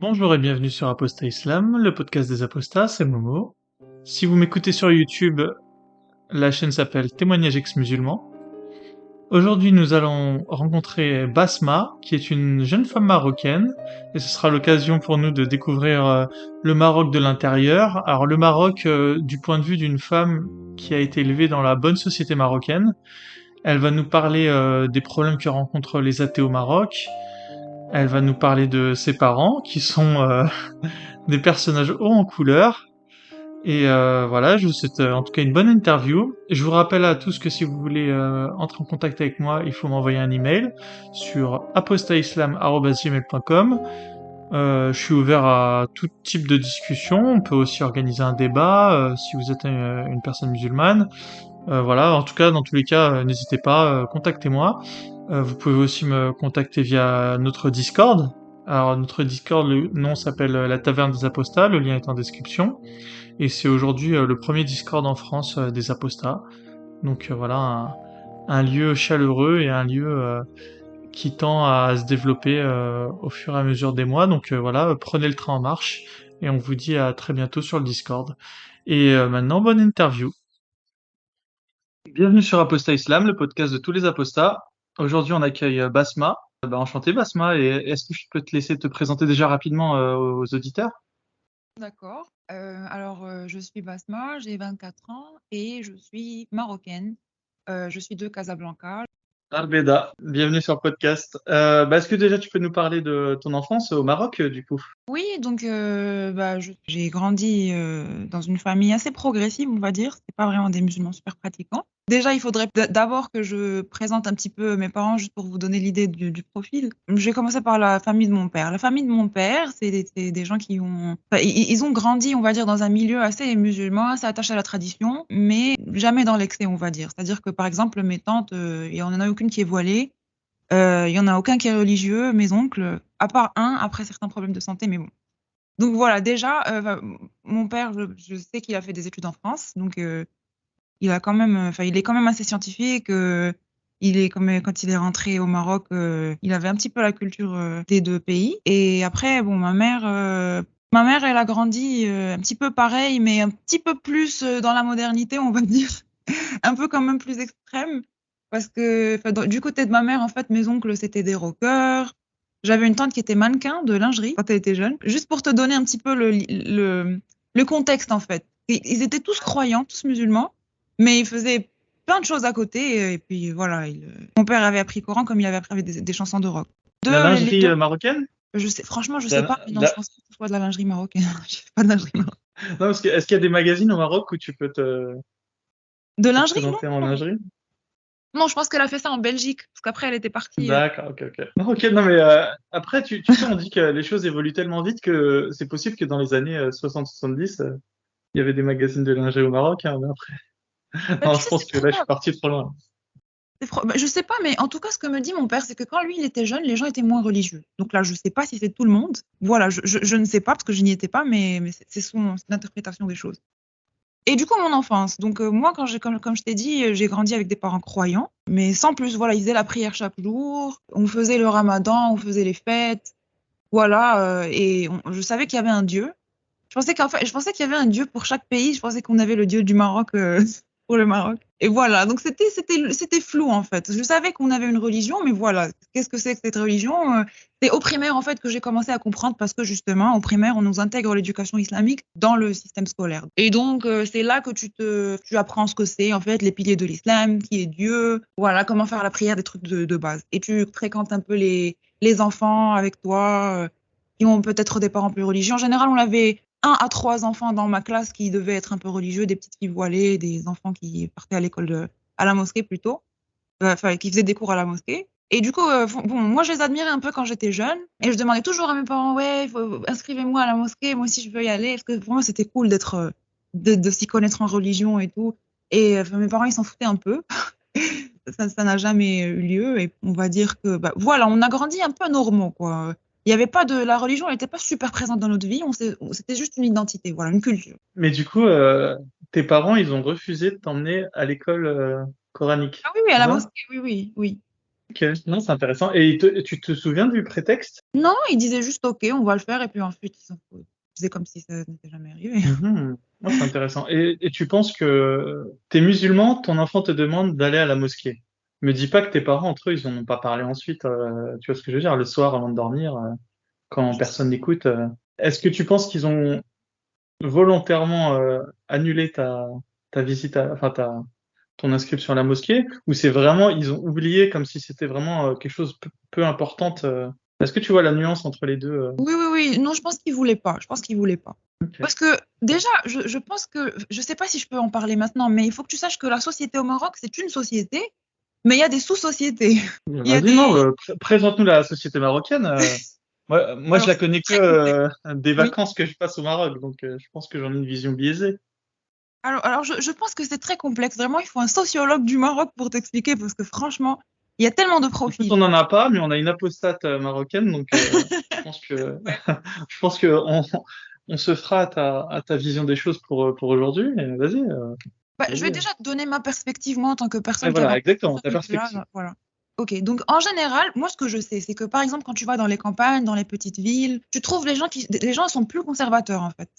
Bonjour et bienvenue sur Apostat Islam, le podcast des apostats, c'est Momo. Si vous m'écoutez sur YouTube, la chaîne s'appelle Témoignages ex-musulmans. Aujourd'hui, nous allons rencontrer Basma, qui est une jeune femme marocaine, et ce sera l'occasion pour nous de découvrir le Maroc de l'intérieur. Alors le Maroc du point de vue d'une femme qui a été élevée dans la bonne société marocaine. Elle va nous parler des problèmes que rencontrent les athées au Maroc. Elle va nous parler de ses parents, qui sont des personnages hauts en couleur. Et voilà, je vous souhaite en tout cas une bonne interview. Je vous rappelle à tous que si vous voulez entrer en contact avec moi, il faut m'envoyer un email sur apostaislam@gmail.com. Je suis ouvert à tout type de discussion. On peut aussi organiser un débat si vous êtes une personne musulmane. Voilà, en tout cas, dans tous les cas, n'hésitez pas, contactez-moi. Vous pouvez aussi me contacter via notre Discord. Alors notre Discord, le nom s'appelle La Taverne des Apostats, le lien est en description. Et c'est aujourd'hui le premier Discord en France des apostats. Donc voilà, un lieu chaleureux et un lieu qui tend à se développer au fur et à mesure des mois. Donc voilà, prenez le train en marche et on vous dit à très bientôt sur le Discord. Et maintenant, bonne interview. Bienvenue sur Apostat Islam, le podcast de tous les apostats. Aujourd'hui, on accueille Basma. Enchanté Basma, et est-ce que je peux te laisser te présenter déjà rapidement aux auditeurs? D'accord. Je suis Basma, j'ai 24 ans et je suis marocaine. Je suis de Casablanca. Arbeda, bienvenue sur le podcast. Est-ce que déjà tu peux nous parler de ton enfance au Maroc, du coup? Oui, donc j'ai grandi dans une famille assez progressive, on va dire. C'est pas vraiment des musulmans super pratiquants. Déjà, il faudrait d'abord que je présente un petit peu mes parents, juste pour vous donner l'idée du profil. Je vais commencer par la famille de mon père. La famille de mon père, c'est des gens qui ont, enfin, ils ont grandi, on va dire, dans un milieu assez musulman, assez attaché à la tradition, mais jamais dans l'excès, on va dire. C'est-à-dire que, par exemple, mes tantes, il y en a aucune qui est voilée. Il y en a aucun qui est religieux, mes oncles, à part un, après certains problèmes de santé, mais bon. Donc voilà, déjà, mon père, je sais qu'il a fait des études en France, donc il a quand même, enfin, il est quand même assez scientifique. Il est comme quand il est rentré au Maroc, il avait un petit peu la culture des deux pays. Et après, bon, ma mère, elle a grandi un petit peu pareil, mais un petit peu plus dans la modernité, on va dire, un peu quand même plus extrême, parce que enfin, du côté de ma mère, en fait, mes oncles, c'était des rockers. J'avais une tante qui était mannequin de lingerie quand elle était jeune. Juste pour te donner un petit peu le contexte, en fait. Ils étaient tous croyants, tous musulmans, mais ils faisaient plein de choses à côté. Et puis voilà, mon père avait appris le Coran comme il avait appris des chansons de rock. La Les lingerie deux, marocaine? franchement, je sais La- pas, mais non, je la- pense pas que ce soit de la lingerie marocaine. Je fais pas de lingerie marocaine. Non, parce que est-ce qu'il y a des magazines au Maroc où tu peux De te lingerie, non, présenter en non. lingerie? Non, je pense qu'elle a fait ça en Belgique, parce qu'après, elle était partie. D'accord, ok, ok. Non, ok, non, mais après, tu sais, on dit que les choses évoluent tellement vite que c'est possible que dans les années 60-70, il y avait des magazines de lingerie au Maroc, hein, mais après, non, Tu je sais, pense c'est que là, je suis probable. parti trop loin. Je sais pas, mais en tout cas, ce que me dit mon père, c'est que quand lui, il était jeune, les gens étaient moins religieux. Donc là, je sais pas si c'est tout le monde. Voilà, je ne sais pas, parce que je n'y étais pas, mais c'est son interprétation des choses. Et du coup, mon enfance. Donc, moi, comme je t'ai dit, j'ai grandi avec des parents croyants, mais sans plus. Voilà, ils faisaient la prière chaque jour, on faisait le ramadan, on faisait les fêtes. Voilà, je savais qu'il y avait un Dieu. Je pensais qu'il y avait un dieu pour chaque pays. Je pensais qu'on avait le dieu du Maroc pour le Maroc. Et voilà, donc c'était flou en fait. Je savais qu'on avait une religion, mais voilà, qu'est-ce que c'est que cette religion? C'est au primaire en fait que j'ai commencé à comprendre, parce que justement, au primaire, on nous intègre l'éducation islamique dans le système scolaire. Et donc, c'est là que tu apprends ce que c'est en fait, les piliers de l'islam, qui est Dieu, voilà, comment faire la prière, des trucs de base. Et tu fréquentes un peu les enfants avec toi, qui ont peut-être des parents plus religieux. En général, on avait un à trois enfants dans ma classe qui devaient être un peu religieux, des petites filles voilées, des enfants qui partaient à la mosquée plutôt, enfin, qui faisaient des cours à la mosquée. Et du coup, bon, moi, je les admirais un peu quand j'étais jeune. Et je demandais toujours à mes parents, ouais, inscrivez-moi à la mosquée, moi aussi, je veux y aller. Parce que pour moi, c'était cool de s'y connaître en religion et tout. Et enfin, mes parents, ils s'en foutaient un peu. Ça n'a jamais eu lieu. Et on va dire que, bah, voilà, on a grandi un peu normaux, quoi. Il y avait pas la religion, elle n'était pas super présente dans notre vie. C'était juste une identité, voilà, une culture. Mais du coup, tes parents, ils ont refusé de t'emmener à l'école coranique, Ah oui, oui, à c'est la ça? mosquée, oui, oui, oui. Ok, non, c'est intéressant. Et tu te souviens du prétexte? Non, ils disaient juste OK, on va le faire, et puis ensuite ils faisaient comme si ça n'était jamais arrivé. Mhm. Non, c'est intéressant. Et tu penses que t'es musulman, ton enfant te demande d'aller à la mosquée. Me dis pas que tes parents, entre eux, ils en ont pas parlé ensuite. Tu vois ce que je veux dire? Le soir, avant de dormir, quand Je sais. personne n'écoute. Est-ce que tu penses qu'ils ont volontairement annulé ta visite, enfin ton inscription à la mosquée, ou c'est vraiment, ils ont oublié comme si c'était vraiment quelque chose peu importante. Est-ce que tu vois la nuance entre les deux? Oui, oui, oui. Non, je pense qu'ils voulaient pas. Je pense qu'ils voulaient pas. Ok. Parce que déjà, je pense que, je sais pas si je peux en parler maintenant, mais il faut que tu saches que la société au Maroc, c'est une société, mais il y a des sous-sociétés. Il y a Vas-y, des... non, présente-nous la société marocaine. Moi, je Alors, la c'est connais que très complexe. des Oui. vacances que je passe au Maroc, donc je pense que j'en ai une vision biaisée. Alors je pense que c'est très complexe. Vraiment, il faut un sociologue du Maroc pour t'expliquer, parce que franchement, il y a tellement de Écoute, profils. on n'en a pas, mais on a une apostate marocaine, donc je pense que Ouais. je pense que on se fera à ta vision des choses pour aujourd'hui. Et vas-y, Bah, je vais vas-y. déjà te donner ma perspective, moi, en tant que Ouais, personne qui a voilà, grandi dans exactement, ta ce milieu-là. perspective. Voilà. Ok, donc en général, moi, ce que je sais, c'est que par exemple, quand tu vas dans les campagnes, dans les petites villes, tu trouves les gens sont plus conservateurs, en fait.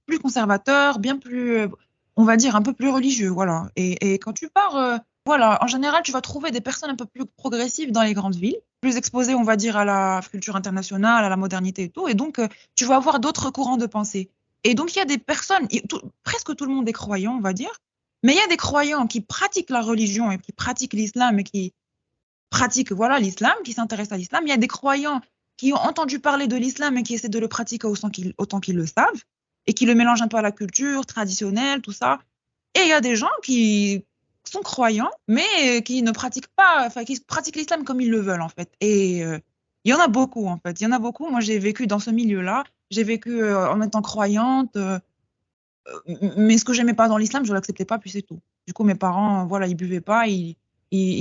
Plus conservateurs, bien plus, on va dire, un peu plus religieux, voilà. Et quand tu pars, voilà, en général, tu vas trouver des personnes un peu plus progressives dans les grandes villes, plus exposées, on va dire, à la culture internationale, à la modernité et tout. Et donc, tu vas avoir d'autres courants de pensée. Et donc, il y a des personnes, presque tout le monde est croyant, on va dire, mais il y a des croyants qui pratiquent la religion et qui pratiquent l'islam et qui pratiquent, voilà, l'islam, qui s'intéressent à l'islam. Il y a des croyants qui ont entendu parler de l'islam et qui essaient de le pratiquer autant qu'ils le savent et qui le mélangent un peu à la culture traditionnelle, tout ça. Et il y a des gens qui sont croyants, mais qui ne pratiquent pas, enfin, qui pratiquent l'islam comme ils le veulent, en fait. Et il y en a beaucoup, en fait. Il y en a beaucoup. Moi, j'ai vécu dans ce milieu-là. J'ai vécu en étant croyante. Mais ce que j'aimais pas dans l'islam, je l'acceptais pas, puis c'est tout. Du coup, mes parents, voilà, ils buvaient pas, ils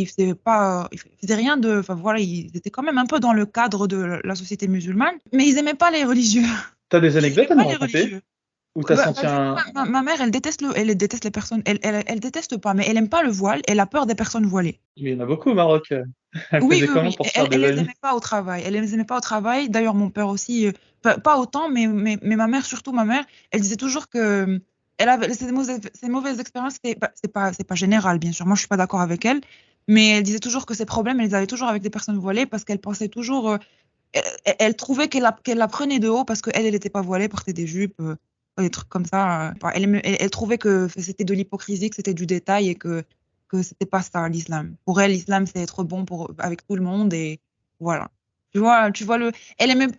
faisaient pas, ils faisaient rien de, enfin voilà, ils étaient quand même un peu dans le cadre de la société musulmane, mais ils aimaient pas les religieux. T'as des Ils anecdotes aimaient à pas nous les raconter? religieux. Ou t'as Bah, senti du coup, un... ma mère, elle déteste les personnes, elle déteste pas, mais elle aime pas le voile, elle a peur des personnes voilées. Il y en a beaucoup au Maroc. Elle Oui, faisait oui, comment oui. pour se faire Elle des les amis? aimait pas au travail. Elle les aimait pas au travail. D'ailleurs, mon père aussi, pas autant, mais ma mère, surtout ma mère, elle disait toujours que elle avait ces mauvaises expériences. C'est pas général, bien sûr. Moi, je suis pas d'accord avec elle, mais elle disait toujours que ses problèmes, elle les avait toujours avec des personnes voilées parce qu'elle pensait toujours, elle trouvait qu'elle la prenait de haut parce qu'elle, elle était pas voilée, portait des jupes, des trucs comme ça. Elle trouvait que c'était de l'hypocrisie, que c'était du détail et que c'était pas ça l'islam. Pour elle, l'islam, c'est être bon avec tout le monde et voilà. Tu vois en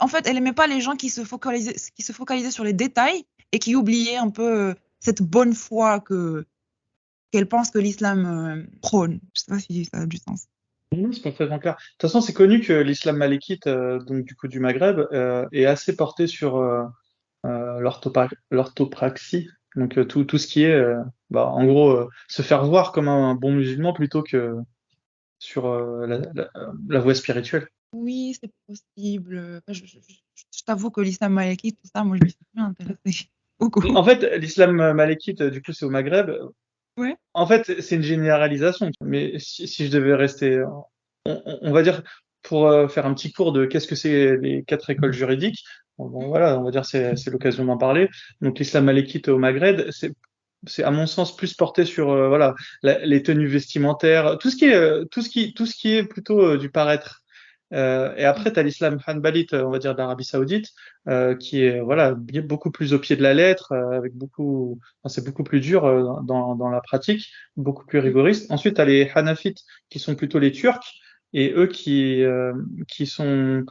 fait, elle aimait pas les gens qui se focalisaient sur les détails et qui oubliaient un peu cette bonne foi qu'elle pense que l'islam prône. Je sais pas si ça a du sens. Non, c'est parfaitement clair. De toute façon, c'est connu que l'islam malékite, donc du coup du Maghreb, est assez porté sur l'orthopraxie, donc tout ce qui est, en gros, se faire voir comme un bon musulman plutôt que sur la voie spirituelle. Oui, c'est possible. Enfin, je t'avoue que l'islam malékite, tout ça, moi, je me suis bien intéressée. Beaucoup. En fait, l'islam malékite, du coup, c'est au Maghreb. Ouais. En fait, c'est une généralisation, mais si je devais rester, on va dire, pour faire un petit cours de qu'est-ce que c'est les quatre écoles juridiques, bon, voilà, on va dire c'est l'occasion d'en parler. Donc l'islam malékite au Maghreb, c'est à mon sens plus porté sur voilà les tenues vestimentaires, tout ce qui est tout ce qui est plutôt du paraître. Et après, tu as l'islam hanbalite, on va dire d'Arabie Saoudite, qui est voilà beaucoup plus au pied de la lettre, avec beaucoup, enfin, c'est beaucoup plus dur dans la pratique, beaucoup plus rigoriste. Ensuite, tu as les hanafites, qui sont plutôt les Turcs, et eux qui sont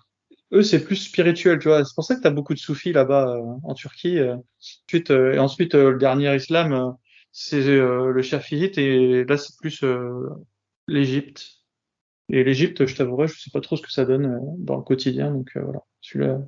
eux, c'est plus spirituel, tu vois. C'est pour ça que tu as beaucoup de soufis là-bas en Turquie. Ensuite, le dernier islam, c'est le chaféite, et là, c'est plus l'Égypte. Et l'Égypte, je t'avouerai, je sais pas trop ce que ça donne dans le quotidien, donc voilà.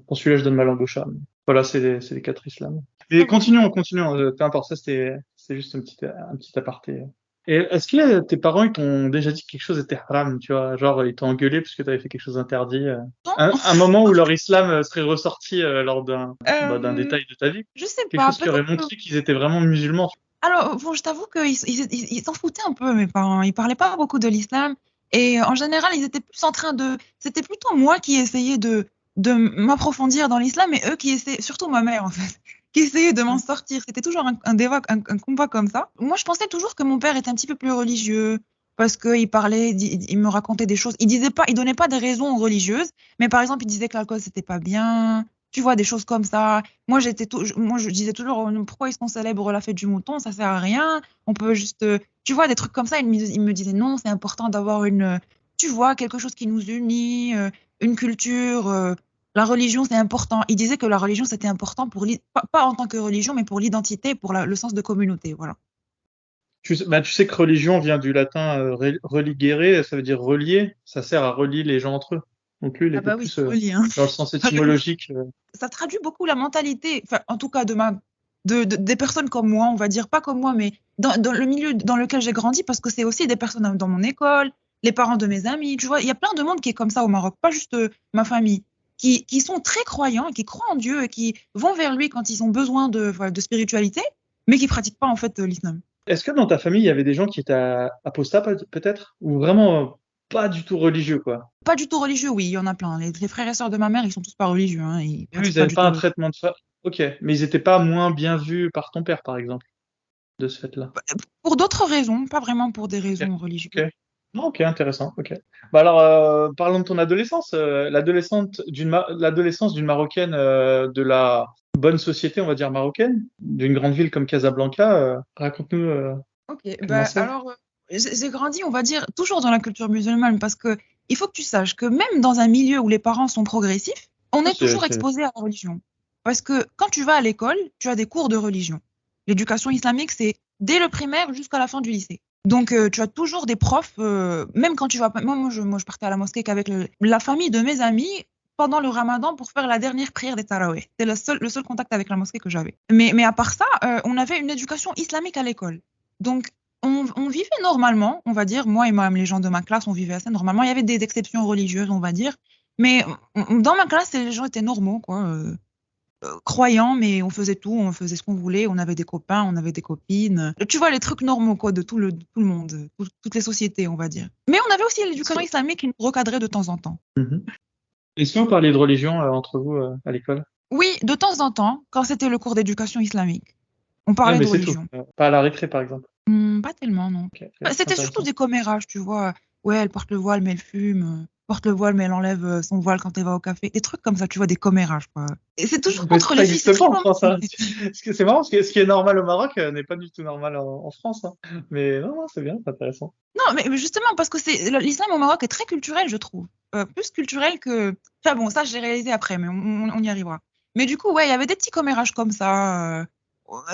Pour celui-là, je donne ma langue au chat. Mais voilà, c'est les quatre islams. Mais continuons, peu importe, ça c'est juste un petit aparté. Et est-ce que tes parents, ils t'ont déjà dit que quelque chose était haram, tu vois, genre ils t'ont engueulé parce que t'avais fait quelque chose d'interdit, Non, un moment où leur islam serait ressorti lors d'un euh, détail de ta vie, je sais quelque pas, chose qui aurait peut-être que... montré qu'ils étaient vraiment musulmans. Alors, bon, je t'avoue qu'ils s'en foutaient un peu, mes parents. Ils parlaient pas beaucoup de l'islam. Et en général, ils étaient plus en train de... C'était plutôt moi qui essayais de m'approfondir dans l'islam et eux qui essayaient, surtout ma mère en fait, qui essayait de m'en sortir. C'était toujours un débat, un combat comme ça. Moi, je pensais toujours que mon père était un petit peu plus religieux parce qu'il parlait, il me racontait des choses. Il disait pas, il donnait pas des raisons religieuses, mais par exemple, il disait que l'alcool c'était pas bien. Tu vois, des choses comme ça. Moi, je disais toujours, pourquoi est-ce qu'on célèbre la fête du mouton? Ça sert à rien. On peut juste, tu vois, des trucs comme ça. Il me disait non, c'est important d'avoir tu vois, quelque chose qui nous unit, une culture. La religion, c'est important. Il disait que la religion, c'était important pas en tant que religion, mais pour l'identité, pour le sens de communauté. Voilà. Tu sais que religion vient du latin religere, ça veut dire relier. Ça sert à relier les gens entre eux. Donc lui, il Ah était bah oui, plus c'est relié, hein. dans le sens étymologique. Ça traduit beaucoup la mentalité, enfin, en tout cas, des personnes comme moi, on va dire, pas comme moi, mais dans le milieu dans lequel j'ai grandi, parce que c'est aussi des personnes dans mon école, les parents de mes amis, tu vois, il y a plein de monde qui est comme ça au Maroc, pas juste ma famille, qui sont très croyants, qui croient en Dieu et qui vont vers lui quand ils ont besoin voilà, de spiritualité, mais qui pratiquent pas en fait l'islam. Est-ce que dans ta famille, il y avait des gens qui étaient apostats peut-être? Ou vraiment pas du tout religieux, quoi? Pas du tout religieux, oui, il y en a plein. Les frères et sœurs de ma mère, ils sont tous pas religieux, hein, ils Eux, ils pratiquent pas n'avaient du pas tout un le... traitement de ça. Ok, mais ils n'étaient pas moins bien vus par ton père, par exemple, de ce fait-là. Pour d'autres raisons, pas vraiment pour des Ok, raisons religieuses. ok. Non, ok, intéressant. Ok. Bah alors, parlons de ton adolescence. L'adolescence d'une Marocaine de la bonne société, on va dire marocaine, d'une grande ville comme Casablanca. Raconte-nous Ok, comment bah c'est. alors j'ai grandi, on va dire, toujours dans la culture musulmane parce que il faut que tu saches que même dans un milieu où les parents sont progressifs, on Oui, est toujours exposé à la religion. Parce que quand tu vas à l'école, tu as des cours de religion. L'éducation islamique, c'est dès le primaire jusqu'à la fin du lycée. Donc tu as toujours des profs, même quand tu vas pas. Moi, je partais à la mosquée qu'avec la famille de mes amis pendant le ramadan pour faire la dernière prière des tarawih. C'est le seul contact avec la mosquée que j'avais. Mais à part ça, on avait une éducation islamique à l'école. Donc, on vivait normalement, on va dire. Moi et même les gens de ma classe, on vivait assez normalement. Il y avait des exceptions religieuses, on va dire. Mais dans ma classe, les gens étaient normaux, quoi. Croyants, mais on faisait tout, on faisait ce qu'on voulait. On avait des copains, on avait des copines. Tu vois, les trucs normaux, quoi, de tout le monde, toutes les sociétés, on va dire. Mais on avait aussi l'éducation islamique qui nous recadrait de temps en temps. Mhm. Est-ce que vous parliez de religion entre vous à l'école? Oui, de temps en temps, quand c'était le cours d'éducation islamique, on Ouais, parlait mais de c'est tout. religion. Pas à la récré, par exemple. Pas tellement, non. Ok, ok, C'était surtout intéressant. des commérages, tu vois. Ouais, elle porte le voile, mais elle fume. Porte le voile, mais elle enlève son voile quand elle va au café. Des trucs comme ça, tu vois, des commérages, quoi. Et c'est toujours Mais contre ça les filles, c'est n'existe pas très en France, hein. romantique. Parce que c'est marrant, ce qui est normal au Maroc n'est pas du tout normal en France, hein. Mais non, non, c'est bien, c'est intéressant. Non, mais justement, parce que l'islam au Maroc est très culturel, je trouve. Plus culturel que... Enfin bon, ça, j'ai réalisé après, mais on y arrivera. Mais du coup, ouais, il y avait des petits commérages comme ça.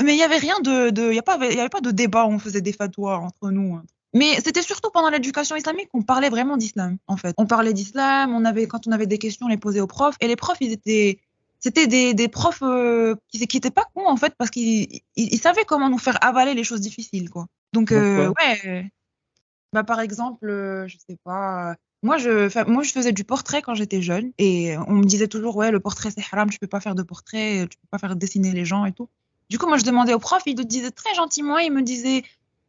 Mais il y avait rien il y avait pas de débat où on faisait des fatwas entre nous, hein. Mais c'était surtout pendant l'éducation islamique qu'on parlait vraiment d'islam, en fait. On parlait d'islam, quand on avait des questions, on les posait aux profs. Et les profs, c'était des profs qui étaient pas cons, en fait, parce qu'ils savaient comment nous faire avaler les choses difficiles, quoi. Donc, Donc quoi? ouais. Bah, par exemple, je sais pas, moi, je faisais du portrait quand j'étais jeune et on me disait toujours, ouais, le portrait, c'est haram, tu peux pas faire de portrait, tu peux pas faire dessiner les gens et tout. Du coup, moi, je demandais au prof, il le disait très gentiment, il me disait,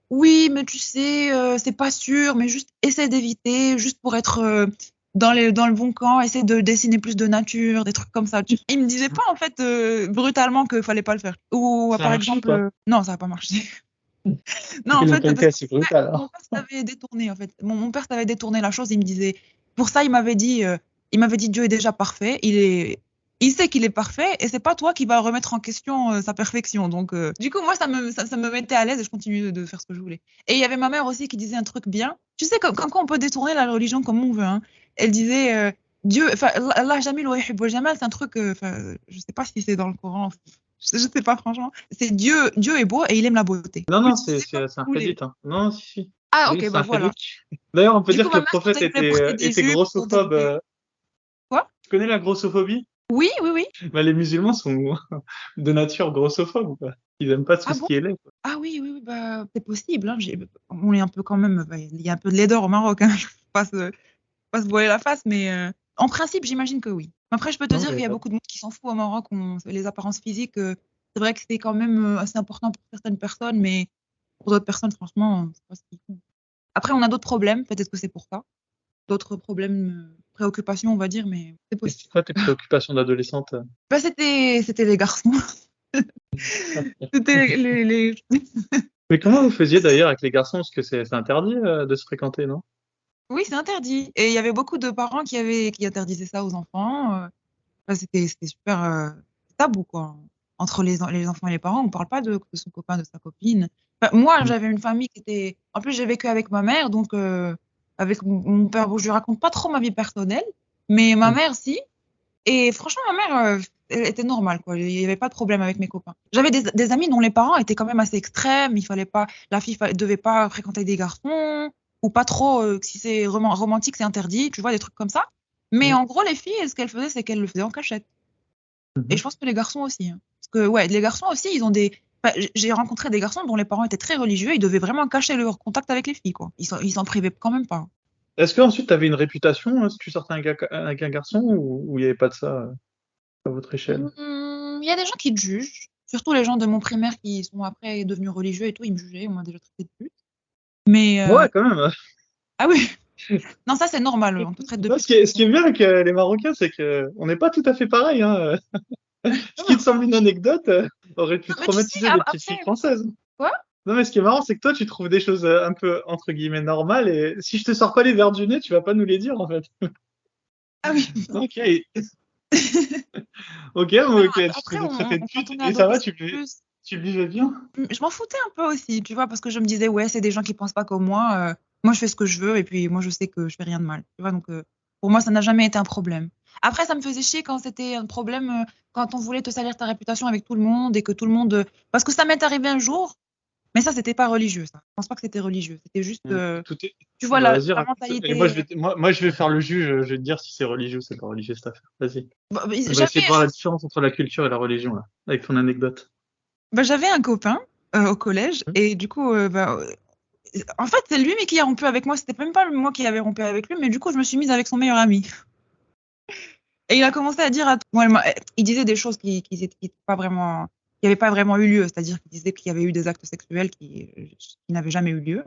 oui, mais tu sais, c'est pas sûr, mais juste essaie d'éviter, juste pour être dans le bon camp, essaie de dessiner plus de nature, des trucs comme ça. Il me disait pas, en fait, brutalement qu'il fallait pas le faire. Ou, Ça a par marché ou exemple, pas? non, ça a pas marché. Non, en Ils n'ont fait, pas été parce que assez brutal, mon alors. père savait détourner, en fait. Mon père savait détourner la chose. Il me disait, pour ça, il m'avait dit, Dieu est déjà parfait. Il sait qu'il est parfait et c'est pas toi qui vas remettre en question sa perfection. Donc, du coup, moi, ça me mettait à l'aise et je continuais de faire ce que je voulais. Et il y avait ma mère aussi qui disait un truc bien. Tu sais, comme quoi on peut détourner la religion comme on veut, hein. Elle disait, Dieu, enfin, Allah jamil wa yuhibbul jamal, c'est un truc, enfin, je sais pas si c'est dans le Coran. Je sais pas, franchement. C'est Dieu est beau et il aime la beauté. Non, Vous non, l'utilisez comme c'est un vous voulez. hadith, hein. Non, si, si. Ah, Oui, ok, c'est bah un voilà. hadith. D'ailleurs, on peut Du dire coup, que ma le mère, quand prophète elle voulait porter des était jupes pour grossophobe. des... Quoi? Tu connais la grossophobie? Oui, oui, oui. Bah, les musulmans sont de nature grossophobes, ou pas? Ils aiment pas tout Ah ce bon? qui est laid, quoi. Ah oui, oui, oui, bah, c'est possible, hein. On est un peu quand même... bah, il y a un peu de laideur au Maroc, hein. Je ne pas se voiler la face, mais en principe, j'imagine que oui. Après, je peux te Non, dire qu'il mais y a beaucoup de monde qui s'en fout au Maroc. Les apparences physiques, c'est vrai que c'est quand même assez important pour certaines personnes, mais pour d'autres personnes, franchement, c'est pas ce qu'ils font. Après, on a d'autres problèmes, peut-être que c'est pour ça. d'autres problèmes, préoccupations, on va dire, mais c'est Et c'est possible. quoi tes préoccupations d'adolescente? Bah, c'était les garçons. C'était les Mais comment vous faisiez d'ailleurs avec les garçons? Parce que c'est interdit de se fréquenter, non? oui, c'est interdit et il y avait beaucoup de parents qui interdisaient ça aux enfants, bah, c'était super, tabou, quoi. Entre les enfants et les parents, on parle pas de son copain, de sa copine. Enfin, moi, Mmh. j'avais une famille qui était en plus, j'ai vécu avec ma mère, donc avec mon père, bon, je lui raconte pas trop ma vie personnelle, mais ma Mmh. mère, si. Et franchement, ma mère, elle était normale, quoi. Il y avait pas de problème avec mes copains. J'avais des amis dont les parents étaient quand même assez extrêmes. Il fallait pas la fille devait pas fréquenter des garçons ou pas trop, si c'est romantique, c'est interdit, tu vois? Des trucs comme ça. Mais Mmh. en gros, les filles, ce qu'elles faisaient, c'est qu'elles le faisaient en cachette et Mmh. je pense que les garçons aussi, hein. Parce que ouais, les garçons aussi, ils ont des enfin, j'ai rencontré des garçons dont les parents étaient très religieux, ils devaient vraiment cacher leur contact avec les filles, quoi. Ils s'en privaient quand même pas. Est-ce qu'ensuite tu avais une réputation si tu sortais avec un garçon ou il n'y avait pas de ça à votre échelle? Il y a des gens qui te jugent, surtout les gens de mon primaire qui sont après devenus religieux et tout, ils me jugeaient, on m'a déjà traité de pute. Mais Ouais, quand même. ah oui, non ça c'est normal, on te traite de Non, pute. ce qui est bien avec les Marocains, c'est que on n'est pas tout à fait pareil, hein. Ce Non qui te semble une anecdote aurait pu mais tu sais traumatiser des petites après filles françaises. quoi? Non, mais ce qui est marrant, c'est que toi, tu trouves des choses un peu entre guillemets normales et si je te sors pas les verres du nez, tu vas pas nous les dire en fait. Ah oui. Ok, ok, Non, bon, ok, tu te après faisais traiter de quand pute on est et ça va, adolescent plus, tu le vivais bien. je m'en foutais un peu aussi, tu vois? Parce que je me disais: «Ouais, c'est des gens qui pensent pas comme moi, moi je fais ce que je veux et puis moi je sais que je fais rien de mal», tu vois? Donc pour moi ça n'a jamais été un problème. Après ça me faisait chier quand c'était un problème, quand on voulait te salir ta réputation avec tout le monde et que tout le monde, parce que ça m'est arrivé un jour, mais ça c'était pas religieux ça. Je pense pas que c'était religieux, c'était juste, Tout est... tu vois Bah, la vas-y, la raconte. Et mentalité, moi, je vais faire le juge, je vais te dire si c'est religieux ou c'est pas religieux cette affaire. Vas-y. On va essayer de j'avais voir la différence entre la culture et la religion, là, avec ton anecdote. j'avais un copain, au collège Hmm. et du coup, en fait, c'est lui mais qui a rompu avec moi, c'était même pas moi qui avais rompu avec lui, mais du coup, je me suis mise avec son meilleur ami et il a commencé à dire à moi, il disait des choses qui étaient pas vraiment qui avaient pas vraiment eu lieu, c'est-à-dire qu'il disait qu'il y avait eu des actes sexuels qui n'avaient jamais eu lieu,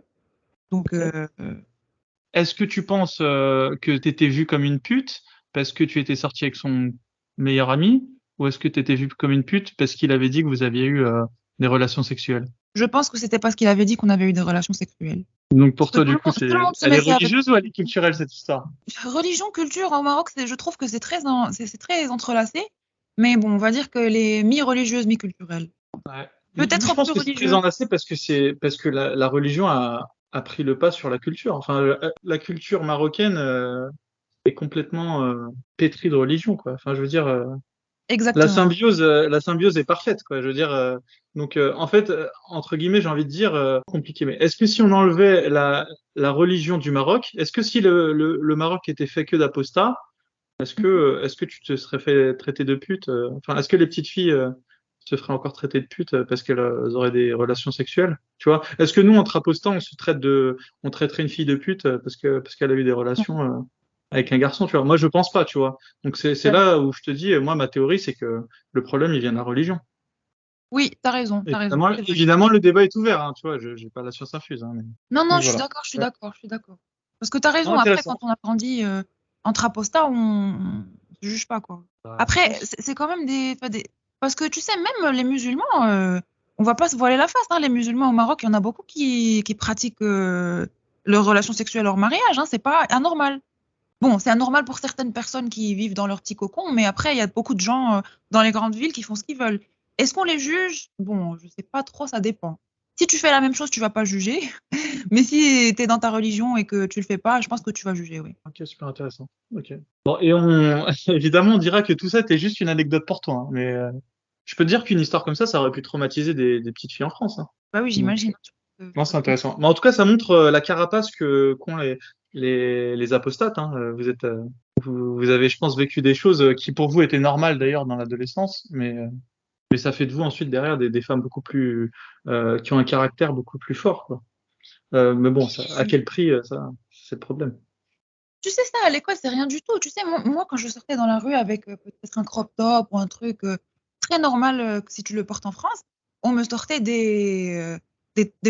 donc Ok. Est-ce que tu penses que tu étais vue comme une pute parce que tu étais sortie avec son meilleur ami, ou est-ce que tu étais vue comme une pute parce qu'il avait dit que vous aviez eu des relations sexuelles? je pense que c'était parce qu'il avait dit qu'on avait eu des relations sexuelles. Donc Parce pour que toi, du coup, tout le monde se elle est mettait avec religieuse ou elle est culturelle cette histoire? religion, culture au Maroc, je trouve que c'est très entrelacé, mais bon, on va dire que les mi-religieuses, mi-culturelles. Ouais. Moi, je Peut-être pense plus que c'est très religieuses. enlacé parce que la religion a pris le pas sur la culture. Enfin, la culture marocaine est complètement pétrie de religion, quoi. Enfin, je veux dire, Exactement. la symbiose est parfaite, quoi. Je veux dire, donc en fait, entre guillemets, j'ai envie de dire compliqué. Mais est-ce que si on enlevait la religion du Maroc, est-ce que si le Maroc était fait que d'apostats, est-ce que tu te serais fait traiter de pute enfin, est-ce que les petites filles se feraient encore traiter de pute parce qu'elles auraient des relations sexuelles? Tu vois? Est-ce que nous, entre apostants, on traiterait une fille de pute parce qu'elle a eu des relations avec un garçon, tu vois? Moi, je pense pas, tu vois? Donc c'est là où je te dis, moi, ma théorie, c'est que le problème, il vient de la religion. Oui, tu as raison, c'est vrai. Évidemment, le débat est ouvert, hein, tu vois? Je j'ai pas la science infuse, hein, Non, non, mais je suis voilà. d'accord, je suis Ouais. d'accord, je suis d'accord. Parce que tu as Non, raison, après, quand intéressant. on a grandi entre apostats, on se juge pas, quoi. Bah, je Après, pense. c'est quand même des. Parce que tu sais, même les musulmans, on va pas se voiler la face, hein, les musulmans au Maroc, il y en a beaucoup qui pratiquent leurs relations sexuelles hors mariage, hein, c'est pas anormal. Bon, c'est anormal pour certaines personnes qui vivent dans leur petit cocon, mais après, il y a beaucoup de gens dans les grandes villes qui font ce qu'ils veulent. Est-ce qu'on les juge? Bon, je sais pas trop, ça dépend. Si tu fais la même chose, tu vas pas juger. Mais si tu es dans ta religion et que tu le fais pas, je pense que tu vas juger, oui. Ok, super intéressant. Ok. Bon, et on, évidemment, on dira que tout ça, c'était juste une anecdote pour toi, hein, mais je peux te dire qu'une histoire comme ça aurait pu traumatiser des petites filles en France, hein. Bah oui, Donc, j'imagine. non, c'est intéressant. Mais en tout cas, ça montre la carapace qu'ont les apostates, hein. Vous avez, je pense, vécu des choses qui pour vous étaient normales d'ailleurs dans l'adolescence, mais ça fait de vous ensuite derrière des femmes beaucoup plus, qui ont un caractère beaucoup plus fort, quoi. Mais bon, ça, à quel prix, ça, c'est le problème. Tu sais, ça, à l'école, c'est rien du tout. Tu sais, moi, quand je sortais dans la rue avec peut-être un crop top ou un truc très normal que si tu le portes en France, on me sortait des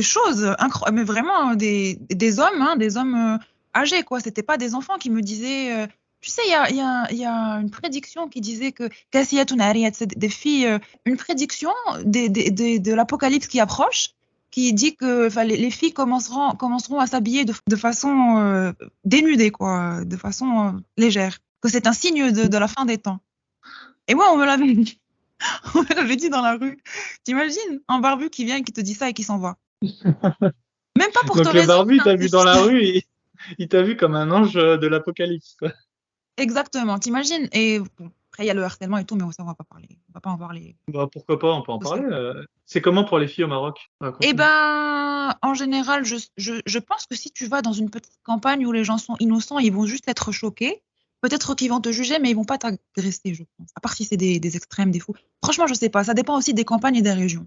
choses incroyables, mais vraiment des hommes, hein, des hommes âgés, quoi. C'était pas des enfants qui me disaient. Tu sais, il y a une prédiction qui disait que Kassiyatoun Ariyat, c'est des filles, une prédiction de l'apocalypse qui approche, qui dit que les filles commenceront à s'habiller de façon dénudée, quoi, de façon légère. Que c'est un signe de la fin des temps. Et moi, on me l'avait dit. On me l'avait dit dans la rue. T'imagines un barbu qui vient et qui te dit ça et qui s'en va. Même pas pour te Donc le raisonner. barbu, il t'a vu dans la rue, il t'a vu comme un ange de l'apocalypse, quoi. Exactement, t'imagines. Et bon, après, il y a le harcèlement et tout, mais ça, on va pas parler. On va pas en parler. Bah, pourquoi pas, on peut en Parce que- parler. C'est comment pour les filles au Maroc? Eh Raconte-nous. ben, en général, je pense que si tu vas dans une petite campagne où les gens sont innocents, ils vont juste être choqués. Peut-être qu'ils vont te juger, mais ils vont pas t'agresser, je pense. À part si c'est des extrêmes, des fous. Franchement, je sais pas. Ça dépend aussi des campagnes et des régions.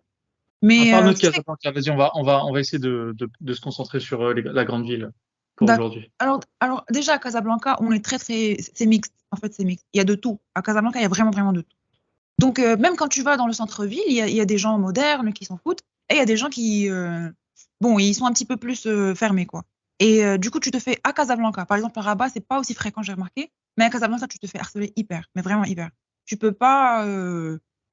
Mais Parle-nous de tu sais, Casablanca, vas-y, on va essayer de se concentrer sur la grande ville pour d'accord. aujourd'hui. Alors, déjà, à Casablanca, on est c'est mixte. En fait, c'est mixte. Il y a de tout. À Casablanca, il y a vraiment, vraiment de tout. Donc, même quand tu vas dans le centre-ville, il y a des gens modernes qui s'en foutent et il y a des gens qui, bon, ils sont un petit peu plus fermés, quoi. Et du coup, tu te fais à Casablanca. Par exemple, à Rabat, c'est pas aussi fréquent, j'ai remarqué. Mais à Casablanca, tu te fais harceler hyper, mais vraiment hyper. Tu peux pas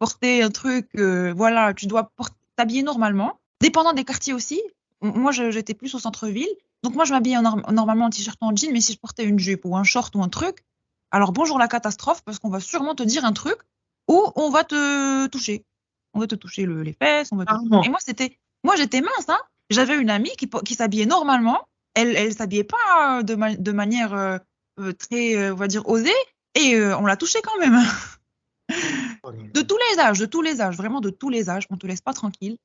porter un truc, voilà, tu dois t'habiller normalement. Dépendant des quartiers aussi. Moi, j'étais plus au centre-ville. Donc, moi, je m'habillais normalement en t-shirt en jean, mais si je portais une jupe ou un short ou un truc, alors bonjour la catastrophe, parce qu'on va sûrement te dire un truc ou on va te toucher. On va te toucher les fesses, on va te... Et Carrément. moi, j'étais mince, hein. J'avais une amie qui s'habillait normalement. Elle s'habillait pas de manière très, on va dire, osée. Et on l'a touchée quand même. Oh là là. De tous les âges, de tous les âges, vraiment de tous les âges. On te laisse pas tranquille.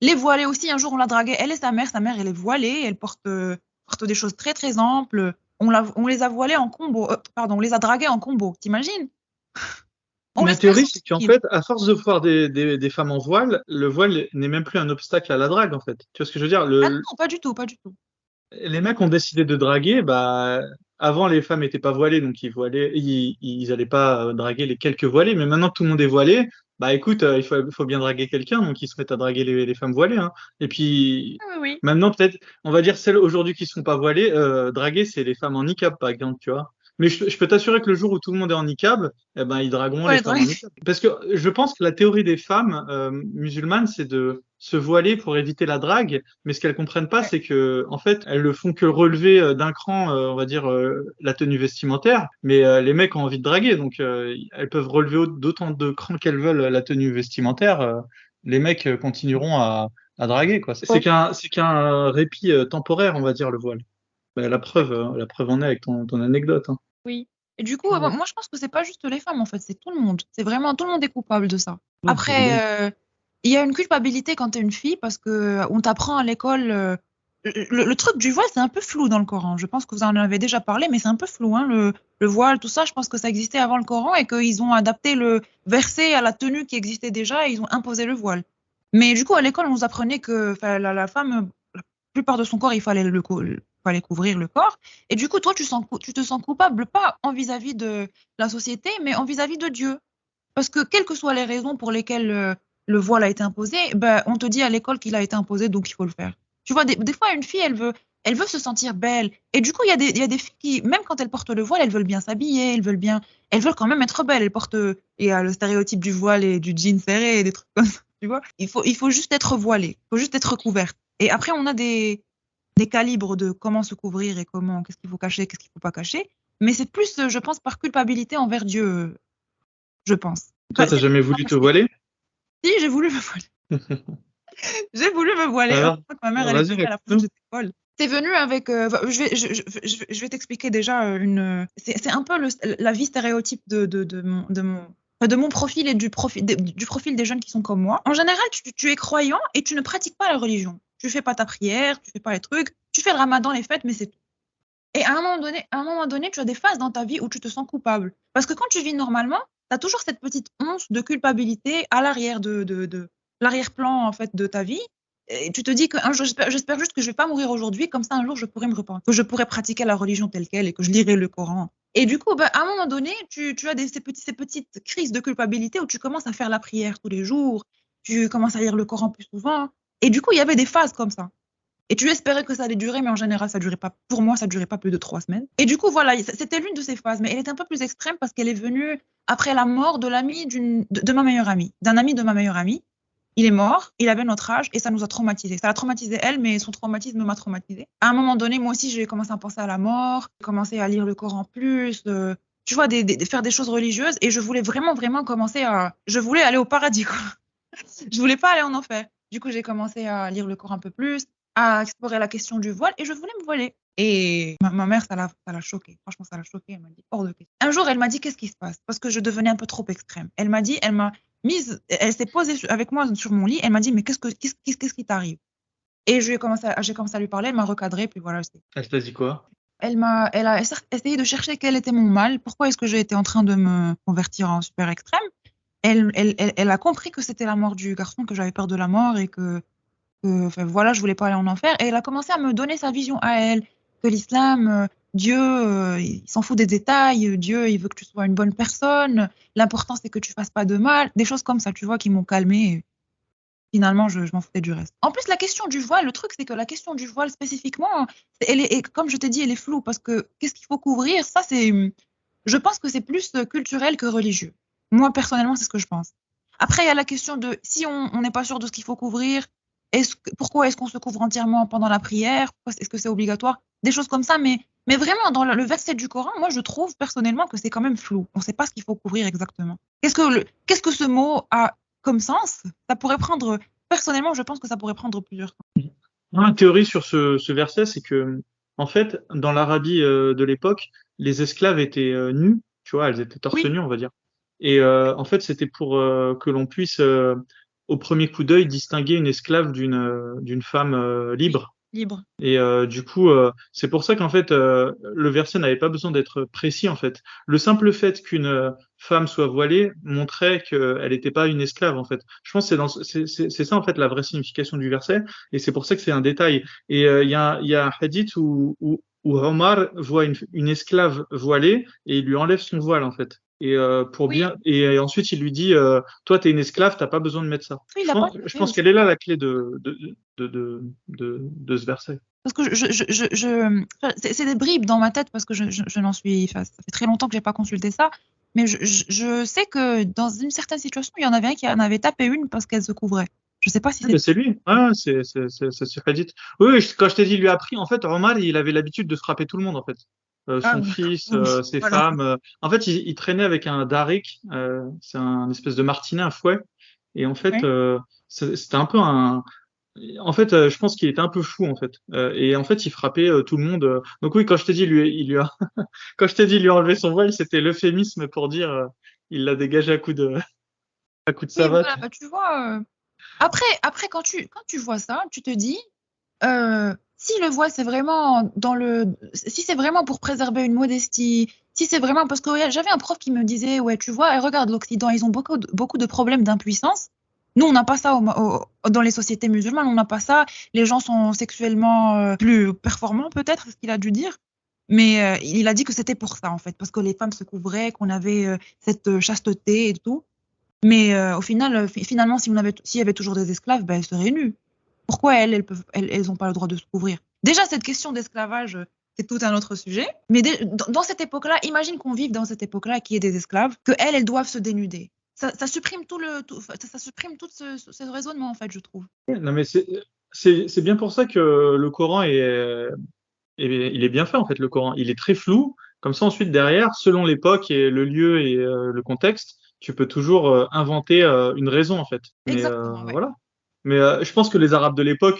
Les voilées aussi, un jour, on l'a draguée. Elle et sa mère, elle est voilée. Elle porte des choses très, très amples. On les a voilées en combo. Pardon, on les a draguées en combo. T'imagines? On Ma laisse théorie, personne c'est qu'en tranquille. fait, à force de voir des femmes en voile, le voile n'est même plus un obstacle à la drague, en fait. Tu vois ce que je veux dire? Ah non, pas du tout, pas du tout. Les mecs ont décidé de draguer, bah, avant les femmes n'étaient pas voilées, donc ils allaient pas draguer les quelques voilées, mais maintenant que tout le monde est voilé, bah écoute, il faut bien draguer quelqu'un, donc ils se mettent à draguer les femmes voilées, hein. Et puis, Oui, oui. maintenant peut-être, on va dire celles aujourd'hui qui sont pas voilées, draguer, c'est les femmes en niqab, par exemple, tu vois. Mais je peux t'assurer que le jour où tout le monde est en niqab, eh ben, ils dragueront Ouais, les les femmes en dragues. niqab. Parce que je pense que la théorie des femmes musulmanes, c'est de se voiler pour éviter la drague. Mais ce qu'elles comprennent pas, Ouais. c'est que, en fait, elles le font que relever d'un cran, on va dire, la tenue vestimentaire. Mais les mecs ont envie de draguer, donc elles peuvent relever d'autant de crans qu'elles veulent la tenue vestimentaire. Les mecs continueront à draguer, quoi. C'est qu'un répit temporaire, on va dire, le voile. Bah, la preuve en est avec ton anecdote, hein. Oui. Et du coup, Ah ouais. moi, je pense que c'est pas juste les femmes, en fait, c'est tout le monde. C'est vraiment tout le monde est coupable de ça. Ouais, c'est évident. Après, il y a une culpabilité quand t'es une fille parce que on t'apprend à l'école. Le truc du voile, c'est un peu flou dans le Coran. Je pense que vous en avez déjà parlé, mais c'est un peu flou, hein, le voile, tout ça. Je pense que ça existait avant le Coran et qu'ils ont adapté le verset à la tenue qui existait déjà et ils ont imposé le voile. Mais du coup, à l'école, on nous apprenait que enfin, la femme, la plupart de son corps, fallait couvrir le corps. Et du coup, toi, tu te sens coupable, pas en vis-à-vis de la société, mais en vis-à-vis de Dieu. Parce que quelles que soient les raisons pour lesquelles le voile a été imposé, ben, on te dit à l'école qu'il a été imposé, donc il faut le faire. Tu vois, des fois, une fille, elle veut se sentir belle. Et du coup, il y a des filles qui, même quand elles portent le voile, elles veulent bien s'habiller, elles veulent quand même être belles. Il y a le stéréotype du voile et du jean serré et des trucs comme ça, tu vois. Il faut juste être voilée, il faut juste être couverte. Et après, on a des calibres de comment se couvrir et qu'est-ce qu'il faut cacher, qu'est-ce qu'il faut pas cacher. Mais c'est plus, je pense, par culpabilité envers Dieu, je pense. Toi, Enfin, t'as jamais voulu te voiler? si, j'ai voulu me voiler. J'ai voulu me voiler. Alors, Heureusement que ma mère, elle vas-y, était là, elle a pensé que raconte-nous. j'étais folle. C'est venu avec. Je vais t'expliquer déjà c'est un peu la vie stéréotype de mon profil et du profil des jeunes qui sont comme moi. En général, tu es croyant et tu ne pratiques pas la religion. Tu fais pas ta prière, tu fais pas les trucs, tu fais le ramadan, les fêtes, mais c'est tout. Et à un moment donné, tu as des phases dans ta vie où tu te sens coupable. Parce que quand tu vis normalement, tu as toujours cette petite once de culpabilité à l'arrière de l'arrière-plan en fait de ta vie. Et tu te dis qu'un jour, j'espère juste que je vais pas mourir aujourd'hui, comme ça un jour je pourrais me repentir, que je pourrais pratiquer la religion telle quelle et que je lirai le Coran. Et du coup, ben, à un moment donné, tu as ces petites crises de culpabilité où tu commences à faire la prière tous les jours, tu commences à lire le Coran plus souvent. Et du coup, il y avait des phases comme ça. Et tu espérais que ça allait durer, mais en général, ça durait pas. Pour moi, ça durait pas plus de 3 semaines. Et du coup, voilà, c'était l'une de ces phases, mais elle était un peu plus extrême parce qu'elle est venue après la mort de l'ami de ma meilleure amie, d'un ami de ma meilleure amie. Il est mort, il avait notre âge et ça nous a traumatisés. Ça a traumatisé elle, mais son traumatisme m'a traumatisé. À un moment donné, moi aussi, j'ai commencé à penser à la mort, j'ai commencé à lire le Coran plus, tu vois, faire des choses religieuses et je voulais vraiment, vraiment commencer à. Je voulais aller au paradis, quoi. Je voulais pas aller en enfer. Du coup, j'ai commencé à lire le Coran un peu plus, à explorer la question du voile et je voulais me voiler. Et ma mère, ça l'a choquée. Franchement, ça l'a choquée. Elle m'a dit hors de question. Un jour, elle m'a dit qu'est-ce qui se passe parce que je devenais un peu trop extrême. Elle m'a dit, elle s'est posée avec moi sur mon lit. Elle m'a dit mais qu'est-ce qui t'arrive? Et j'ai commencé à lui parler. Elle m'a recadré puis voilà. Elle t'a dit quoi? Elle a essayé de chercher quel était mon mal. Pourquoi est-ce que j'ai été en train de me convertir en super extrême? Elle a compris que c'était la mort du garçon, que j'avais peur de la mort et enfin, voilà, je voulais pas aller en enfer. Et elle a commencé à me donner sa vision à elle, que l'islam, Dieu, il s'en fout des détails, Dieu, il veut que tu sois une bonne personne, l'important c'est que tu fasses pas de mal, des choses comme ça, tu vois, qui m'ont calmée. Finalement, je m'en foutais du reste. En plus, la question du voile, le truc, c'est que la question du voile spécifiquement, comme je t'ai dit, elle est floue parce que qu'est-ce qu'il faut couvrir? Ça, je pense que c'est plus culturel que religieux. Moi, personnellement, c'est ce que je pense. Après, il y a la question de si on n'est pas sûr de ce qu'il faut couvrir, pourquoi est-ce qu'on se couvre entièrement pendant la prière? Est-ce que c'est obligatoire? Des choses comme ça, mais vraiment, dans le verset du Coran, moi, je trouve personnellement que c'est quand même flou. On ne sait pas ce qu'il faut couvrir exactement. Qu'est-ce que ce mot a comme sens? Ça pourrait prendre, personnellement, je pense que ça pourrait prendre plusieurs sens. Une théorie sur ce verset, c'est que, en fait, dans l'Arabie de l'époque, les esclaves étaient nus, tu vois, elles étaient torse Oui, nu, on va dire. Et en fait, c'était pour que l'on puisse, au premier coup d'œil, distinguer une esclave d'une femme oui, libre. libre. Et du coup, c'est pour ça qu'en fait, le verset n'avait pas besoin d'être précis, en fait. Le simple fait qu'une femme soit voilée montrait qu'elle n'était pas une esclave, en fait. Je pense que c'est ça, en fait, la vraie signification du verset, et c'est pour ça que c'est un détail. Et il y a un hadith où Omar voit une esclave voilée, et il lui enlève son voile, en fait. Et pour Oui, bien, et ensuite il lui dit, toi, t'es une esclave, t'as pas besoin de mettre ça. oui, il n'a pas Je fait pense aussi. qu'elle est là la clé de ce verset. Parce que enfin, c'est des bribes dans ma tête parce que je n'en suis, enfin, ça fait très longtemps que j'ai pas consulté ça, mais je sais que dans une certaine situation, il y en avait un qui en avait tapé une parce qu'elle se couvrait. Je sais pas si Ah, ben c'est. c'est lui. Ah, c'est Hadith. Oui, oui, quand je t'ai dit, il lui a appris, en fait, Omar, il avait l'habitude de frapper tout le monde, en fait. Ah, Son fils, oui, ses voilà. femmes. En fait, il traînait avec un darik. C'est un espèce de martinet, un fouet. Et en fait, Ouais. c'était un peu un. En fait, je pense qu'il était un peu fou, en fait. Et en fait, il frappait tout le monde. Donc oui, quand je t'ai dit, il lui a, quand je t'ai dit, il lui a enlevé son voile, c'était l'euphémisme pour dire, il l'a dégagé à coup de Oui, savate. voilà, bah, tu vois. Après quand tu vois ça, tu te dis, si le voile c'est vraiment si c'est vraiment pour préserver une modestie, si c'est vraiment parce que ouais, j'avais un prof qui me disait, ouais, tu vois, regarde l'Occident, ils ont beaucoup de problèmes d'impuissance. Nous, on n'a pas ça dans les sociétés musulmanes, on n'a pas ça. Les gens sont sexuellement plus performants, peut-être, c'est ce qu'il a dû dire. Mais il a dit que c'était pour ça, en fait, parce que les femmes se couvraient, qu'on avait cette chasteté et tout. Mais au final, finalement, s'il y avait toujours des esclaves, ben, elles seraient nues. Pourquoi elles ont pas le droit de se couvrir? Déjà, cette question d'esclavage, c'est tout un autre sujet. Mais dans cette époque-là, imagine qu'on vive dans cette époque-là, qu'il y ait des esclaves, que elles doivent se dénuder. Ça supprime ça supprime tout ce raisonnement, en fait, je trouve. Non, mais c'est bien pour ça que le Coran il est bien fait, en fait, le Coran. Il est très flou. Comme ça, ensuite, derrière, selon l'époque et le lieu et le contexte, tu peux toujours inventer une raison, en fait. Mais Exactement, ouais. voilà. Mais je pense que les Arabes de l'époque,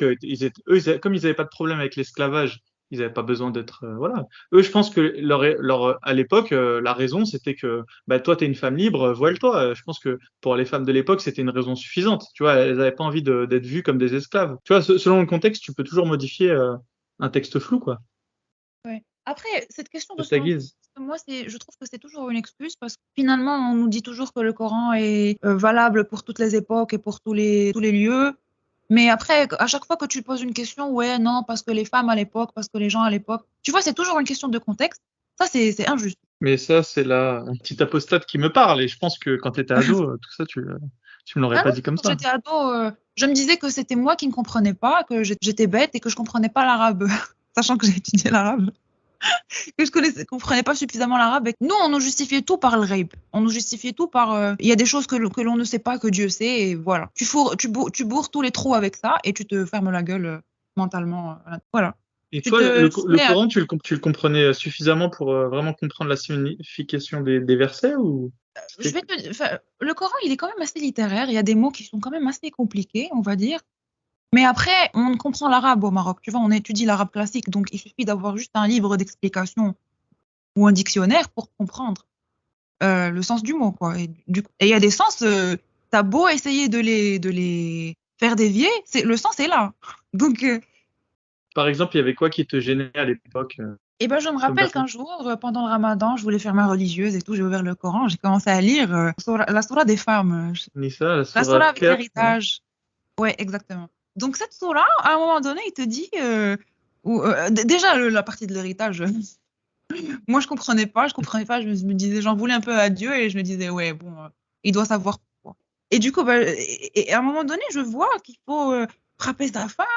comme ils n'avaient pas de problème avec l'esclavage, ils n'avaient pas besoin d'être. Voilà. Eux, je pense que à l'époque, la raison, c'était que bah, toi, tu es une femme libre, voile-toi. Je pense que pour les femmes de l'époque, c'était une raison suffisante. Tu vois, elles n'avaient pas envie d'être vues comme des esclaves. Tu vois, selon le contexte, tu peux toujours modifier un texte flou, quoi, Ouais. Après, cette question de de ta selon guise. moi, je trouve que c'est toujours une excuse parce que finalement, on nous dit toujours que le Coran est valable pour toutes les époques et pour tous les lieux. Mais après, à chaque fois que tu poses une question, ouais, non, parce que les femmes à l'époque, parce que les gens à l'époque, tu vois, c'est toujours une question de contexte. Ça, c'est injuste. Mais ça, c'est la petite apostate qui me parle. Et je pense que quand tu étais ado, tout ça, Tu me l'aurais Ah pas non, dit comme quand ça. j'étais ado, je me disais que c'était moi qui ne comprenais pas, que j'étais bête et que je comprenais pas l'arabe, sachant que j'ai étudié l'arabe, que je comprenais pas suffisamment l'arabe. Et nous, on nous justifiait tout par le rape. On nous justifiait tout par, il y a des choses que l'on ne sait pas, que Dieu sait, et voilà. Tu bourres tous les trous avec ça et tu te fermes la gueule mentalement. Voilà. Et Tu toi, te, tu te le mets à- Coran, tu le comprenais suffisamment pour vraiment comprendre la signification des versets ou je c'était vais enfin, le Coran, il est quand même assez littéraire. Il y a des mots qui sont quand même assez compliqués, on va dire. Mais après, on comprend l'arabe au Maroc. Tu vois, on étudie l'arabe classique, donc il suffit d'avoir juste un livre d'explication ou un dictionnaire pour comprendre le sens du mot, quoi. Et il y a des sens, t'as beau essayer de les faire dévier, le sens est là. Donc, par exemple, il y avait quoi qui te gênait à l'époque et ben, je me comme rappelle verset? qu'un jour, pendant le Ramadan, je voulais faire ma religieuse et tout, j'ai ouvert le Coran, j'ai commencé à lire la sourate des femmes, Nisa, la la sourate sourate avec 4, ouais. l'héritage. Ouais, exactement. Donc cette sourate, à un moment donné, il te dit, déjà la partie de l'héritage. Moi, je comprenais pas, je me disais, j'en voulais un peu à Dieu et je me disais, ouais, bon, il doit savoir pourquoi. Et du coup, bah, et à un moment donné, je vois qu'il faut frapper sa femme,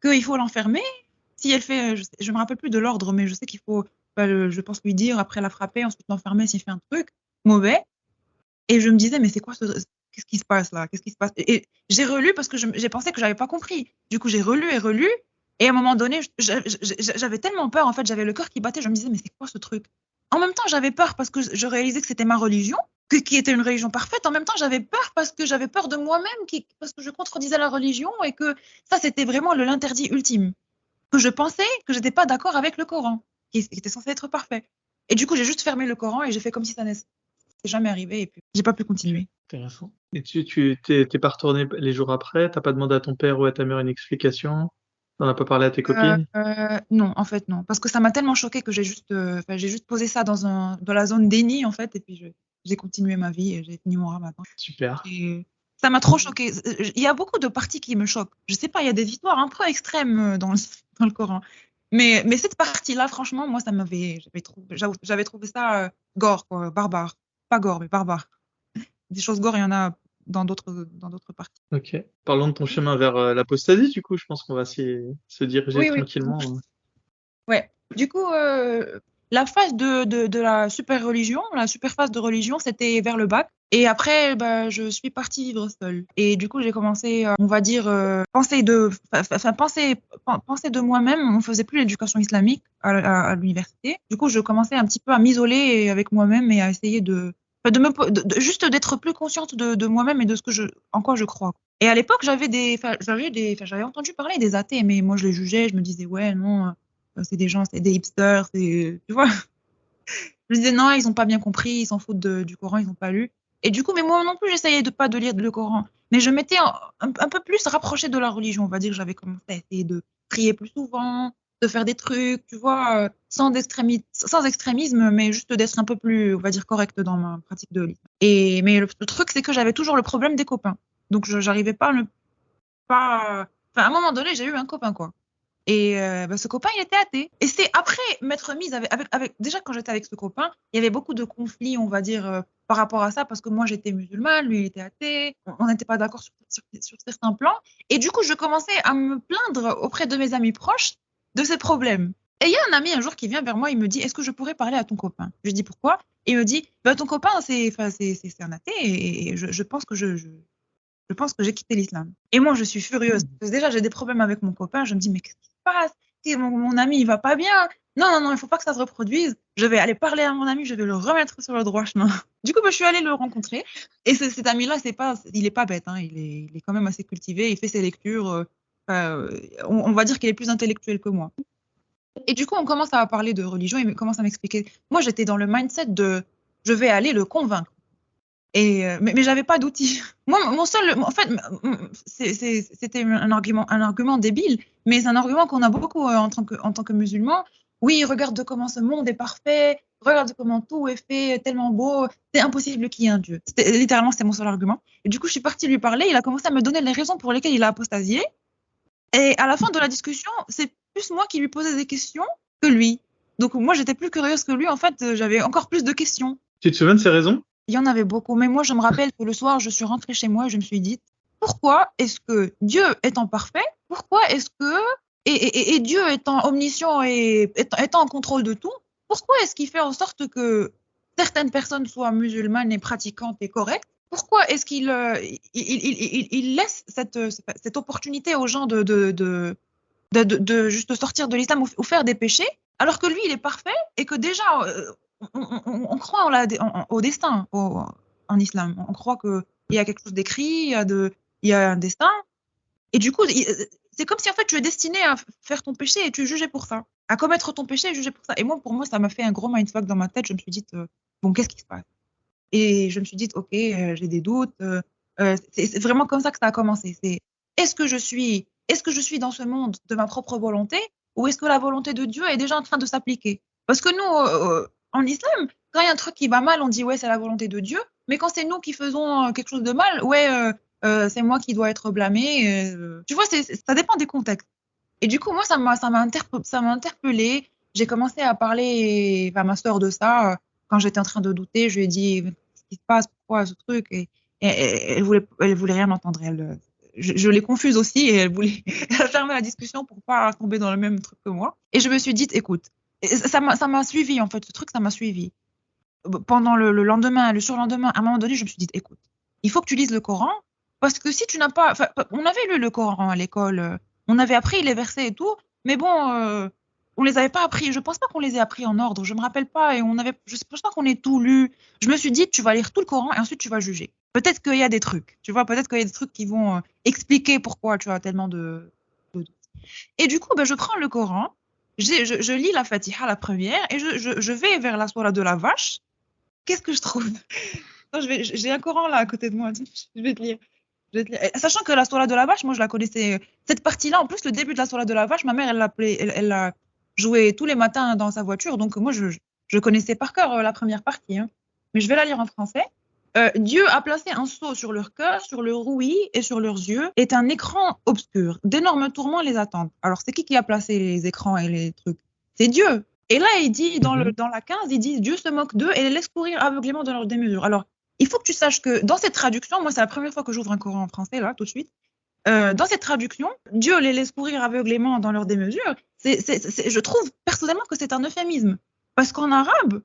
qu'il faut l'enfermer. Si elle fait, je me rappelle plus de l'ordre, mais je sais qu'il faut, bah, je pense lui dire, après la frapper, ensuite l'enfermer s'il fait un truc mauvais. Et je me disais, mais c'est quoi qu'est-ce qui se passe là? Qu'est-ce qui se passe? Et j'ai relu parce que j'ai pensé que j'avais pas compris. Du coup, j'ai relu et relu. Et à un moment donné, j'avais tellement peur, en fait, j'avais le cœur qui battait. Je me disais, mais c'est quoi ce truc? En même temps, j'avais peur parce que je réalisais que c'était ma religion, qui était une religion parfaite. En même temps, j'avais peur parce que j'avais peur de moi-même, parce que je contredisais la religion et que ça, c'était vraiment l'interdit ultime. Que je pensais que j'étais pas d'accord avec le Coran, qui était censé être parfait. Et du coup, j'ai juste fermé le Coran et j'ai fait comme si ça n'était jamais arrivé et puis j'ai pas pu continuer. Intéressant. Et t'es pas retourné les jours après? T'as pas demandé à ton père ou à ta mère une explication? T'en as pas parlé à tes copines? Non, en fait, non. Parce que ça m'a tellement choquée que j'ai juste posé ça dans la zone déni, en fait, et puis j'ai continué ma vie et j'ai fini mon ramadan. Super. Et ça m'a trop choquée. Il y a beaucoup de parties qui me choquent. Je sais pas, il y a des histoires un peu extrêmes dans le Coran. Mais cette partie-là, franchement, moi, j'avais trouvé ça gore, quoi, barbare. Pas gore, mais barbare. Des choses gore, il y en a dans d'autres parties. Ok. Parlons de ton chemin vers l'apostasie, du coup, je pense qu'on va se diriger Oui, oui. tranquillement. Ouais. Du coup, la phase de la super religion, la super phase de religion, c'était vers le bac. Et après, bah, je suis partie vivre seule. Et du coup, j'ai commencé, on va dire, penser de moi-même. On faisait plus l'éducation islamique à l'université. Du coup, je commençais un petit peu à m'isoler avec moi-même et à essayer juste d'être plus consciente de moi-même et de en quoi je crois. Et à l'époque, j'avais entendu parler des athées, mais moi, je les jugeais. Je me disais, ouais, non. C'est des gens, c'est des hipsters, tu vois. Je disais non, ils ont pas bien compris, ils s'en foutent du Coran, ils ont pas lu. Et du coup, mais moi non plus, j'essayais de pas de lire le Coran, mais je m'étais un peu plus rapprochée de la religion. On va dire, j'avais commencé à essayer de prier plus souvent, de faire des trucs, tu vois, sans extrémisme, mais juste d'être un peu plus, on va dire, correcte dans ma pratique de l'islam. Mais le truc, c'est que j'avais toujours le problème des copains. Donc, j'arrivais pas à ne pas. Enfin, à un moment donné, j'ai eu un copain, quoi. Et bah, ce copain, il était athée. Et c'est après m'être mise déjà quand j'étais avec ce copain, il y avait beaucoup de conflits, on va dire, par rapport à ça, parce que moi j'étais musulmane, lui il était athée, on n'était pas d'accord sur certains plans. Et du coup, je commençais à me plaindre auprès de mes amis proches de ces problèmes. Et il y a un ami un jour qui vient vers moi, il me dit, est-ce que je pourrais parler à ton copain? Je lui dis pourquoi? Et il me dit, bah, ton copain, c'est un athée et je pense que je pense que j'ai quitté l'islam. Et moi, je suis furieuse. Parce que déjà, j'ai des problèmes avec mon copain. Je me dis, mais qu'est-ce qui se passe? Mon ami, il va pas bien. Non, non, non, il faut pas que ça se reproduise. Je vais aller parler à mon ami, je vais le remettre sur le droit chemin. Du coup, bah, je suis allée le rencontrer. Et cet ami-là, il est pas bête, hein. Il est quand même assez cultivé. Il fait ses lectures. On va dire qu'il est plus intellectuel que moi. Et du coup, on commence à parler de religion. Il commence à m'expliquer. Moi, j'étais dans le mindset de je vais aller le convaincre. Mais j'avais pas d'outils. Moi, mon seul, en fait, c'était un argument débile, mais c'est un argument qu'on a beaucoup en tant que musulman. Oui, regarde comment ce monde est parfait, regarde comment tout est fait tellement beau, c'est impossible qu'il y ait un Dieu. Littéralement, c'était mon seul argument. Et du coup, je suis partie lui parler, il a commencé à me donner les raisons pour lesquelles il a apostasié. Et à la fin de la discussion, c'est plus moi qui lui posais des questions que lui. Donc moi, j'étais plus curieuse que lui. En fait, j'avais encore plus de questions. Tu te souviens de ces raisons? Il y en avait beaucoup. Mais moi, je me rappelle que le soir, je suis rentrée chez moi et je me suis dit, pourquoi est-ce que Dieu étant parfait, pourquoi est-ce que, et Dieu étant omniscient et étant en contrôle de tout, pourquoi est-ce qu'il fait en sorte que certaines personnes soient musulmanes et pratiquantes et correctes? Pourquoi est-ce qu'il laisse cette opportunité aux gens de juste sortir de l'islam ou faire des péchés, alors que lui, il est parfait et que déjà, on croit au destin en islam. On croit qu'il y a quelque chose d'écrit, il y a un destin. Et du coup, c'est comme si en fait tu es destiné à faire ton péché et tu es jugé pour ça. À commettre ton péché et jugé pour ça. Et moi, pour moi, ça m'a fait un gros mindfuck dans ma tête. Je me suis dit, bon, qu'est-ce qui se passe? Et je me suis dit, ok, j'ai des doutes. C'est vraiment comme ça que ça a commencé. C'est est-ce que je suis dans ce monde de ma propre volonté ou est-ce que la volonté de Dieu est déjà en train de s'appliquer? Parce que nous, en islam, quand il y a un truc qui va mal, on dit ouais, c'est la volonté de Dieu. Mais quand c'est nous qui faisons quelque chose de mal, ouais, c'est moi qui dois être blâmé. Tu vois, ça dépend des contextes. Et du coup, moi, ça m'a interpellée. J'ai commencé à parler à ma sœur de ça quand j'étais en train de douter. Je lui ai dit, qu'est-ce qui se passe? Pourquoi ce truc? Et elle voulait rien entendre. Je l'ai confuse aussi et elle voulait elle a fermé la discussion pour pas tomber dans le même truc que moi. Et je me suis dit, écoute, ça m'a suivi en fait. Ce truc, ça m'a suivi. Pendant le lendemain, le surlendemain, à un moment donné, je me suis dit, écoute, il faut que tu lises le Coran parce que si tu n'as pas, enfin, on avait lu le Coran à l'école, on avait appris les versets et tout, mais bon, on les avait pas appris. Je pense pas qu'on les ait appris en ordre. Je me rappelle pas et je pense pas qu'on ait tout lu. Je me suis dit, tu vas lire tout le Coran et ensuite tu vas juger. Peut-être qu'il y a des trucs, tu vois, peut-être qu'il y a des trucs qui vont expliquer pourquoi tu as tellement de... Et du coup, ben, je prends le Coran, je lis la Fatiha, la première, et je vais vers la sourate de la vache. Qu'est-ce que je trouve? J'ai un Coran là à côté de moi. Je vais te lire. Je vais te lire. Sachant que la sourate de la vache, moi je la connaissais. Cette partie-là, en plus, le début de la sourate de la vache, ma mère, elle l'a joué tous les matins dans sa voiture. Donc moi, je connaissais par cœur la première partie. Hein. Mais je vais la lire en français. Dieu a placé un sceau sur leur cœur, sur leur ouïe et sur leurs yeux, est un écran obscur. D'énormes tourments les attendent. Alors, c'est qui a placé les écrans et les trucs? C'est Dieu. Et là, il dit, dans la 15, il dit Dieu se moque d'eux et les laisse courir aveuglément dans leur démesure. Alors, il faut que tu saches que dans cette traduction, moi, c'est la première fois que j'ouvre un Coran en français, là, tout de suite. Dans cette traduction, Dieu les laisse courir aveuglément dans leur démesure. Je trouve personnellement que c'est un euphémisme. Parce qu'en arabe,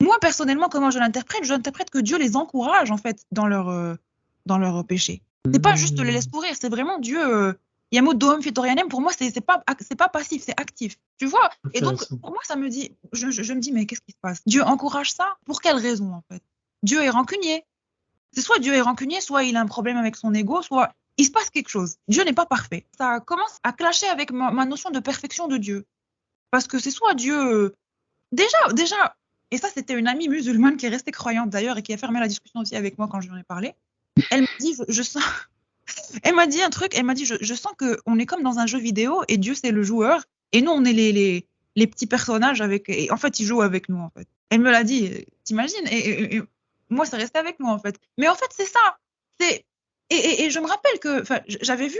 moi, personnellement, comment je l'interprète? Je l'interprète que Dieu les encourage, en fait, dans leur péché. C'est pas juste les laisse courir, c'est vraiment Dieu. Yamut Dohom Fitorianem, pour moi, c'est pas passif, c'est actif. Tu vois? Et donc, pour moi, ça me dit, je me dis, mais qu'est-ce qui se passe? Dieu encourage ça? Pour quelle raison, en fait? Dieu est rancunier. C'est soit Dieu est rancunier, soit il a un problème avec son ego, soit il se passe quelque chose. Dieu n'est pas parfait. Ça commence à clasher avec ma notion de perfection de Dieu. Parce que c'est soit Dieu. Déjà, et ça, c'était une amie musulmane qui est restée croyante d'ailleurs et qui a fermé la discussion aussi avec moi quand je lui en ai parlé. Elle m'a dit, je sens. Elle m'a dit un truc, elle m'a dit, je sens qu'on est comme dans un jeu vidéo et Dieu, c'est le joueur et nous, on est les petits personnages avec. Et en fait, il joue avec nous, en fait. Elle me l'a dit, t'imagines? Et moi, ça restait avec moi, en fait. Mais en fait, c'est ça. Et je me rappelle que j'avais vu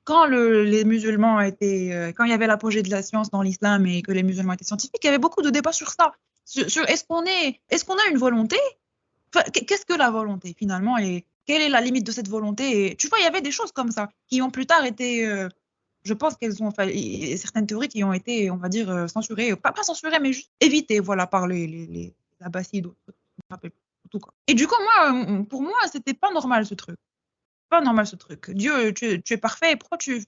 quand les musulmans étaient. Quand il y avait l'apogée de la science dans l'islam et que les musulmans étaient scientifiques, il y avait beaucoup de débats sur ça. Sur est-ce qu'on a une volonté? Qu'est-ce que la volonté, finalement? Et quelle est la limite de cette volonté? Et tu vois, il y avait des choses comme ça qui ont plus tard été. Je pense qu'elles ont. Certaines théories qui ont été, on va dire, censurées. Pas censurées, mais juste évitées, voilà, par les Abbassides. Tout, quoi. Et du coup, moi, pour moi, c'était pas normal ce truc. Pas normal ce truc. Dieu, tu es parfait, pourquoi tu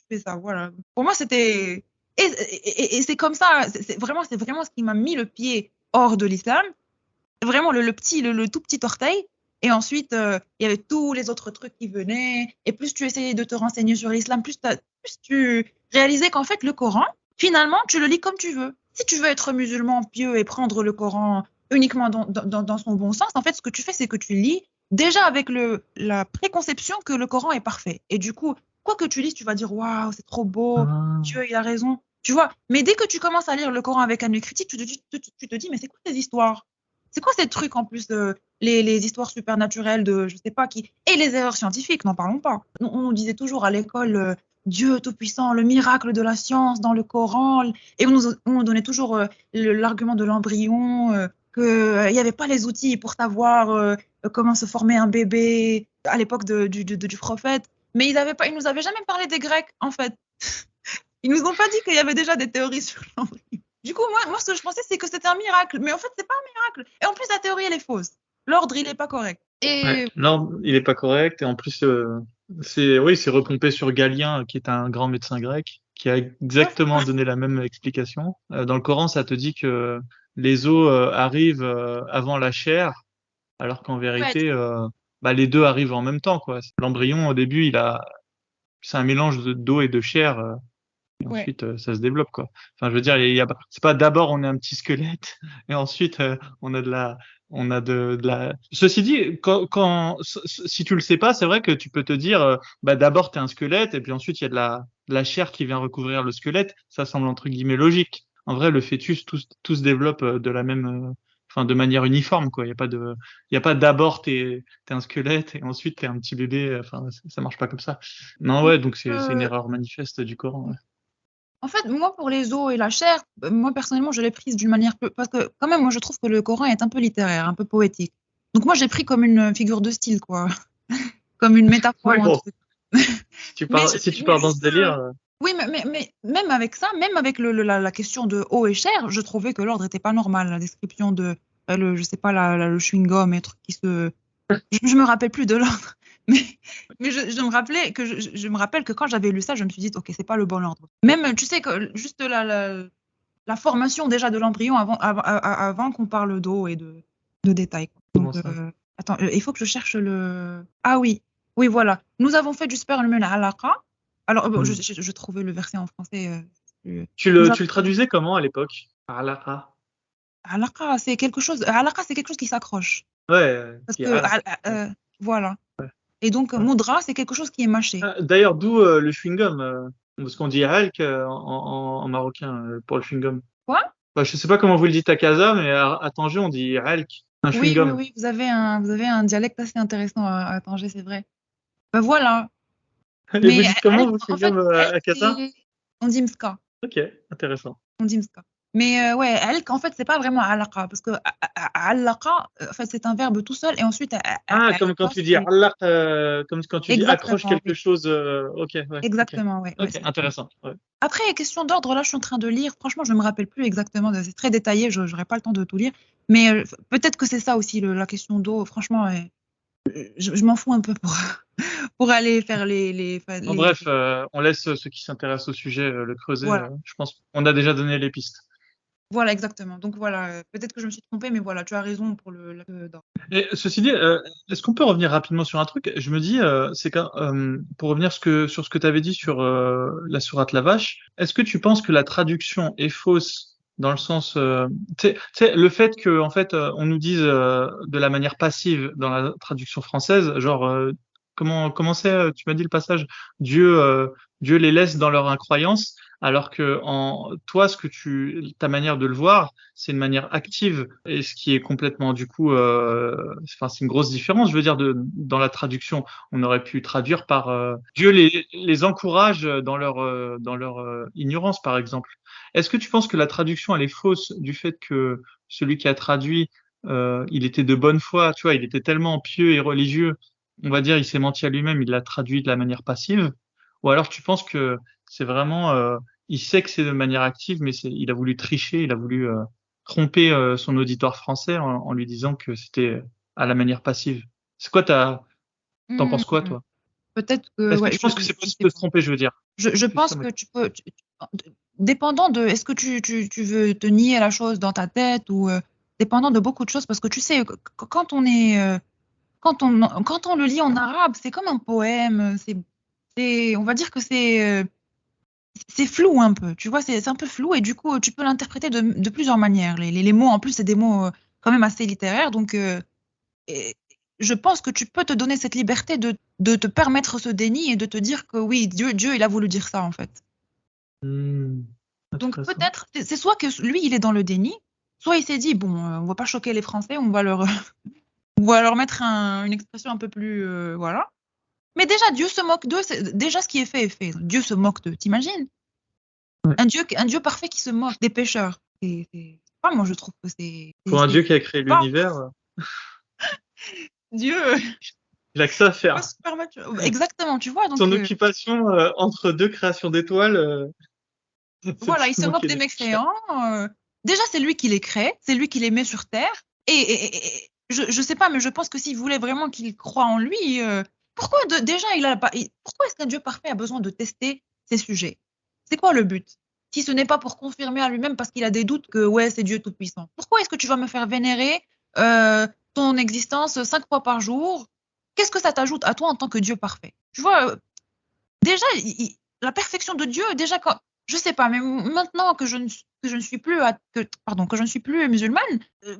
fais ça? Voilà. Pour moi, c'était. Et c'est comme ça, c'est vraiment ce qui m'a mis le pied hors de l'islam. Vraiment le tout petit orteil. Et ensuite, il y avait tous les autres trucs qui venaient. Et plus tu essayais de te renseigner sur l'islam, plus tu réalisais qu'en fait, le Coran, finalement, tu le lis comme tu veux. Si tu veux être musulman pieux et prendre le Coran uniquement dans son bon sens, en fait, ce que tu fais, c'est que tu lis déjà avec la préconception que le Coran est parfait. Et du coup, quoi que tu lises, tu vas dire waouh, c'est trop beau, Dieu, il a raison. Tu vois, mais dès que tu commences à lire le Coran avec un œil critique, tu te dis, mais c'est quoi ces histoires? C'est quoi ces trucs en plus, les histoires supernaturelles de je sais pas qui, et les erreurs scientifiques, n'en parlons pas. On nous disait toujours à l'école, Dieu tout-puissant, le miracle de la science dans le Coran, et on nous donnait toujours l'argument de l'embryon. qu'il n'y avait pas les outils pour savoir comment se former un bébé à l'époque du prophète. Mais ils nous avaient jamais parlé des Grecs, en fait. Ils nous ont pas dit qu'il y avait déjà des théories sur l'embryon. Du coup, moi, ce que je pensais, c'est que c'était un miracle. Mais en fait, c'est pas un miracle. Et en plus, la théorie, elle est fausse. L'ordre, il est pas correct. Ouais. Et Non, il est pas correct et en plus c'est repompé sur Galien qui est un grand médecin grec qui a exactement donné la même explication. Dans le Coran, ça te dit que les os arrivent avant la chair, alors qu'en ouais, vérité bah, les deux arrivent en même temps quoi. L'embryon au début, c'est un mélange d'eau et de chair et ouais. ensuite ça se développe quoi. Enfin, je veux dire, c'est pas d'abord on est un petit squelette et ensuite on a de la. Ceci dit, si tu le sais pas, c'est vrai que tu peux te dire, bah d'abord t'es un squelette et puis ensuite il y a de la chair qui vient recouvrir le squelette. Ça semble entre guillemets logique. En vrai, le fœtus tout se développe de la même, enfin de manière uniforme quoi. Il y a pas d'abord t'es un squelette et ensuite t'es un petit bébé. Enfin, ça marche pas comme ça. Non ouais, donc c'est une Euh, erreur manifeste du Coran. Ouais. En fait, moi, pour les os et la chair, moi, personnellement, je l'ai prise d'une manière parce que, quand même, moi, je trouve que le Coran est un peu littéraire, un peu poétique. Donc, moi, j'ai pris comme une figure de style, quoi. Comme une métaphore Ouais, ou un bon, truc. si tu Mais pars dans ce juste, délire, oui, mais même avec ça, même avec la question de eau et chair, je trouvais que l'ordre était pas normal. La description de, je sais pas, le chewing-gum et trucs qui se. Je me rappelle plus de l'ordre. Mais, je me rappelais que je me rappelle que quand j'avais lu ça, je me suis dit, ok, c'est pas le bon ordre. Même, tu sais, que juste la formation déjà de l'embryon avant qu'on parle d'eau et de détails. comment Donc, ça? attends, il faut que je cherche le. Ah oui, oui, voilà. Nous avons fait du sperme al-alaqa. Alors, bon, Hmm. je trouvais le verset en français. Tu le traduisais comment à l'époque? Alaqa. Alaqa, c'est quelque chose. Alaqa, c'est quelque chose qui s'accroche. Ouais, Parce qui est que, alaqa. Ouais, voilà. ouais, Et donc, ouais. moudra, c'est quelque chose qui est mâché. Ah, d'ailleurs, d'où le chewing-gum, parce qu'on dit halk en marocain pour le chewing-gum. Quoi? Bah, je sais pas comment vous le dites à Casa, mais à Tanger, on dit halk, un Oui, oui, chewing-gum. oui, vous avez un dialecte assez intéressant à Tanger, c'est vrai. Ben voilà. Et vous Mais dites comment, vous, en fait, chewing-gum à Casa? on dit mska. Ok, intéressant. On dit mska. Mais ouais, elk, en fait, c'est pas vraiment alaqa, parce que alaqa, en fait, c'est un verbe tout seul, et ensuite, Ah, comme quand alaqa, tu dis c'est. allaq, comme quand tu dis accroche Exactement, quelque oui. chose. Ok, ouais, ok. Exactement, ouais, ouais, Ok, c'est ça. intéressant. Ouais. Après, question d'ordre, là, je suis en train de lire. Franchement, je me rappelle plus exactement. C'est très détaillé, je n'aurai pas le temps de tout lire. Mais peut-être que c'est ça aussi, la question d'eau. Franchement, je m'en fous un peu pour, pour aller faire En bref, on laisse ceux qui s'intéressent au sujet le creuser. Voilà. Je pense qu'on a déjà donné les pistes. Voilà, exactement. Donc voilà, peut-être que je me suis trompée, mais voilà, tu as raison pour d'ordre. Et ceci dit, est-ce qu'on peut revenir rapidement sur un truc? Je me dis, c'est quand, pour revenir sur ce que tu avais dit sur la sourate la vache, est-ce que tu penses que la traduction est fausse dans le sens, tu sais, le fait que en fait on nous dise de la manière passive dans la traduction française, genre comment c'est, tu m'as dit le passage, Dieu les laisse dans leur incroyance, alors que en toi, ta manière de le voir, c'est une manière active et ce qui est complètement du coup, enfin c'est une grosse différence. Je veux dire dans la traduction, on aurait pu traduire par Dieu les encourage dans leur ignorance par exemple. Est-ce que tu penses que la traduction elle est fausse du fait que celui qui a traduit il était de bonne foi, tu vois, il était tellement pieux et religieux, on va dire il s'est menti à lui-même, il l'a traduit de la manière passive, ou alors tu penses que c'est vraiment il sait que c'est de manière active, mais il a voulu tricher, il a voulu tromper son auditoire français en lui disant que c'était à la manière passive. C'est quoi t'en Hmm, penses quoi, toi? peut-être que, Est-ce que ouais, tu penses que c'est je possible sais de se pas. tromper, je veux dire? Je C'est ça pense ma que question. tu peux, dépendant de, est-ce que tu veux te nier la chose dans ta tête ou dépendant de beaucoup de choses, parce que tu sais, quand on est, quand on le lit en arabe, c'est comme un poème, on va dire que c'est flou un peu, tu vois, c'est un peu flou et du coup, tu peux l'interpréter de plusieurs manières. Les mots, en plus, c'est des mots quand même assez littéraires, donc et je pense que tu peux te donner cette liberté de te permettre ce déni et de te dire que oui, Dieu, il a voulu dire ça, en fait. Hmm, Donc intéressant. peut-être, c'est soit que lui, il est dans le déni, soit il s'est dit, bon, on va pas choquer les Français, on va leur mettre une expression un peu plus, voilà. Mais déjà, Dieu se moque d'eux, déjà ce qui est fait est fait. Dieu se moque d'eux, t'imagines? Ouais. Un Dieu parfait qui se moque des pécheurs. pas, moi je trouve que c'est Pour un Dieu qui a créé pas l'univers, Dieu, il a que ça à pas faire. super mature. Exactement, tu vois, donc Son occupation entre deux créations d'étoiles, c'est voilà, il se seulement moque qu'il des est clair. mécréants. Déjà, c'est lui qui les crée, c'est lui qui les met sur Terre. Et je sais pas, mais je pense que s'il voulait vraiment qu'il croit en lui, pourquoi déjà il a pas, pourquoi est-ce qu'un Dieu parfait a besoin de tester ses sujets? C'est quoi le but? Si ce n'est pas pour confirmer à lui-même parce qu'il a des doutes que ouais, c'est Dieu tout-puissant. Pourquoi est-ce que tu vas me faire vénérer ton existence 5 fois par jour? Qu'est-ce que ça t'ajoute à toi en tant que Dieu parfait? Tu vois, déjà, la perfection de Dieu, déjà quand, je sais pas, mais maintenant que je ne suis plus, pardon, que je ne suis plus musulmane,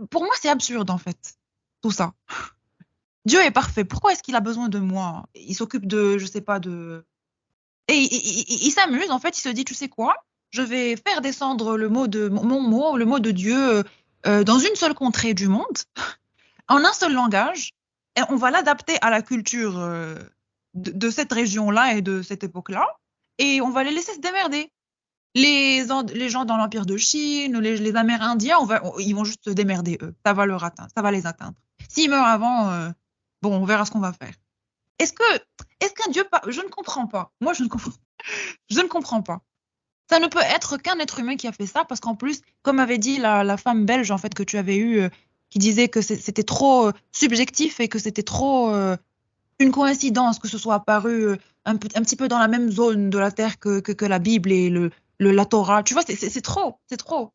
pour moi c'est absurde en fait, tout ça. Dieu est parfait. Pourquoi est-ce qu'il a besoin de moi? Il s'occupe de, je sais pas, de, et il s'amuse en fait. Il se dit, tu sais quoi? Je vais faire descendre le mot de mon mot, le mot de Dieu, dans une seule contrée du monde, en un seul langage, et on va l'adapter à la culture de cette région-là et de cette époque-là, et on va les laisser se démerder. Les gens dans l'Empire de Chine, les Amérindiens, ils vont juste se démerder, eux. Ça va leur atteindre, ça va les atteindre. S'ils meurent avant, bon, on verra ce qu'on va faire. Est-ce que, est-ce qu'un Dieu, je ne comprends pas. Moi, je ne comprends pas. Ça ne peut être qu'un être humain qui a fait ça, parce qu'en plus, comme avait dit la femme belge en fait que tu avais eue, qui disait que c'était trop subjectif et que c'était trop une coïncidence que ce soit apparu un petit peu dans la même zone de la Terre que la Bible et la Torah. Tu vois, c'est trop, c'est trop.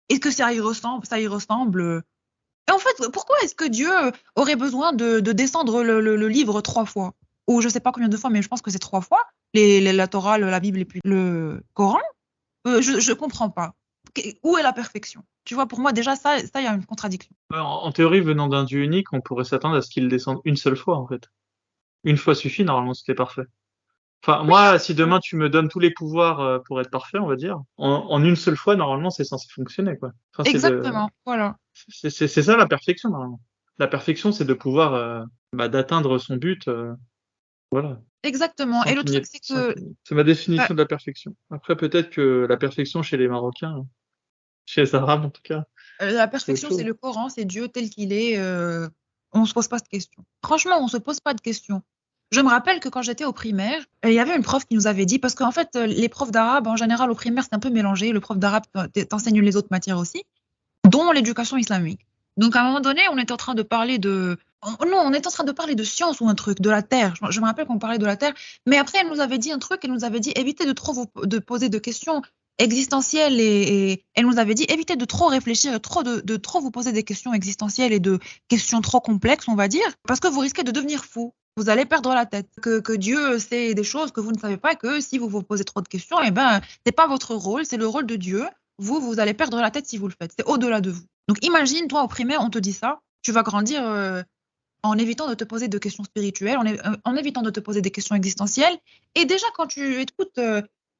Et que ça y ressemble, ça y ressemble. Et en fait, pourquoi est-ce que Dieu aurait besoin de descendre le livre 3 fois? Ou je sais pas combien de fois, mais je pense que c'est 3 fois. La Torah, la Bible et puis le Coran. Je comprends pas. Où est la perfection? Tu vois, pour moi, déjà, il y a une contradiction. En théorie, venant d'un Dieu unique, on pourrait s'attendre à ce qu'il descende une seule fois, en fait. Une fois suffit, normalement, c'était parfait. Enfin, Oui, moi, si demain tu me donnes tous les pouvoirs pour être parfait, on va dire, en une seule fois, normalement, c'est censé fonctionner, quoi. Enfin, exactement. Voilà. c'est ça la perfection, normalement. La perfection, c'est de pouvoir, d'atteindre son but, voilà, Exactement. Et le truc, c'est sans que qu'il y ait- C'est ma bah, définition de la perfection. Après, peut-être que la perfection chez les Marocains, chez les Arabes en tout cas, la c'est autre perfection, c'est chose. le Coran, c'est Dieu tel qu'il est. On se pose pas de questions. Franchement, on se pose pas de questions. Je me rappelle que quand j'étais au primaire, il y avait une prof qui nous avait dit, parce qu'en fait, les profs d'arabe, en général, au primaire, c'est un peu mélangé. Le prof d'arabe t'enseigne les autres matières aussi, dont l'éducation islamique. Donc, à un moment donné, on était en train de parler de... Non, on était en train de parler de science ou un truc, de la Terre. Je me rappelle qu'on parlait de la Terre. Mais après, elle nous avait dit un truc, elle nous avait dit, évitez de trop de poser de questions existentielles et elle nous avait dit, évitez de trop réfléchir et de trop vous poser des questions existentielles et de questions trop complexes, on va dire, parce que vous risquez de devenir fou. Vous allez perdre la tête. Que Dieu sait des choses que vous ne savez pas et que si vous vous posez trop de questions, eh ben, c'est pas votre rôle, c'est le rôle de Dieu. Vous allez perdre la tête si vous le faites. C'est au-delà de vous. Donc imagine, toi, au primaire, on te dit ça, tu vas grandir en évitant de te poser de questions spirituelles, en évitant de te poser des questions existentielles. Et déjà, quand tu écoutes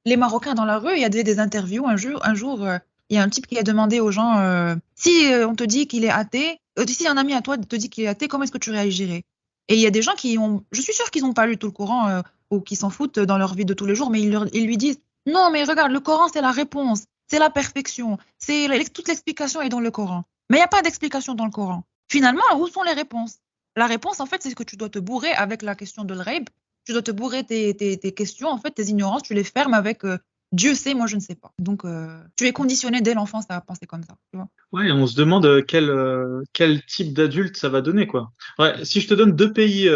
les Marocains dans la rue, il y a des interviews. Un jour, il y a un type qui a demandé aux gens, si on te dit qu'il est athée, si un ami à toi te dit qu'il est athée, comment est-ce que tu réagirais? Et il y a des gens qui ont, je suis sûre qu'ils n'ont pas lu tout le Coran ou qui s'en foutent dans leur vie de tous les jours, mais ils lui disent, non, mais regarde, le Coran, c'est la réponse, c'est la perfection, toute l'explication est dans le Coran. Mais il n'y a pas d'explication dans le Coran. Finalement, où sont les réponses? La réponse, en fait, c'est que tu dois te bourrer avec la question de l'ghaib. Tu dois te bourrer tes questions, en fait, tes ignorances, tu les fermes avec Dieu sait, moi je ne sais pas. Donc, tu es conditionné dès l'enfance à penser comme ça. Tu vois. Ouais, on se demande quel type d'adulte ça va donner, quoi. Ouais, si je te donne deux pays,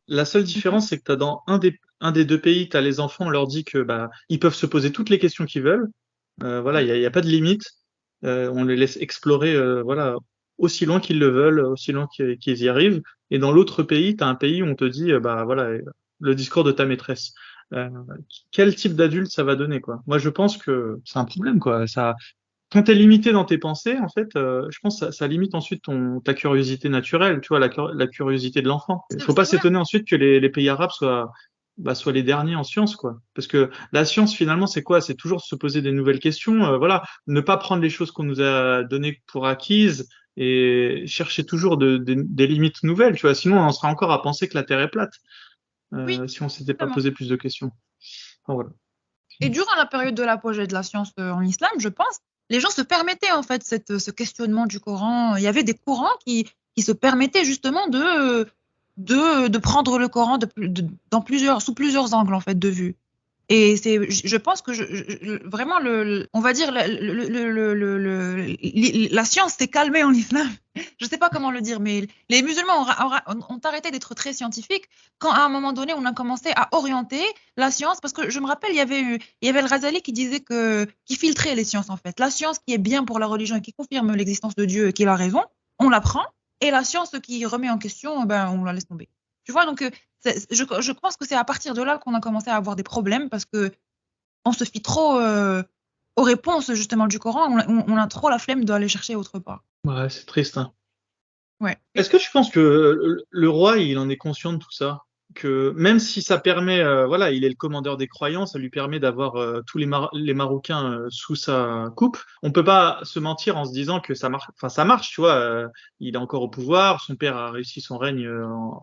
la seule différence, c'est que t'as dans un des deux pays, t'as les enfants, on leur dit que bah ils peuvent se poser toutes les questions qu'ils veulent. Voilà, il y a pas de limite. On les laisse explorer, voilà, aussi loin qu'ils le veulent, aussi loin qu'ils y arrivent. Et dans l'autre pays, t'as un pays où on te dit, bah voilà, le discours de ta maîtresse. Euh, Quel type d'adulte ça va donner, quoi. Moi, je pense que c'est un problème, quoi. Ça, quand t'es limité dans tes pensées, en fait, je pense que ça limite ensuite ta curiosité naturelle, tu vois, la curiosité de l'enfant. Il faut pas C'est vrai. s'étonner ensuite que les pays arabes soient les derniers en sciences, quoi. Parce que la science, finalement, c'est quoi? C'est toujours se poser des nouvelles questions, voilà, ne pas prendre les choses qu'on nous a données pour acquises et chercher toujours des limites nouvelles, tu vois. Sinon, on en sera encore à penser que la Terre est plate, Oui, si on s'était pas exactement. posé plus de questions. Enfin, voilà. Et durant la période de l'apogée de la science en islam, je pense, Les gens se permettaient en fait ce questionnement du Coran. Il y avait des courants qui se permettaient justement de prendre le Coran sous plusieurs angles en fait de vue. Et je pense que vraiment, on va dire, la science s'est calmée en islam. Je ne sais pas comment le dire, mais les musulmans ont arrêté d'être très scientifiques quand, à un moment donné, on a commencé à orienter la science. Parce que je me rappelle, il y avait le Ghazali qui disait qui filtrait les sciences, en fait. La science qui est bien pour la religion et qui confirme l'existence de Dieu et qu'il a raison, on la prend. Et la science qui remet en question, ben, on la laisse tomber. Tu vois, donc je pense que c'est à partir de là qu'on a commencé à avoir des problèmes parce que on se fie trop aux réponses justement du Coran, on a trop la flemme d'aller chercher autre part. Ouais, c'est triste, hein. Ouais. Est-ce que tu penses que le roi, il en est conscient de tout ça? Que même si ça permet, voilà, il est le commandeur des croyants, ça lui permet d'avoir tous les Marocains sous sa coupe. On peut pas se mentir en se disant que ça marche. Enfin, ça marche, tu vois. Il est encore au pouvoir, son père a réussi son règne,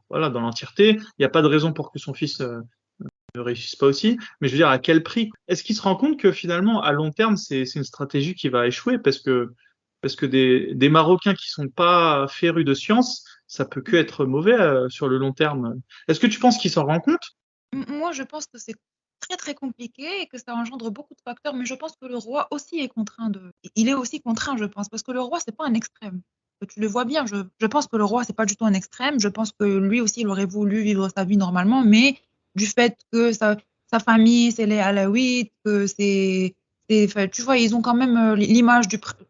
voilà, dans l'entièreté. Il n'y a pas de raison pour que son fils ne réussissent pas aussi. Mais je veux dire, à quel prix? Est-ce qu'il se rend compte que finalement, à long terme, c'est une stratégie qui va échouer parce que des Marocains qui sont pas férus de science, ça peut que être mauvais sur le long terme. Est-ce que tu penses qu'il s'en rend compte? Moi, je pense que c'est très très compliqué et que ça engendre beaucoup de facteurs, mais je pense que le roi aussi est contraint il est aussi contraint, je pense, parce que le roi, c'est pas un extrême. Tu le vois bien, je pense que le roi, c'est pas du tout un extrême. Je pense que lui aussi, il aurait voulu vivre sa vie normalement, mais du fait que sa famille, c'est les Alaouites, que enfin, tu vois, ils ont quand même l'image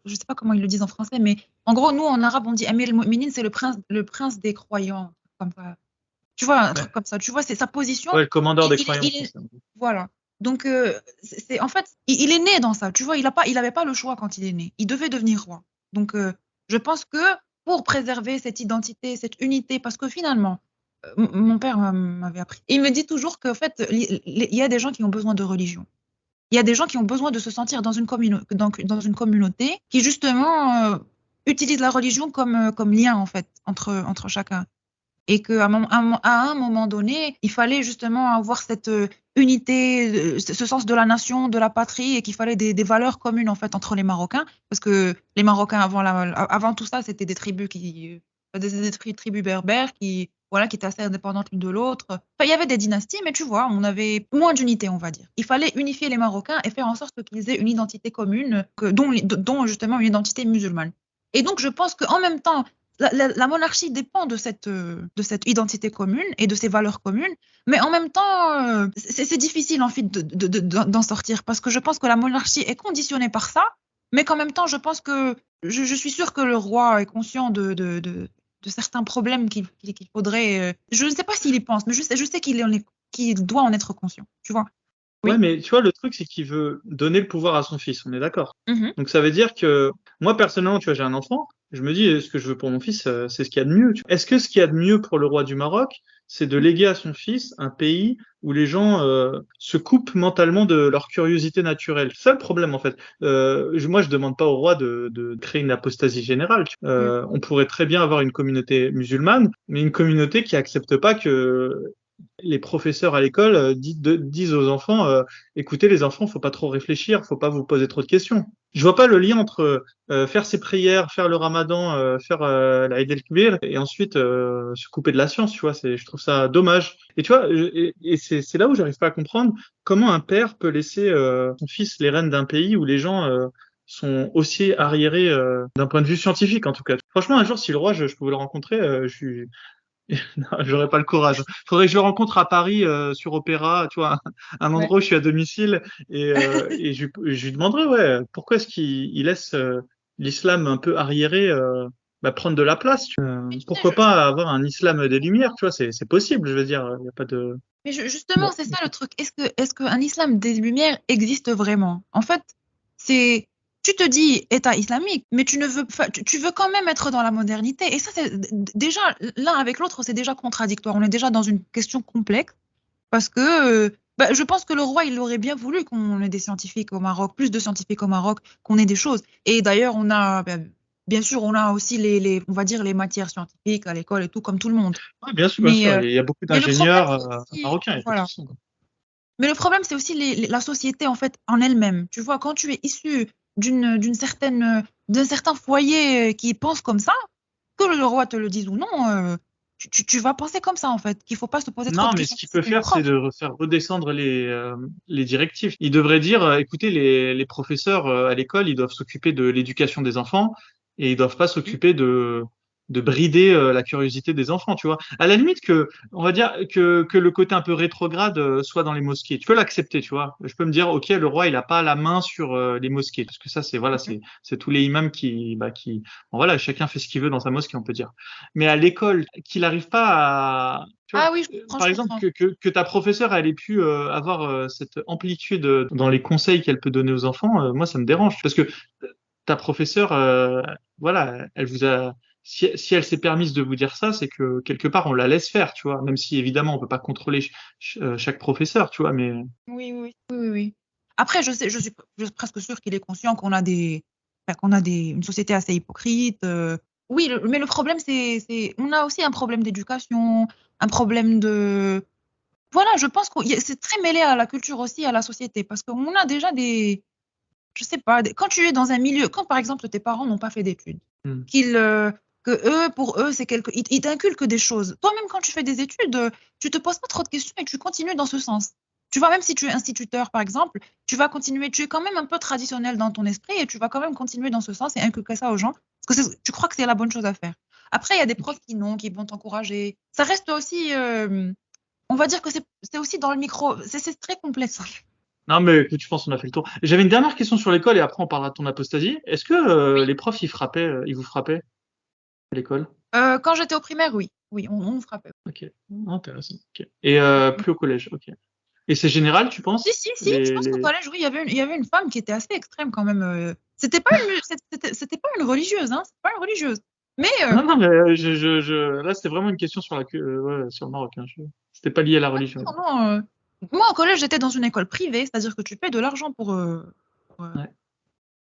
je sais pas comment ils le disent en français, mais en gros, nous, en arabe, on dit Amir el-Mu'minin, c'est le prince des croyants, comme ça. Tu vois, un truc Ouais, comme ça. Tu vois, c'est sa position. ouais, le commandeur des Il, croyants, il c'est est, ça. voilà. Donc, en fait, il est né dans ça. Tu vois, il avait pas le choix quand il est né. Il devait devenir roi. Donc, je pense que pour préserver cette identité, cette unité, parce que finalement, mon père m'avait appris. Il me dit toujours qu'en fait, il y a des gens qui ont besoin de religion. Il y a des gens qui ont besoin de se sentir dans une communauté qui, justement, utilise la religion comme lien, en fait, entre chacun. Et qu'à à un moment donné, il fallait justement avoir cette unité, ce sens de la nation, de la patrie, et qu'il fallait des valeurs communes en fait entre les Marocains, parce que les Marocains avant tout ça, c'était des tribus des tribus berbères voilà, qui étaient assez indépendantes l'une de l'autre. Enfin, il y avait des dynasties, mais tu vois, on avait moins d'unité, on va dire. Il fallait unifier les Marocains et faire en sorte qu'ils aient une identité commune, dont justement une identité musulmane. Et donc, je pense qu'en même temps, la monarchie dépend de cette identité commune et de ces valeurs communes, mais en même temps, c'est difficile en fait d'en sortir parce que je pense que la monarchie est conditionnée par ça, mais qu'en même temps, je pense que je suis sûre que le roi est conscient de certains problèmes qu'il faudrait. Je ne sais pas s'il y pense, mais je sais qu'il doit en être conscient. Tu vois? Ouais, Oui. mais tu vois, le truc, c'est qu'il veut donner le pouvoir à son fils, on est d'accord. Mhm. Donc ça veut dire que moi, personnellement, tu vois, j'ai un enfant, je me dis, ce que je veux pour mon fils, c'est ce qu'il y a de mieux. Est-ce que ce qu'il y a de mieux pour le roi du Maroc, c'est de léguer à son fils un pays où les gens se coupent mentalement de leur curiosité naturelle? C'est ça le problème, en fait. Moi, je demande pas au roi de créer une apostasie générale. On pourrait très bien avoir une communauté musulmane, mais une communauté qui accepte pas que les professeurs à l'école disent aux enfants, écoutez les enfants, faut pas trop réfléchir, faut pas vous poser trop de questions. Je vois pas le lien entre faire ses prières, faire le ramadan, faire la Eid el-Kbir et ensuite se couper de la science, tu vois, je trouve ça dommage. Et tu vois, et c'est là où j'arrive pas à comprendre comment un père peut laisser son fils les rênes d'un pays où les gens sont aussi arriérés d'un point de vue scientifique en tout cas. Franchement, un jour, si le roi, je pouvais le rencontrer, non, j'aurais pas le courage. Faudrait que je le rencontre à Paris sur Opéra, tu vois, un Ouais. endroit où je suis à domicile et je lui demanderais, ouais, pourquoi est-ce qu'il laisse l'islam un peu arriéré prendre de la place, Mais tu sais, pourquoi pas avoir un islam des Lumières, tu vois, c'est possible, je veux dire, il y a pas de. justement, c'est ça le truc. Est-ce qu'un islam des Lumières existe vraiment? En fait, c'est, tu te dis État islamique, mais tu ne veux, enfin, tu veux quand même être dans la modernité. Et ça, c'est déjà l'un avec l'autre, c'est déjà contradictoire. On est déjà dans une question complexe parce que je pense que le roi, il aurait bien voulu qu'on ait des scientifiques au Maroc, plus de scientifiques au Maroc, qu'on ait des choses. Et d'ailleurs, bien sûr, on a aussi on va dire les matières scientifiques à l'école et tout, comme tout le monde. Ouais, bien sûr, bien Mais sûr, il y a beaucoup mais le problème, d'ingénieurs c'est aussi, marocains, il y a pas de voilà. souci. Mais le problème, c'est aussi la société en fait en elle-même. Tu vois, quand tu es issu d'un certain foyer qui pense comme ça, que le roi te le dise ou non, tu vas penser comme ça en fait, qu'il faut pas se poser trop Non, de mais ce questions. qu'il C'est peut ton faire, c'est prof. de faire redescendre les directives. Il devrait dire, écoutez, les professeurs à l'école, ils doivent s'occuper de l'éducation des enfants et ils doivent pas s'occuper de brider la curiosité des enfants, tu vois. À la limite on va dire que le côté un peu rétrograde soit dans les mosquées. Tu peux l'accepter, tu vois. Je peux me dire, ok, le roi, il a pas la main sur les mosquées, parce que ça, voilà, c'est tous les imams bon, voilà, chacun fait ce qu'il veut dans sa mosquée, on peut dire. Mais à l'école, qu'il n'arrive pas à, tu vois, Ah oui, par je exemple, comprends. que ta professeure elle ait pu avoir cette amplitude dans les conseils qu'elle peut donner aux enfants, moi ça me dérange parce que ta professeure, voilà, elle vous a, si elle s'est permise de vous dire ça, c'est que quelque part on la laisse faire, tu vois, même si évidemment on peut pas contrôler chaque professeur, tu vois, mais Oui, oui, oui, oui, oui. Après, je suis presque sûre qu'il est conscient qu'on a une société assez hypocrite. Oui, mais le problème, on a aussi un problème d'éducation, un problème de, voilà, je pense que c'est très mêlé à la culture aussi, à la société, parce qu'on a déjà je sais pas, quand tu es dans un milieu, quand par exemple tes parents n'ont pas fait d'études, hmm. qu'ils, pour eux, ils t'inculquent des choses. Toi-même, quand tu fais des études, tu te poses pas trop de questions et tu continues dans ce sens. Tu vois, même si tu es instituteur, par exemple, tu vas continuer, tu es quand même un peu traditionnel dans ton esprit et tu vas quand même continuer dans ce sens et inculquer ça aux gens parce que tu crois que c'est la bonne chose à faire. Après, il y a des profs qui vont t'encourager. Ça reste aussi, on va dire que c'est aussi dans le micro, c'est très complexe. Non, mais écoute, je pense qu'on a fait le tour. J'avais une dernière question sur l'école et après on parlera de ton apostasie. Est-ce que les profs ils vous frappaient à l'école? Quand j'étais au primaire, oui. Oui, on nous frappait. Ok, intéressant. Ok. Et plus au collège, ok. Et c'est général, tu Si, penses? si, si, je pense qu'au collège, oui, il y avait une femme qui était assez extrême quand même. C'était pas une religieuse, hein, c'était pas une religieuse. Mais Non, non, mais là, c'était vraiment une question sur ouais, sur le Maroc. Hein. C'était pas lié à la religion. non, non, moi au collège, j'étais dans une école privée, c'est-à-dire que tu paies de l'argent pour, Ouais.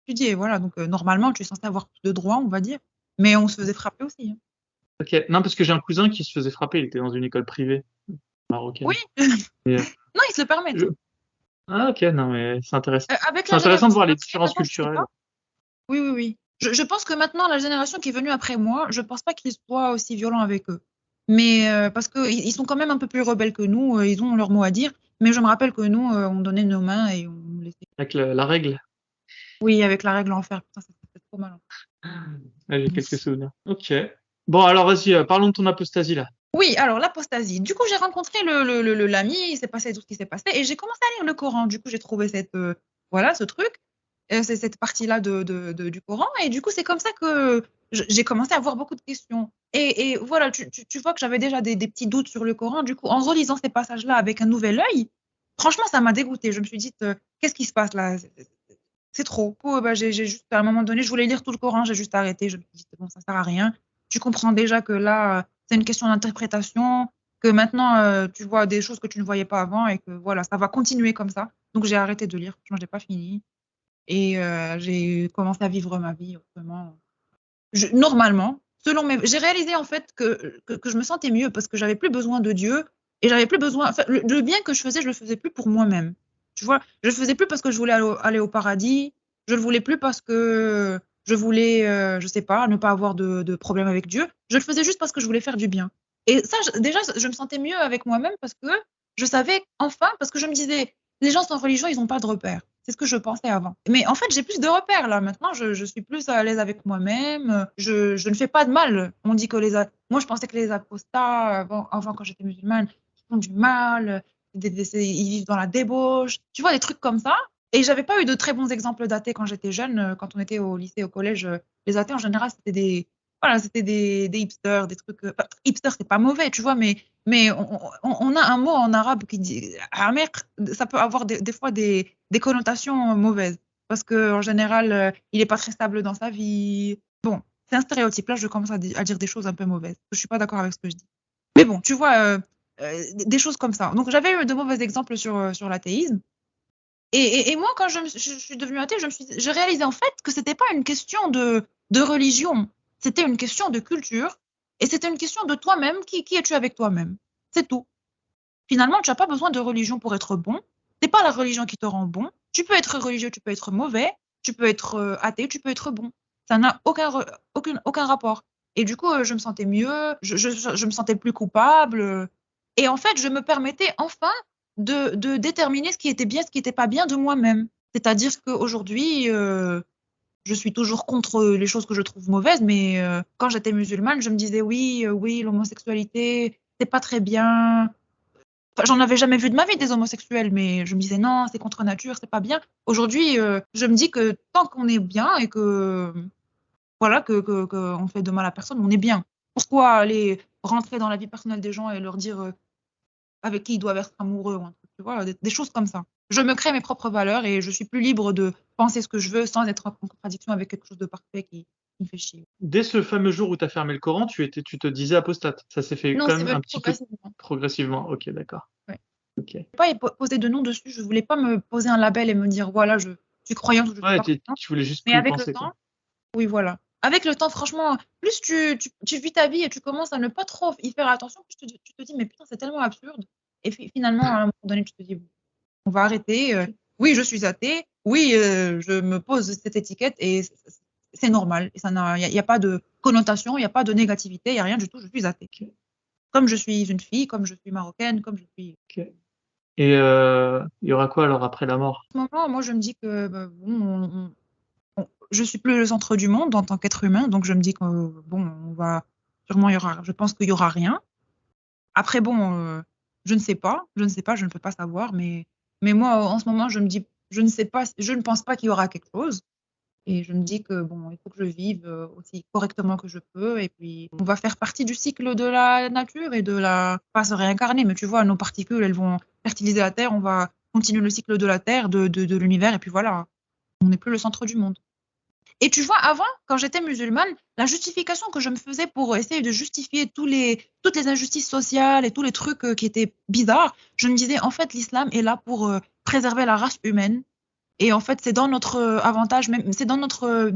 étudier, voilà. Donc normalement, tu es censé avoir plus de droits, on va dire. Mais on se faisait frapper aussi, hein. Ok. Non, parce que j'ai un cousin qui se faisait frapper. Il était dans une école privée Oui, marocaine. Et, non, ils se le permettent, je- hein. Ah, ok. Non, mais c'est intéressant. Avec C'est la intéressant de génération voir les d'après, différences maintenant, je sais culturelles. pas. Oui, oui, oui. Je pense que maintenant, la génération qui est venue après moi, je pense pas qu'ils soient aussi violents avec eux. Mais parce qu'ils sont quand même un peu plus rebelles que nous, ils ont leur mot à dire. Mais je me rappelle que nous, on donnait nos mains et on nous laissait. Avec la règle. Oui, avec la règle en fer. Putain, c'était trop mal. Ouais, j'ai quelques souvenirs. Ok. Bon, alors vas-y, parlons de ton apostasie là. Oui, alors l'apostasie. Du coup, j'ai rencontré l'ami, il s'est passé tout ce qui s'est passé et j'ai commencé à lire le Coran. Du coup, j'ai trouvé voilà, ce truc, c'est cette partie-là du Coran. Et du coup, c'est comme ça que j'ai commencé à avoir beaucoup de questions. Et voilà, tu vois que j'avais déjà des petits doutes sur le Coran. Du coup, en relisant ces passages-là avec un nouvel œil, franchement, ça m'a dégoûtée. Je me suis dit, qu'est-ce qui se passe là? C'est trop. Du coup, bah, j'ai juste, à un moment donné, je voulais lire tout le Coran, j'ai juste arrêté. Je me suis dit, bon, ça sert à rien. Tu comprends déjà que là, c'est une question d'interprétation, que maintenant, tu vois des choses que tu ne voyais pas avant et que voilà, ça va continuer comme ça. Donc, j'ai arrêté de lire. Franchement, j'ai pas fini. Et j'ai commencé à vivre ma vie autrement. Normalement, j'ai réalisé en fait que je me sentais mieux parce que j'avais plus besoin de Dieu et j'avais plus besoin. Enfin, le bien que je faisais, je le faisais plus pour moi-même. Tu vois, je le faisais plus parce que je voulais aller au paradis. Je le voulais plus parce que je voulais, je sais pas, ne pas avoir de problème avec Dieu. Je le faisais juste parce que je voulais faire du bien. Et ça, déjà, je me sentais mieux avec moi-même parce que je savais enfin, parce que je me disais, les gens sans religion, ils n'ont pas de repères. C'est ce que je pensais avant. Mais en fait, j'ai plus de repères là. Maintenant, je suis plus à l'aise avec moi-même. Je ne fais pas de mal. On dit que moi, je pensais que les apostats, avant quand j'étais musulmane, ils font du mal, ils vivent dans la débauche. Tu vois, des trucs comme ça. Et j'avais pas eu de très bons exemples d'athées quand j'étais jeune. Quand on était au lycée, au collège, les athées en général, voilà, c'était des hipsters, des trucs. Enfin, hipster, c'est pas mauvais, tu vois, mais on a un mot en arabe qui dit amer, ça peut avoir des fois des connotations mauvaises. Parce qu'en général, il n'est pas très stable dans sa vie. Bon, c'est un stéréotype. Là, je commence à dire des choses un peu mauvaises. Je ne suis pas d'accord avec ce que je dis. Mais bon, tu vois, des choses comme ça. Donc, j'avais eu de mauvais exemples sur l'athéisme. Et moi, quand je suis devenue athée, j'ai réalisé en fait que c'était pas une question de religion. C'était une question de culture. Et c'était une question de toi-même. Qui es-tu avec toi-même? C'est tout. Finalement, tu n'as pas besoin de religion pour être bon. C'est pas la religion qui te rend bon. Tu peux être religieux, tu peux être mauvais. tu peux être athée, tu peux être bon. Ça n'a aucun rapport. Et du coup, je me sentais mieux, je me sentais plus coupable. Et en fait, je me permettais enfin de déterminer ce qui était bien, ce qui n'était pas bien de moi-même. C'est-à-dire qu'aujourd'hui, je suis toujours contre les choses que je trouve mauvaises, mais quand j'étais musulmane, je me disais oui, oui, l'homosexualité, c'est pas très bien. Enfin, j'en avais jamais vu de ma vie des homosexuels, mais je me disais non, c'est contre nature, c'est pas bien. Aujourd'hui, je me dis que tant qu'on est bien et que voilà, que on fait de mal à personne, on est bien. Pourquoi aller rentrer dans la vie personnelle des gens et leur dire avec qui ils doivent être amoureux ou un truc, tu vois, des choses comme ça. Je me crée mes propres valeurs et je suis plus libre de penser ce que je veux sans être en contradiction avec quelque chose de parfait qui me fait chier. Dès ce fameux jour où tu as fermé le Coran, tu te disais apostate. Ça s'est fait Non, quand c'est même venu un petit peu progressivement. progressivement. Ok, d'accord. Ouais. Ok. Je voulais pas poser de nom dessus, je voulais pas me poser un label et me dire voilà, je suis croyante ou je suis Ouais, pas croyante. tu voulais juste Mais plus y avec le penser, quoi. temps, oui, voilà. Avec le temps, franchement, plus tu vis ta vie et tu commences à ne pas trop y faire attention, plus tu te dis mais putain, c'est tellement absurde. Et finalement, à un moment donné, tu te dis on va arrêter. Oui, je suis athée. Oui, je me pose cette étiquette et c'est normal. Il n'y a pas de connotation, il n'y a pas de négativité, il n'y a rien du tout. Je suis athée. Ok, Comme je suis une fille, comme je suis marocaine, comme je suis. ok. Et il y aura quoi alors après la mort? En ce moment, moi, je me dis que bon, je suis plus le centre du monde en tant qu'être humain, donc je me dis que bon, on va sûrement je pense qu'il y aura rien. Après, bon, je ne sais pas, je ne peux pas savoir, mais moi, en ce moment, je me dis, je ne sais pas, je ne pense pas qu'il y aura quelque chose. Et je me dis que bon, il faut que je vive aussi correctement que je peux. Et puis, on va faire partie du cycle de la nature et de la, pas se réincarner, mais tu vois, nos particules, elles vont fertiliser la Terre. On va continuer le cycle de la Terre, de l'univers. Et puis voilà, on n'est plus le centre du monde. Et tu vois, avant, quand j'étais musulmane, la justification que je me faisais pour essayer de justifier toutes les injustices sociales et tous les trucs qui étaient bizarres, je me disais, en fait, l'islam est là pour préserver la race humaine. Et en fait, c'est dans notre avantage, même, c'est dans notre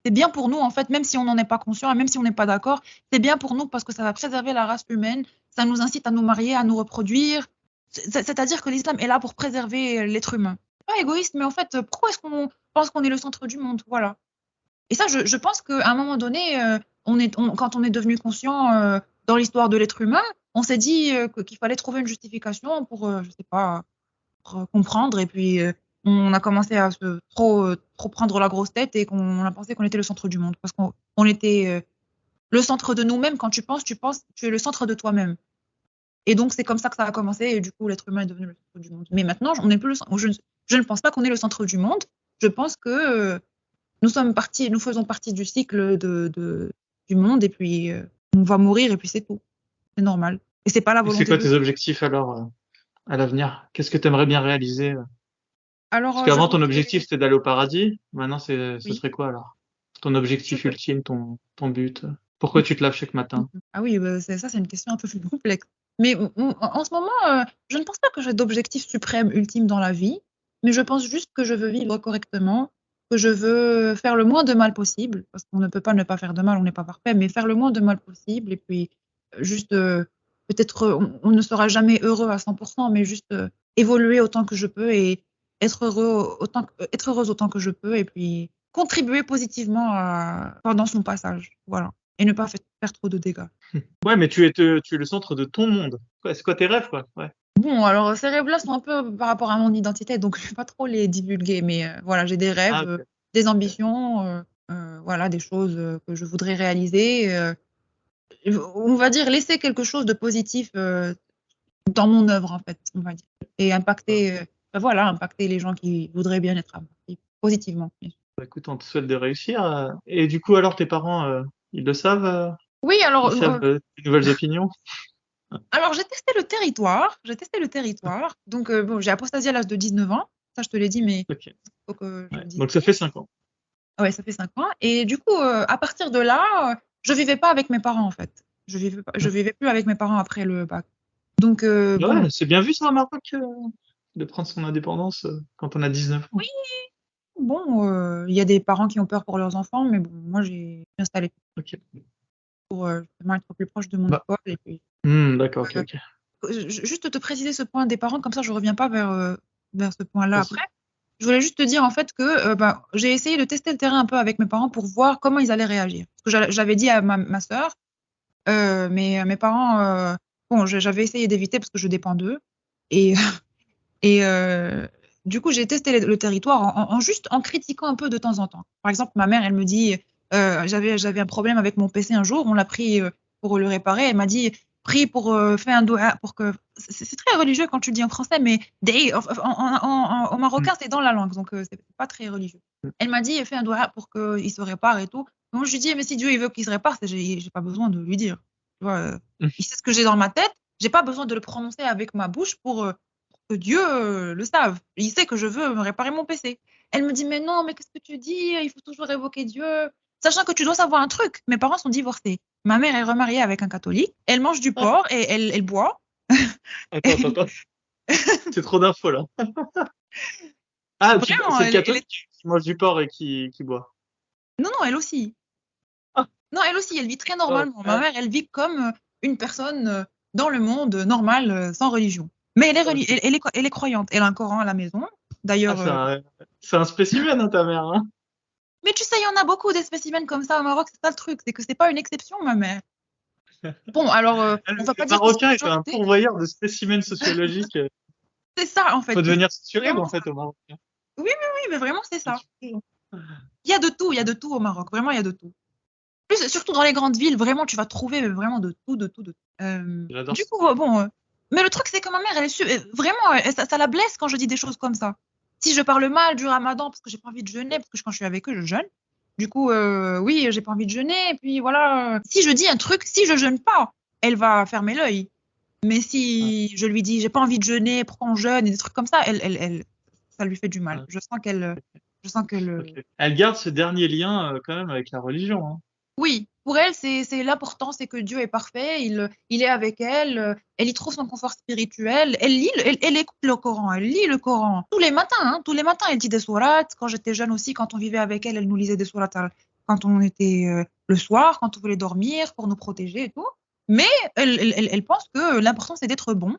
c'est bien pour nous, en fait, même si on n'en est pas conscient et même si on n'est pas d'accord, c'est bien pour nous parce que ça va préserver la race humaine, ça nous incite à nous marier, à nous reproduire. C'est-à-dire que l'islam est là pour préserver l'être humain. Pas égoïste, mais en fait, pourquoi est-ce qu'on pense qu'on est le centre du monde? Voilà. Et ça, je pense qu'à un moment donné, quand on est devenu conscient dans l'histoire de l'être humain, on s'est dit qu'il fallait trouver une justification pour, je sais pas, pour comprendre. Et puis, on a commencé à trop prendre la grosse tête et qu'on a pensé qu'on était le centre du monde. Parce qu'on était le centre de nous-mêmes. Quand tu penses, tu es le centre de toi-même. Et donc, c'est comme ça que ça a commencé. Et du coup, l'être humain est devenu le centre du monde. Mais maintenant, on n'est plus je ne pense pas qu'on est le centre du monde. Je pense que nous faisons partie du cycle du monde. Et puis, on va mourir. Et puis, c'est tout. C'est normal. Et c'est pas la Et c'est volonté quoi de tes Dieu. objectifs alors à l'avenir? Qu'est-ce que tu aimerais bien réaliser? Alors, Parce qu'avant, ton objectif, j'aimerais. c'était d'aller au paradis. Maintenant, ce Oui. serait quoi alors? Ton Je, objectif ultime, ton but? Pourquoi tu te lèves chaque matin? Ah oui, c'est une question un peu plus complexe. Mais en ce moment, je ne pense pas que j'ai d'objectif suprême, ultime dans la vie, mais je pense juste que je veux vivre correctement, que je veux faire le moins de mal possible, parce qu'on ne peut pas ne pas faire de mal, on n'est pas parfait, mais faire le moins de mal possible, et puis juste, peut-être, on ne sera jamais heureux à 100%, mais juste évoluer autant que je peux et être heureuse autant que je peux, et puis contribuer positivement pendant son passage. Voilà. Et ne pas faire trop de dégâts. Ouais, mais tu es le centre de ton monde. C'est quoi tes rêves, quoi? Ouais. Bon, alors ces rêves-là sont un peu par rapport à mon identité, donc je ne vais pas trop les divulguer, mais voilà, j'ai des rêves, Ah, ok. des ambitions, voilà, des choses que je voudrais réaliser. On va dire laisser quelque chose de positif dans mon œuvre, en fait, on va dire, et impacter, voilà, impacter les gens qui voudraient bien être impactés positivement. Bien sûr. Bah, écoute, on te souhaite de réussir. Et du coup, alors, tes parents, ils le savent? Oui, Ils savent tes nouvelles opinions? alors j'ai testé le territoire, donc bon, j'ai apostasié à l'âge de 19 ans, ça je te l'ai dit, mais Ok. faut que je Ouais. le dise Donc, ça aussi. fait 5 ans. Ouais, ça fait 5 ans et du coup, à partir de là, je vivais pas avec mes parents, en fait. Je Hmm. vivais plus avec mes parents après le bac. Donc bon, Ouais, c'est bien vu ça au Maroc, de prendre son indépendance quand on a 19 ans. oui, bon, il y a des parents qui ont peur pour leurs enfants, mais bon, moi, j'ai installé Ok. pour, justement être plus proche de mon Bah, école et puis, d'accord, ok, heu, ok. juste te préciser ce point des parents, comme ça je reviens pas vers ce point-là après. Vas-y. Je voulais juste te dire en fait que j'ai essayé de tester le terrain un peu avec mes parents pour voir comment ils allaient réagir. Parce que j'avais dit à ma sœur, mais mes parents, bon, j'avais essayé d'éviter parce que je dépends d'eux. Et, et du coup, j'ai testé le territoire juste en critiquant un peu de temps en temps. Par exemple, ma mère, elle me dit, j'avais un problème avec mon PC un jour, on l'a pris pour le réparer. Elle m'a dit, prie pour faire un doigt pour que. C'est très religieux quand tu le dis en français, mais au marocain, c'est dans la langue, donc c'est pas très religieux. Elle m'a dit, fais un doigt pour qu'il se répare et tout. Moi, je lui dis, mais si Dieu il veut qu'il se répare, j'ai pas besoin de lui dire. Tu vois, il sait ce que j'ai dans ma tête. J'ai pas besoin de le prononcer avec ma bouche pour que Dieu le save. Il sait que je veux me réparer mon PC. Elle me dit, mais non, mais qu'est-ce que tu dis? Il faut toujours évoquer Dieu. Sachant que tu dois savoir un truc, mes parents sont divorcés. Ma mère est remariée avec un catholique. Elle mange du porc et elle boit. Attends. C'est trop d'infos, là. Ah, Vraiment, c'est le catholique qui mange du porc et qui boit. Non, elle aussi. Ah. Non, elle aussi, elle vit très normalement. Ma mère, elle vit comme une personne dans le monde normal, sans religion. Mais elle est croyante. Elle a un Coran à la maison. D'ailleurs. C'est un spécimen, hein, ta mère. Hein. Mais tu sais, il y en a beaucoup des spécimens comme ça au Maroc. C'est ça le truc, c'est que c'est pas une exception, ma mère. Bon, alors, on va pas dire. Le Marocain est un pourvoyeur de spécimens sociologiques. C'est ça, en fait. Faut devenir sociologue, en fait, au Maroc. Oui, mais vraiment, c'est ça. Il y a de tout au Maroc. Vraiment, il y a de tout. Plus, surtout dans les grandes villes, vraiment, tu vas trouver vraiment de tout. J'adore. Du coup, bon. Mais le truc, c'est que ma mère, elle est vraiment, ça la blesse quand je dis des choses comme ça. Si je parle mal du ramadan parce que j'ai pas envie de jeûner, parce que quand je suis avec eux, je jeûne. Du coup, oui, j'ai pas envie de jeûner. Et puis voilà. Si je dis un truc, si je jeûne pas, elle va fermer l'œil. Mais si je lui dis, j'ai pas envie de jeûner, pourquoi on jeûne, et des trucs comme ça, ça lui fait du mal. Je sens qu'elle. Okay. Elle garde ce dernier lien quand même avec la religion. Hein. Oui, pour elle, c'est l'important, c'est que Dieu est parfait, il est avec elle, elle y trouve son confort spirituel, elle écoute le Coran, elle lit le Coran tous les matins, elle dit des sourates. Quand j'étais jeune aussi, quand on vivait avec elle, elle nous lisait des sourates quand on était le soir, quand on voulait dormir, pour nous protéger et tout. Mais elle pense que l'important, c'est d'être bon.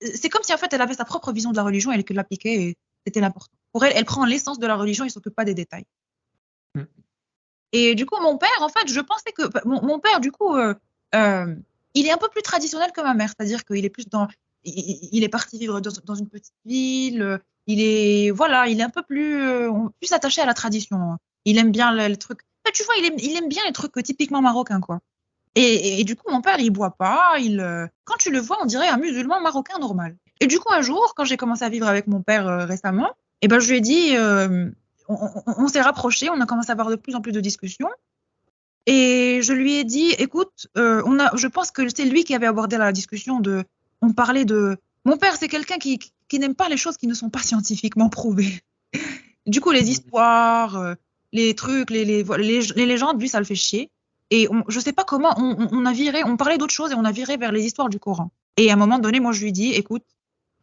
C'est comme si en fait, elle avait sa propre vision de la religion, elle que l'appliquait et c'était l'important. Pour elle, elle prend l'essence de la religion et s'occupe pas des détails. Et du coup, mon père, en fait, je pensais que mon père, du coup, il est un peu plus traditionnel que ma mère, c'est-à-dire qu'il est plus il est parti vivre dans une petite ville. Il est un peu plus attaché à la tradition. Il aime bien les trucs. Tu vois, il aime bien les trucs typiquement marocains, quoi. Et du coup, mon père, il boit pas. Quand tu le vois, on dirait un musulman marocain normal. Et du coup, un jour, quand j'ai commencé à vivre avec mon père récemment, et ben, je lui ai dit, on s'est rapprochés, on a commencé à avoir de plus en plus de discussions. Et je lui ai dit, écoute, je pense que c'est lui qui avait abordé la discussion on parlait de. Mon père, c'est quelqu'un qui n'aime pas les choses qui ne sont pas scientifiquement prouvées. Du coup, les histoires, les trucs, les légendes, lui, ça le fait chier. Et je sais pas comment, on parlait d'autre chose et on a viré vers les histoires du Coran. Et à un moment donné, moi, je lui dis, écoute,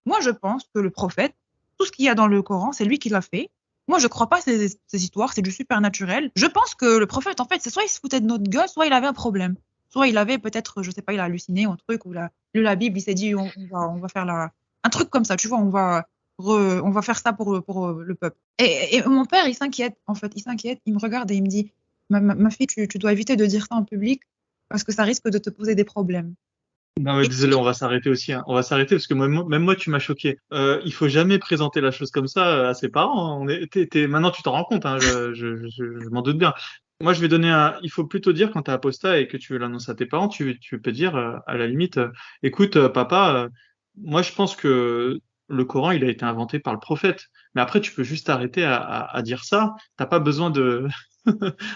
moi, je pense que le prophète, tout ce qu'il y a dans le Coran, c'est lui qui l'a fait. Moi, je crois pas à ces histoires, c'est du supernaturel. Je pense que le prophète, en fait, c'est soit il se foutait de notre gueule, soit il avait un problème. Soit il avait peut-être, je sais pas, il a halluciné ou un truc, ou il a lu la Bible, il s'est dit, on va faire un truc comme ça, tu vois, on va faire ça pour le peuple. Et mon père, il s'inquiète, en fait, il me regarde et il me dit, ma fille, tu dois éviter de dire ça en public parce que ça risque de te poser des problèmes. Non mais désolé, on va s'arrêter aussi. Hein. On va s'arrêter parce que même moi, tu m'as choqué. Il faut jamais présenter la chose comme ça à ses parents. Hein. Maintenant, tu t'en rends compte. Hein. Je m'en doute bien. Moi, je vais donner il faut plutôt dire quand t'es apostat et que tu veux l'annoncer à tes parents, tu peux dire à la limite, écoute, papa, moi, je pense que le Coran, il a été inventé par le prophète. Mais après, tu peux juste arrêter à dire ça. T'as pas besoin de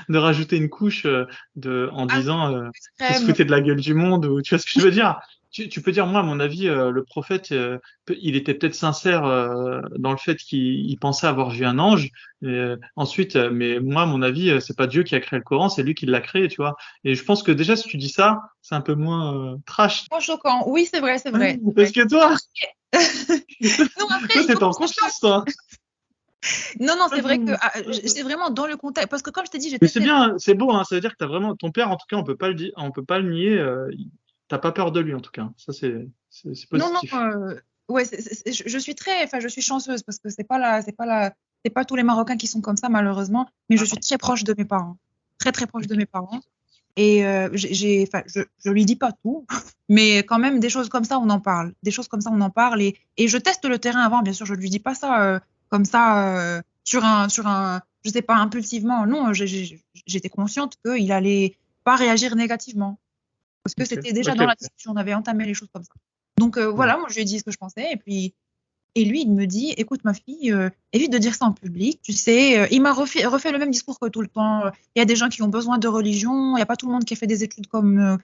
de rajouter une couche en disant qu'il se foutait de la gueule du monde ou tu vois ce que je veux dire. Tu peux dire moi à mon avis le prophète il était peut-être sincère dans le fait qu'il pensait avoir vu un ange ensuite mais moi à mon avis c'est pas Dieu qui a créé le Coran, c'est lui qui l'a créé, tu vois. Et je pense que déjà si tu dis ça c'est un peu moins trash. Moins choquant. Oui, c'est vrai. Parce que toi non, après, toi t'es en conscience toi. Non, c'est vrai que c'est vraiment dans le contexte. Parce que comme je t'ai dit, Mais c'est bien, c'est beau, hein, ça veut dire que t'as vraiment ton père, en tout cas, on peut pas le dire, on peut pas le nier. T'as pas peur de lui, en tout cas. Ça, c'est positif. Non, ouais, je suis je suis chanceuse parce que c'est pas tous les Marocains qui sont comme ça malheureusement, mais je suis très proche de mes parents, très très proche de mes parents. Et je lui dis pas tout, mais quand même des choses comme ça on en parle, des choses comme ça on en parle et je teste le terrain avant, bien sûr, je lui dis pas ça comme ça sur un, je sais pas, impulsivement. Non, j'étais consciente qu'il allait pas réagir négativement parce que Ok, c'était déjà ok, dans la ok. discussion, on avait entamé les choses comme ça. Donc Ouais. voilà, moi je lui ai dit ce que je pensais et lui il me dit, écoute ma fille, évite de dire ça en public, tu sais, il m'a refait le même discours que tout le temps. Il y a des gens qui ont besoin de religion, il n'y a pas tout le monde qui a fait des études comme,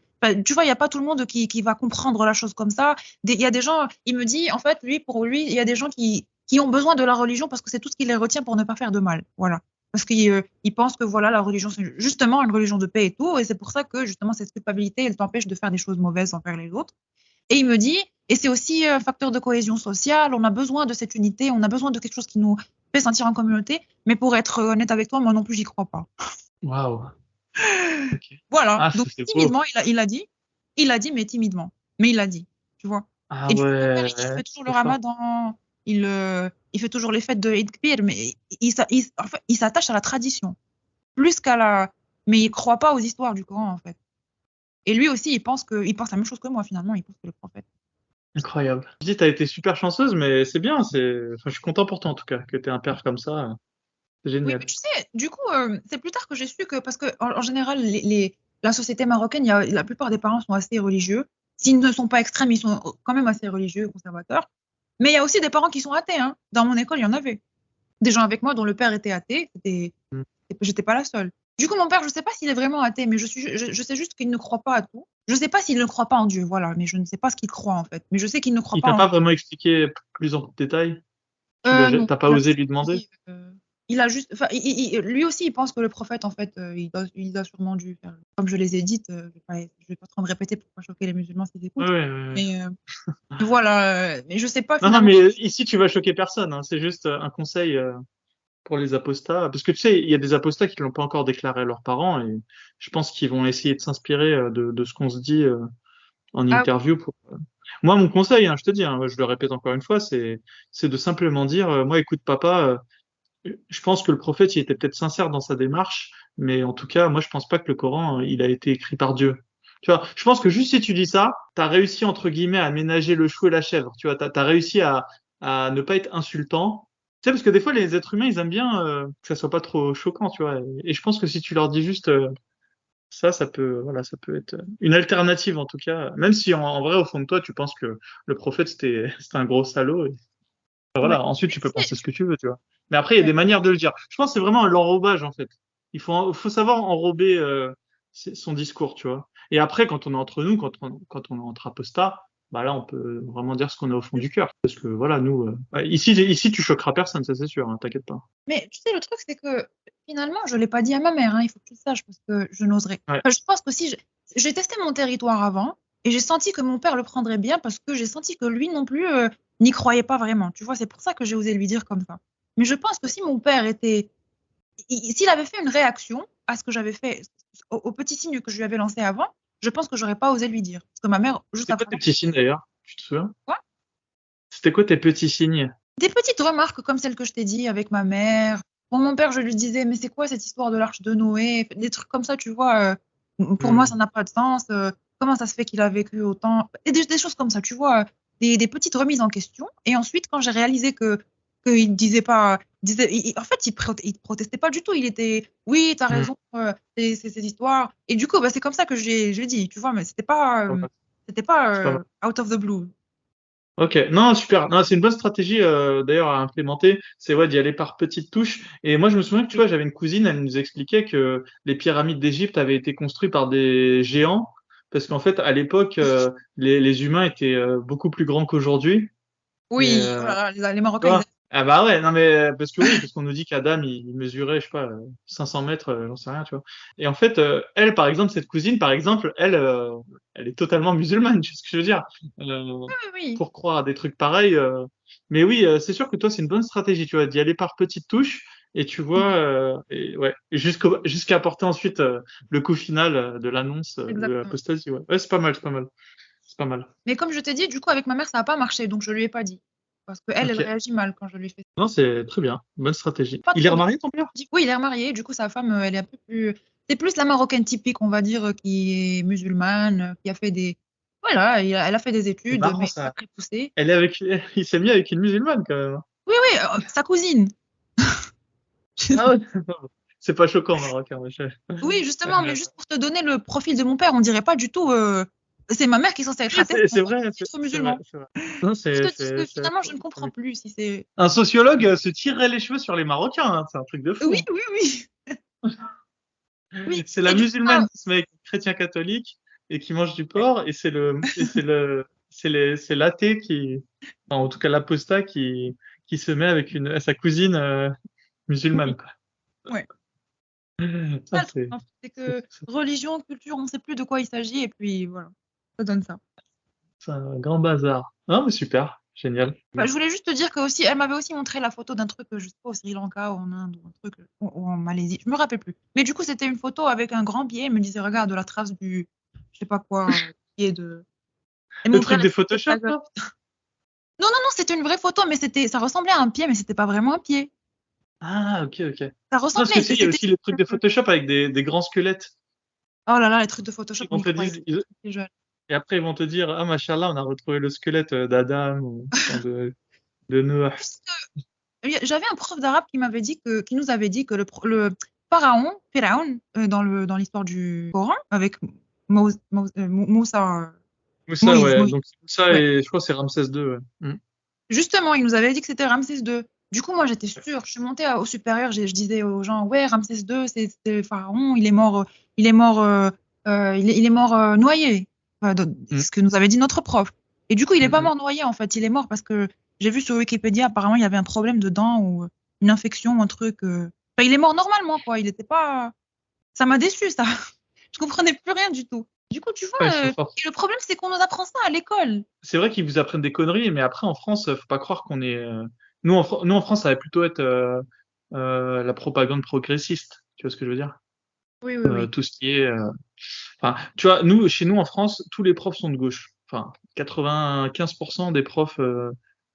tu vois, il n'y a pas tout le monde qui va comprendre la chose comme ça. Il y a des gens, il me dit, en fait, pour lui, il y a des gens qui ont besoin de la religion parce que c'est tout ce qui les retient pour ne pas faire de mal. Voilà. Parce qu'ils pensent que voilà, la religion, c'est justement une religion de paix et tout, et c'est pour ça que justement cette culpabilité, elle t'empêche de faire des choses mauvaises envers les autres. Et il me dit, et c'est aussi un facteur de cohésion sociale, on a besoin de cette unité, on a besoin de quelque chose qui nous fait sentir en communauté, mais pour être honnête avec toi, moi non plus, j'y crois pas. Waouh. Ok. Voilà, Ah, donc ça, c'est beau. timidement, il a dit, mais timidement, mais il a dit, tu vois. Ah Et du coup, mon père, ouais, il fait toujours le trop fort. ramadan, il fait toujours les fêtes de Eid Kbir, mais en fait, il s'attache à la tradition, plus qu'à la... Mais il croit pas aux histoires du Coran, en fait. Et lui aussi, il pense la même chose que moi, finalement, il pense que le prophète. Incroyable. Je dis, t'as été super chanceuse, mais c'est bien. Enfin, je suis content pour toi en tout cas que t'aies un père comme ça. C'est Oui, mais génial. tu sais, du coup, c'est plus tard que j'ai su que, parce que en général, la société marocaine, la plupart des parents sont assez religieux. S'ils ne sont pas extrêmes, ils sont quand même assez religieux, conservateurs. Mais il y a aussi des parents qui sont athées, hein. Dans mon école, il y en avait. Des gens avec moi dont le père était athée. Mm. J'étais pas la seule. Du coup, mon père, je sais pas s'il est vraiment athée, mais je sais juste qu'il ne croit pas à tout. Je sais pas s'il ne croit pas en Dieu, voilà, mais je ne sais pas ce qu'il croit en fait. Mais je sais qu'il ne croit Il pas t'a en... pas vraiment expliqué plus en détail? Non, T'as pas il a osé juste lui demander? dit, il a juste, enfin, lui aussi, il pense que le prophète, en fait, il a sûrement dû faire, comme je les ai dites, je vais pas trop me répéter pour pas choquer les musulmans s'ils Ouais, écoutent, ouais, ouais. Ouais. mais voilà, mais je sais pas Non, non, finalement. mais ici, tu vas choquer personne, hein. C'est juste un conseil pour les apostats. Parce que tu sais, il y a des apostats qui l'ont pas encore déclaré à leurs parents et je pense qu'ils vont essayer de s'inspirer de ce qu'on se dit en Ah interview pour. Moi, mon conseil, hein, je te dis, hein, je le répète encore une fois, c'est de simplement dire, moi, écoute, papa, je pense que le prophète, il était peut-être sincère dans sa démarche, mais en tout cas, moi, je pense pas que le Coran, il a été écrit par Dieu. Tu vois, je pense que juste si tu dis ça, t'as réussi, entre guillemets, à ménager le chou et la chèvre. Tu vois, t'as réussi à ne pas être insultant. Tu sais, parce que des fois, les êtres humains, ils aiment bien que ça soit pas trop choquant, tu vois. Et je pense que si tu leur dis juste ça, voilà, ça peut être une alternative, en tout cas. Même si, en vrai, au fond de toi, tu penses que le prophète, c'était un gros salaud. ouais. Voilà, ensuite Mais tu tu peux penser sais, ce que tu veux, tu vois. Mais après, il y a ouais. des manières de le dire. Je pense que c'est vraiment l'enrobage, en fait. Faut savoir enrober son discours, tu vois. Et après, quand on est entre nous, quand on est entre apostats, bah là, on peut vraiment dire ce qu'on a au fond du cœur. Parce que voilà, nous, ouais, ici, tu choqueras personne, ça c'est sûr, hein, t'inquiète pas. Mais tu sais, le truc, c'est que finalement, je l'ai pas dit à ma mère, hein, il faut que tu le saches, parce que je n'oserais. Ouais. Enfin, je pense que si j'ai testé mon territoire avant, et j'ai senti que mon père le prendrait bien, parce que j'ai senti que lui non plus n'y croyait pas vraiment. Tu vois, c'est pour ça que j'ai osé lui dire comme ça. Mais je pense que si mon père était, s'il avait fait une réaction à ce que j'avais fait, au petit signe que je lui avais lancé avant, je pense que j'aurais pas osé lui dire. Parce que ma mère, juste C'était quoi après, tes petits signes d'ailleurs? Tu te souviens? quoi, C'était quoi tes petits signes? des petites remarques comme celles que je t'ai dit avec ma mère. Pour mon père, je lui disais, mais c'est quoi cette histoire de l'arche de Noé? Des trucs comme ça, tu vois. Pour moi, Hmm. ça n'a pas de sens. Comment ça se fait qu'il a vécu autant? Et des choses comme ça, tu vois. Des petites remises en question. Et ensuite, quand j'ai réalisé qu'il disait pas, en fait, il protestait pas du tout. Il était, oui, t'as Hmm. raison, c'est ces histoires. Et du coup, bah, c'est comme ça que j'ai dit, tu vois, mais c'était pas C'est pas mal. out of the blue. Ok, non, super. Non, c'est une bonne stratégie d'ailleurs à implémenter. C'est ouais, d'y aller par petites touches. Et moi, je me souviens que tu Oui. vois, j'avais une cousine, elle nous expliquait que les pyramides d'Égypte avaient été construites par des géants, parce qu'en fait, à l'époque, les humains étaient beaucoup plus grands qu'aujourd'hui. Et Oui, oh là là, les tu Marocains, vois, ah bah ouais, non mais parce que oui, parce qu'on nous dit qu'Adam il mesurait, je sais pas, 500 mètres, j'en sais rien, tu vois. Et en fait, elle, par exemple, cette cousine, par exemple, elle est totalement musulmane, tu sais ce que je veux dire. Euh, oui, oui, oui. pour croire à des trucs pareils. Mais oui, c'est sûr que toi, c'est une bonne stratégie, tu vois, d'y aller par petites touches. Et tu vois, et ouais, jusqu'à apporter ensuite le coup final de l'annonce de Exactement. l'apostasie. Ouais, ouais, c'est pas mal, c'est pas mal. c'est pas mal. Mais comme je t'ai dit, du coup, avec ma mère, ça n'a pas marché, donc je lui ai pas dit. Parce qu'elle, elle Ok. réagit mal quand je lui fais ça. Non, c'est très bien. Bonne stratégie. Pas Il est trop. remarié, ton père? Oui, il est remarié, du coup, sa femme, elle est un peu plus. C'est plus la marocaine typique, on va dire, qui est musulmane, qui a fait des. Voilà, elle a fait des C'est études, marrant, mais pas ça. très poussées. Elle est avec, il s'est mis avec une musulmane, quand même. Oui, oui, sa cousine. Ah ouais. C'est pas choquant, marocain. Oui, justement, mais juste pour te donner le profil de mon père, on dirait pas du tout. C'est ma mère qui est censée être Oui, athée, c'est vrai, être c'est vrai, musulman. c'est vrai. Non, Je te dis que finalement, je ne comprends oui. plus si c'est. Un sociologue se tirerait les cheveux sur les Marocains, hein. C'est un truc de fou, Oui, hein. oui, oui. Oui. C'est la Et du coup, musulmane qui se met avec un chrétien catholique et qui mange du porc, et c'est l'athée qui, enfin, en tout cas l'apostat qui se met avec sa cousine musulmane, oui, quoi. ouais. Ah, Ça, le truc, en fait, c'est que religion, culture, on ne sait plus de quoi il s'agit, et puis voilà, ça donne ça. c'est un grand bazar. Non, mais super, génial. Bah, je voulais juste te dire que aussi, elle m'avait aussi montré la photo d'un truc, je sais pas, au Sri Lanka, ou en Inde, ou un truc, ou en Malaisie, je me rappelle plus. Mais du coup, c'était une photo avec un grand pied, elle me disait, regarde la trace du, je sais pas quoi, pied de. Elle Le montrait truc la des trace de Photoshop, sa gueule. là? Non, non, non, c'était une vraie photo, mais ça ressemblait à un pied, mais c'était pas vraiment un pied. Ah, ok, ok. Non, Ça parce que ressemblait, tu sais, il y a c'était. aussi les trucs de Photoshop avec des grands squelettes. Oh là là, les trucs de Photoshop, Ils on vont y te croyait dire, trop. Les jeunes. et après, ils vont te dire, ah, machallah, on a retrouvé le squelette d'Adam ou enfin, de Noah. J'avais un prof d'arabe qui nous avait dit que le pharaon, Pharaon, dans l'histoire du Coran, avec Moussa, Moussa, Moïse, ouais. Moïse, Donc, Moussa ouais. et je crois que c'est Ramsès II, ouais. Justement, il nous avait dit que c'était Ramsès II. Du coup, moi, j'étais sûre. Je suis montée au supérieur, je disais aux gens, ouais, Ramsès II, c'est le pharaon, il est mort, il est mort noyé. Mm. Ce que nous avait dit notre prof. Et du coup, il est pas Mm, mort noyé, en fait. Il est mort parce que j'ai vu sur Wikipédia, apparemment, il y avait un problème dedans ou une infection ou un truc. Enfin, il est mort normalement, quoi. Il était pas. Ça m'a déçu, ça. Je comprenais plus rien du tout. Du coup, tu ouais, vois, ils sont forts. et le problème, c'est qu'on nous apprend ça à l'école. C'est vrai qu'ils vous apprennent des conneries, mais après, en France, faut pas croire qu'on est. Nous, en France, ça va plutôt être la propagande progressiste. Tu vois ce que je veux dire? Oui, oui, oui. Tout ce qui est. Enfin, tu vois, chez nous, en France, tous les profs sont de gauche. Enfin, 95% des profs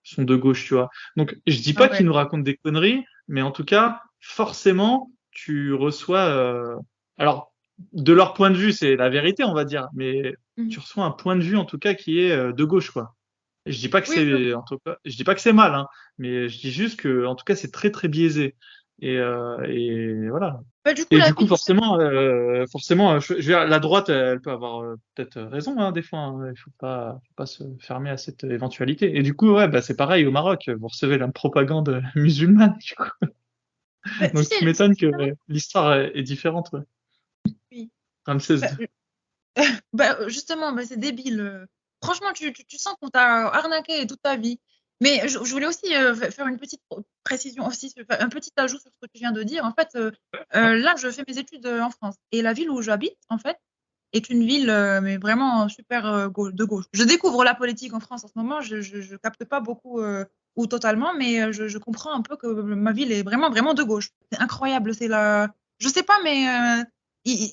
sont de gauche, tu vois. Donc, je dis Ah pas qu'ils ouais. nous racontent des conneries, mais en tout cas, forcément, tu reçois. Alors, de leur point de vue, c'est la vérité, on va dire, mais Mhm. tu reçois un point de vue, en tout cas, qui est de gauche, quoi. Je dis pas que Oui, oui, c'est, en tout cas, je dis pas que c'est mal, hein, mais je dis juste que, en tout cas, c'est très, très biaisé. Et voilà. bah, du coup, Et la du coup, vie, forcément, je veux dire, la droite, elle peut avoir peut-être raison, hein, des fois, hein. Il faut pas se fermer à cette éventualité. Et du coup, ouais, bah, c'est pareil au Maroc. Vous recevez la propagande musulmane, du coup. bah, tu Donc, sais, tu m'étonnes que l'histoire est différente, ouais. oui. Ramsès Bah, II. justement, bah, c'est débile. Franchement, tu sens qu'on t'a arnaqué toute ta vie. Mais je voulais aussi faire une petite précision aussi, un petit ajout sur ce que tu viens de dire. En fait, là, je fais mes études en France. Et la ville où j'habite, en fait, est une ville, mais vraiment super de gauche. Je découvre la politique en France en ce moment. Je capte pas beaucoup ou totalement, mais je comprends un peu que ma ville est vraiment, vraiment de gauche. C'est incroyable. C'est la. Je sais pas, mais il-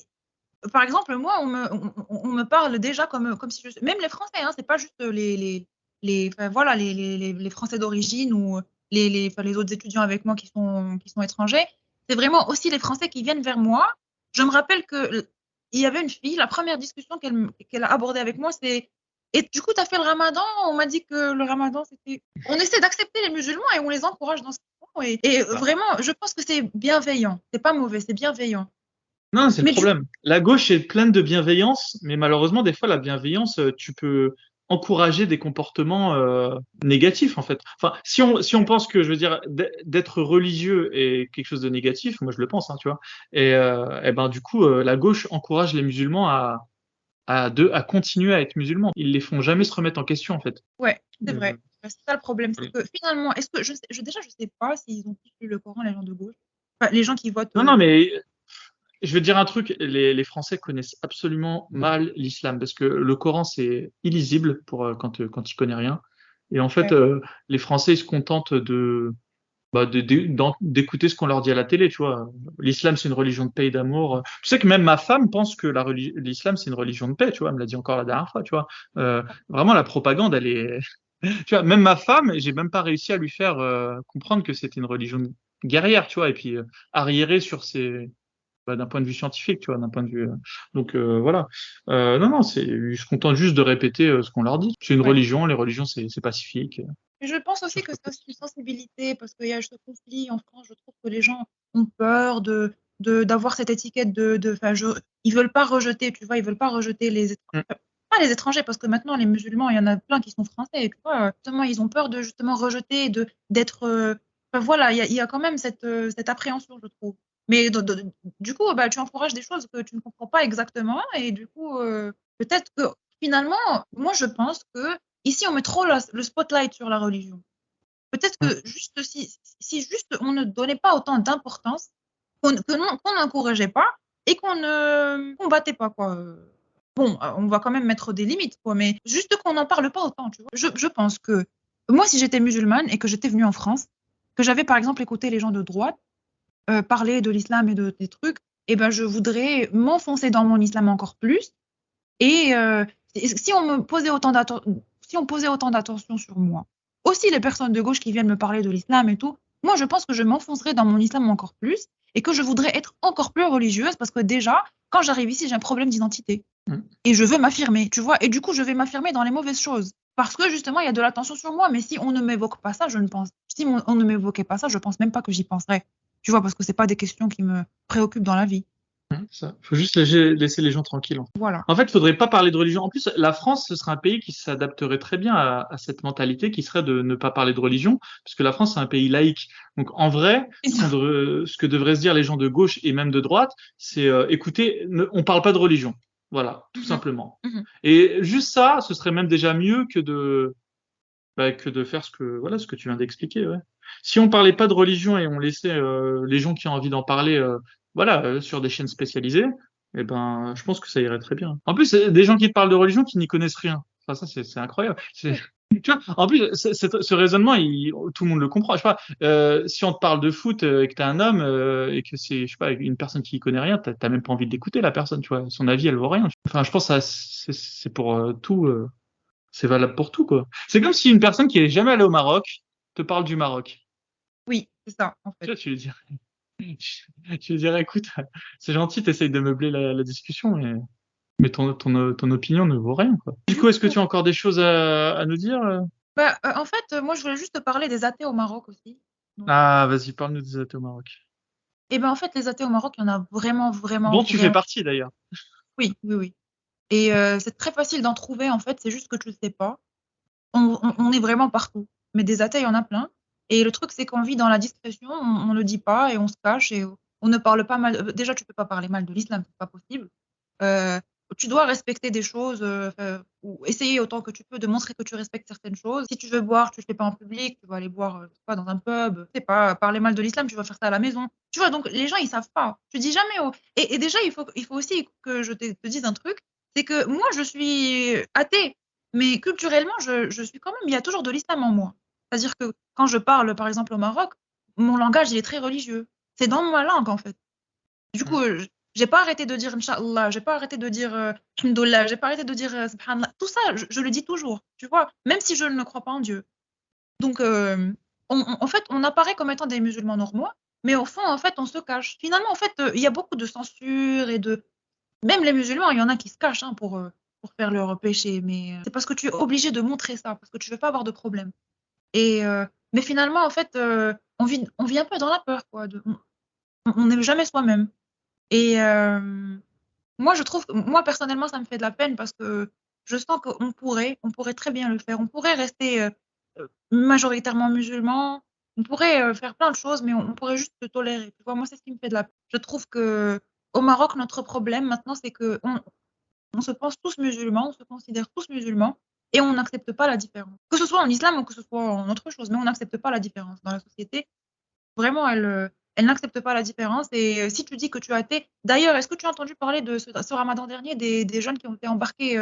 par exemple, moi, on me parle déjà comme si je. Même les Français, hein, c'est pas juste enfin, voilà, les Français d'origine ou enfin, les autres étudiants avec moi qui sont étrangers. C'est vraiment aussi les Français qui viennent vers moi. Je me rappelle que il y avait une fille, la première discussion qu'elle a abordée avec moi, c'est et du coup, tu as fait le ramadan? On m'a dit que le ramadan, c'était. On essaie d'accepter les musulmans et on les encourage dans ce qu'ils font. Et vraiment, je pense que c'est bienveillant. C'est pas mauvais, c'est bienveillant. Non, c'est le Mais du problème. La gauche est pleine de bienveillance, mais malheureusement, des fois, la bienveillance, tu peux encourager des comportements négatifs, en fait. Enfin, si on pense que, je veux dire, d'être religieux est quelque chose de négatif, moi je le pense, hein, tu vois. Et ben du coup, la gauche encourage les musulmans à continuer à être musulmans. Ils les font jamais se remettre en question, en fait. Ouais, c'est Euh, vrai. C'est ça le problème, c'est que finalement, est-ce que déjà je sais pas s'ils ont tous lu le Coran, les gens de gauche, enfin, les gens qui votent. non, non, mais je veux dire un truc, les Français connaissent absolument mal l'islam parce que le Coran, c'est illisible pour quand tu connais rien. Et en fait, Ouais. les Français ils se contentent d'écouter ce qu'on leur dit à la télé, tu vois. L'islam, c'est une religion de paix et d'amour. Tu sais que même ma femme pense que l'islam, c'est une religion de paix, tu vois. Elle me l'a dit encore la dernière fois, tu vois. Vraiment, la propagande, elle est, tu vois, même ma femme, j'ai même pas réussi à lui faire comprendre que c'était une religion guerrière, tu vois, et puis arriérée sur d'un point de vue scientifique, tu vois, d'un point de vue. Donc voilà. Non, non, je se contente juste de répéter ce qu'on leur dit. C'est une Ouais. religion, les religions, c'est pacifique. Et je pense aussi Cherche que pas c'est plus. aussi une sensibilité parce qu'il y a ce conflit en France. Je trouve que les gens ont peur d'avoir cette étiquette enfin, ils veulent pas rejeter, tu vois, ils veulent pas rejeter Mm. pas les étrangers parce que maintenant les musulmans, il y en a plein qui sont français, tu vois. Justement, ils ont peur de justement rejeter, d'être. Enfin, voilà, il y a quand même cette appréhension, je trouve. Mais du coup, bah, tu encourages des choses que tu ne comprends pas exactement et du coup, peut-être que finalement, moi, je pense que ici, on met trop le spotlight sur la religion. Peut-être Mm. que juste si juste on ne donnait pas autant d'importance, qu'on n'encourageait pas et qu'on ne combattait pas, quoi. Bon, on va quand même mettre des limites, quoi, mais juste qu'on n'en parle pas autant, tu vois. Je pense que moi, si j'étais musulmane et que j'étais venue en France, que j'avais par exemple écouté les gens de droite parler de l'islam et des trucs, et ben je voudrais m'enfoncer dans mon islam encore plus et si on me posait si on posait autant d'attention sur moi, aussi les personnes de gauche qui viennent me parler de l'islam et tout, moi je pense que je m'enfoncerais dans mon islam encore plus et que je voudrais être encore plus religieuse parce que déjà, quand j'arrive ici, j'ai un problème d'identité Mm. et je veux m'affirmer, tu vois, et du coup je vais m'affirmer dans les mauvaises choses parce que justement il y a de l'attention sur moi, mais si on ne m'évoque pas ça, je ne pense, si on ne m'évoquait pas ça, je pense même pas que j'y penserais, tu vois, parce que c'est pas des questions qui me préoccupent dans la vie. Ça. Faut juste laisser les gens tranquilles. Voilà. En fait, il faudrait pas parler de religion. En plus, la France, ce serait un pays qui s'adapterait très bien à cette mentalité qui serait de ne pas parler de religion, parce que la France, c'est un pays laïque. Donc, en vrai, ce que devraient se dire les gens de gauche et même de droite, c'est écoutez, on parle pas de religion. Voilà, tout Mhm. simplement. Mhm. Et juste ça, ce serait même déjà mieux que de faire ce que tu viens d'expliquer, ouais. Si on parlait pas de religion et on laissait les gens qui ont envie d'en parler, sur des chaînes spécialisées, eh ben, je pense que ça irait très bien. En plus, c'est des gens qui te parlent de religion qui n'y connaissent rien. Enfin, ça, c'est incroyable. Tu vois, en plus, ce raisonnement, tout le monde le comprend. Je sais pas, si on te parle de foot et que t'es un homme et que c'est, je sais pas, une personne qui y connaît rien, t'as même pas envie de l'écouter, la personne, tu vois. Son avis, elle vaut rien. Enfin, je pense que c'est pour tout. C'est valable pour tout, quoi. C'est comme si une personne qui est jamais allée au Maroc te parle du Maroc. Oui, c'est ça, en Tu fait. vois, tu lui dirais, écoute, c'est gentil, t'essayes de meubler la discussion, mais ton opinion ne vaut rien, quoi. Du Du coup, est-ce que coup, tu as encore des choses à nous dire? bah, en fait, moi, je voulais juste te parler des athées au Maroc aussi. Donc, Ah, vas-y, parle-nous des athées au Maroc. et ben, en fait, les athées au Maroc, il y en a vraiment, vraiment, Dont tu fais vraiment. partie, d'ailleurs. Oui, oui, oui. Et c'est très facile d'en trouver, en fait, c'est juste que tu le sais pas. On est vraiment partout. Mais des athées, il y en a plein. Et le truc, c'est qu'on vit dans la discrétion, on ne le dit pas et on se cache et on ne parle pas mal. Déjà, tu peux pas parler mal de l'islam, c'est pas possible. Euh, Tu dois respecter des choses ou essayer autant que tu peux de montrer que tu respectes certaines choses. Si tu veux boire, tu le fais pas en public, tu vas aller boire, je sais pas, dans un pub. Je sais pas, parler mal de l'islam, tu vas faire ça à la maison. Tu vois, donc les gens, ils savent pas. Tu dis jamais. Et déjà, il faut aussi que je te dise un truc, c'est que moi, je suis athée. Mais culturellement, je suis quand même, il y a toujours de l'islam en moi. C'est-à-dire que quand je parle, par exemple, au Maroc, mon langage, il est très religieux. C'est dans ma langue, en fait. Du coup, j'ai pas arrêté de dire Inch'Allah, j'ai pas arrêté de dire Alhamdoulilah, j'ai pas arrêté de dire Subhanallah. Tout ça, je le dis toujours, tu vois, même si je ne crois pas en Dieu. Donc, en fait, on apparaît comme étant des musulmans normaux, mais au fond, en fait, on se cache. Finalement, en fait, il y a beaucoup de censure et de même les musulmans, il y en a qui se cachent hein, pour faire leur péché, mais c'est parce que tu es obligé de montrer ça, parce que tu veux pas avoir de problème. Et mais finalement, en fait, on vit un peu dans la peur, quoi. On n'est jamais soi-même. Et moi, je trouve, moi personnellement, ça me fait de la peine parce que je sens on pourrait très bien le faire. On pourrait rester majoritairement musulman. On pourrait faire plein de choses, mais on pourrait juste se tolérer. Tu vois, moi, c'est ce qui me fait de la peine. Je trouve que au Maroc, notre problème maintenant, c'est que on se pense tous musulmans, on se considère tous musulmans et on n'accepte pas la différence. Que ce soit en islam ou que ce soit en autre chose, mais on n'accepte pas la différence dans la société. Vraiment, elle n'accepte pas la différence. Et si tu dis que tu es athée, d'ailleurs, est-ce que tu as entendu parler de ce ramadan dernier des jeunes qui ont été embarqués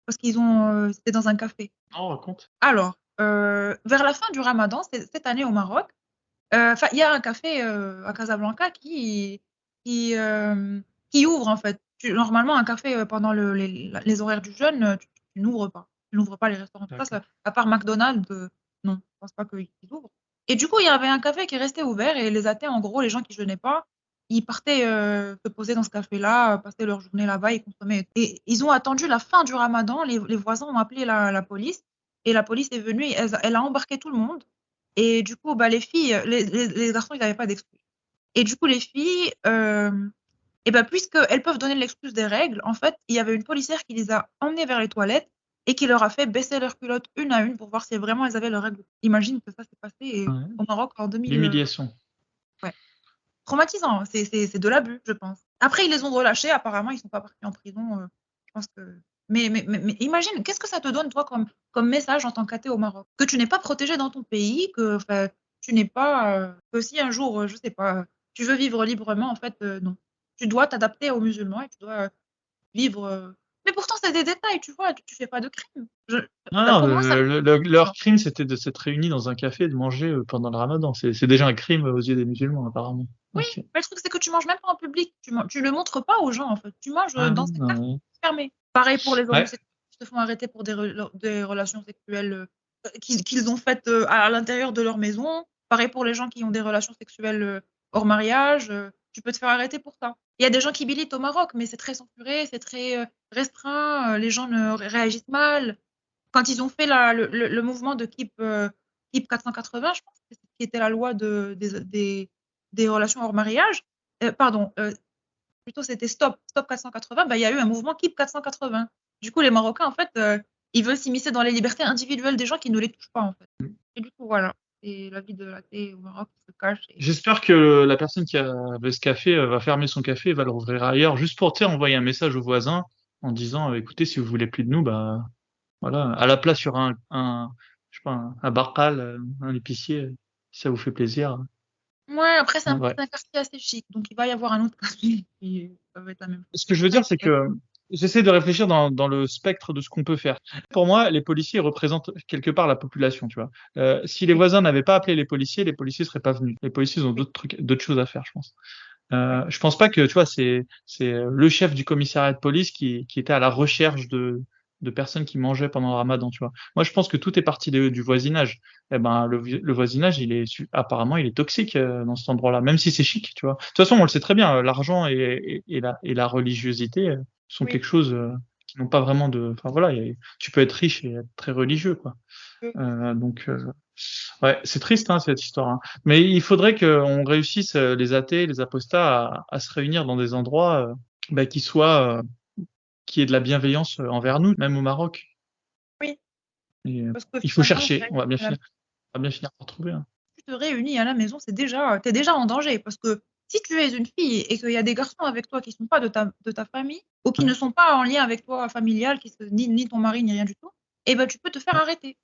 parce qu'ils ont, c'était dans un café? Non, raconte. Alors, vers la fin du ramadan, cette année au Maroc, Enfin, il y a un café à Casablanca qui ouvre en fait. Normalement, un café pendant les horaires du jeûne, tu n'ouvres pas. Tu n'ouvres pas les restaurants. Tout ça, D'accord. à part McDonald's, non, je pense pas qu'ils ouvrent. Et du coup, il y avait un café qui restait ouvert et les athées, en gros, les gens qui jeûnaient pas, ils partaient se poser dans ce café-là, passer leur journée là-bas, ils consommaient. Et ils ont attendu la fin du Ramadan. Les voisins ont appelé la police et la police est venue. Elle a embarqué tout le monde. Et du coup, bah, les filles, les garçons, ils n'avaient pas d'excuse. Et du coup, les filles, et bah, puisqu'elles peuvent donner l'excuse des règles, en fait, il y avait une policière qui les a emmenées vers les toilettes et qui leur a fait baisser leurs culottes une à une pour voir si vraiment elles avaient leurs règles. Imagine que ça s'est passé Ouais. au Maroc en 2000. L'humiliation. Ouais. Traumatisant, hein. C'est de l'abus, je pense. Après, ils les ont relâchés. Apparemment, ils sont pas partis en prison. Je pense que. Mais imagine, qu'est-ce que ça te donne, toi, comme message en tant qu'athée au Maroc? Que tu n'es pas protégé dans ton pays, que tu n'es pas. Que si un jour, je sais pas, tu veux vivre librement, en fait, non. Tu dois t'adapter aux musulmans et tu dois vivre. Mais pourtant, c'est des détails, tu vois, tu fais pas de crime. Non, Bah, non, pour moi, ça. leur crime, c'était de s'être réunis dans un café et de manger pendant le Ramadan. C'est déjà un crime aux yeux des musulmans, apparemment. Oui, Ok. mais le truc, c'est que tu manges même pas en public. Tu le montres pas aux gens, en fait. Tu manges Ah, dans ces cafés ouais. fermés. Pareil pour les Ouais. homosexuels qui se font arrêter pour des relations sexuelles qu'ils ont faites à l'intérieur de leur maison. Pareil pour les gens qui ont des relations sexuelles hors mariage. Tu peux te faire arrêter pour ça. Il y a des gens qui militent au Maroc, mais c'est très censuré, c'est très restreint. Les gens ne réagissent mal. Quand ils ont fait le mouvement de KEEP 480, je pense que c'est ce qui était la loi des relations hors mariage, pardon, plutôt c'était Stop 480, bah, il y a eu un mouvement KEEP 480. Du coup, les Marocains, en fait, ils veulent s'immiscer dans les libertés individuelles des gens qui ne les touchent pas, en fait. Et du coup, voilà. Et la vie de l'athée au Maroc qui se cache. J'espère que la personne qui avait ce café va fermer son café et va le rouvrir ailleurs, juste pour, tu sais, envoyer un message aux voisins en disant, écoutez, si vous voulez plus de nous, bah, voilà, à la place sur je sais pas, un barcal, un épicier, si ça vous fait plaisir. Ouais, après, c'est Ouais. un quartier assez chic, donc il va y avoir un autre quartier qui ça va être la même chose. Ce que je veux dire, c'est que j'essaie de réfléchir dans le spectre de ce qu'on peut faire. Pour moi, les policiers représentent quelque part la population, tu vois. Si les Oui, voisins n'avaient pas appelé les policiers seraient pas venus. Les policiers ont oui, d'autres choses à faire, je pense. ouais. Je pense pas que, tu vois, c'est le chef du commissariat de police qui était à la recherche de personnes qui mangeaient pendant le Ramadan, tu vois. Moi, je pense que tout est parti du voisinage. Eh ben, le voisinage, apparemment, il est toxique dans cet endroit-là, même si c'est chic, tu vois. De toute façon, on le sait très bien, l'argent et la religiosité sont Oui, quelque chose qui n'ont pas vraiment de. Enfin voilà, tu peux être riche et être très religieux, quoi. oui. Donc, ouais, c'est triste hein, cette histoire. Hein. Mais il faudrait qu'on réussisse, les athées, les apostats, à se réunir dans des endroits bah, qui aient de la bienveillance envers nous, même au Maroc. Oui, Et, parce que il faut finalement, chercher. On va bien finir par trouver. Hein. tu te réunis à la maison, t'es déjà en danger. Parce que si tu es une fille et qu'il y a des garçons avec toi qui sont pas de ta famille, ou qui Ouais. ne sont pas en lien avec toi familial, ni ton mari, ni rien du tout, et ben tu peux te faire arrêter.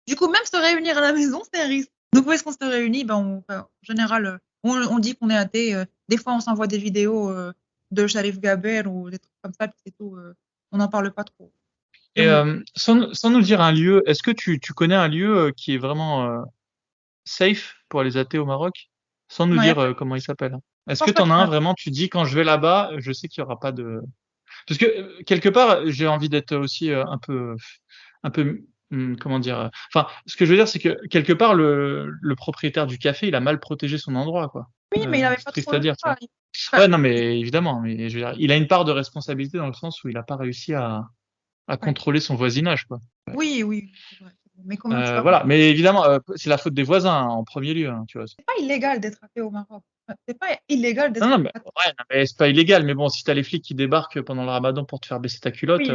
Du coup, même se réunir à la maison, c'est un risque. Donc, où est-ce qu'on se réunit? Ben, en général, on dit qu'on est athée. Des fois, on s'envoie des vidéos de Sharif Gaber ou des trucs comme ça, puis c'est tout. On n'en parle pas trop. Et Et bon, sans nous dire un lieu, est-ce que tu connais un lieu qui est vraiment safe pour les athées au Maroc? Sans nous non, dire comment il s'appelle. Hein. je Est-ce que pense tu pas en as qu'il y en un a. vraiment, tu dis quand je vais là-bas, je sais qu'il y aura pas de. Parce que quelque part, j'ai envie d'être aussi un peu, comment dire. Enfin, ce que je veux dire, c'est que quelque part, le propriétaire du café, il a mal protégé son endroit, quoi. Oui, mais il n'avait C'est pas trop triste à le dire, tu choix. vois. Ouais, non, mais évidemment, mais je veux dire, il a une part de responsabilité dans le sens où il n'a pas réussi à Ouais. contrôler son voisinage, quoi. Oui, oui, c'est vrai. Mais comment tu vas Voilà, mais évidemment, c'est la faute des voisins hein, en premier lieu, hein, tu vois. C'est pas illégal d'être athée au Maroc. C'est pas illégal Non, d'être non, mais, athée. ouais, non, mais c'est pas illégal, mais bon, si t'as les flics qui débarquent pendant le Ramadan pour te faire baisser ta culotte, Oui,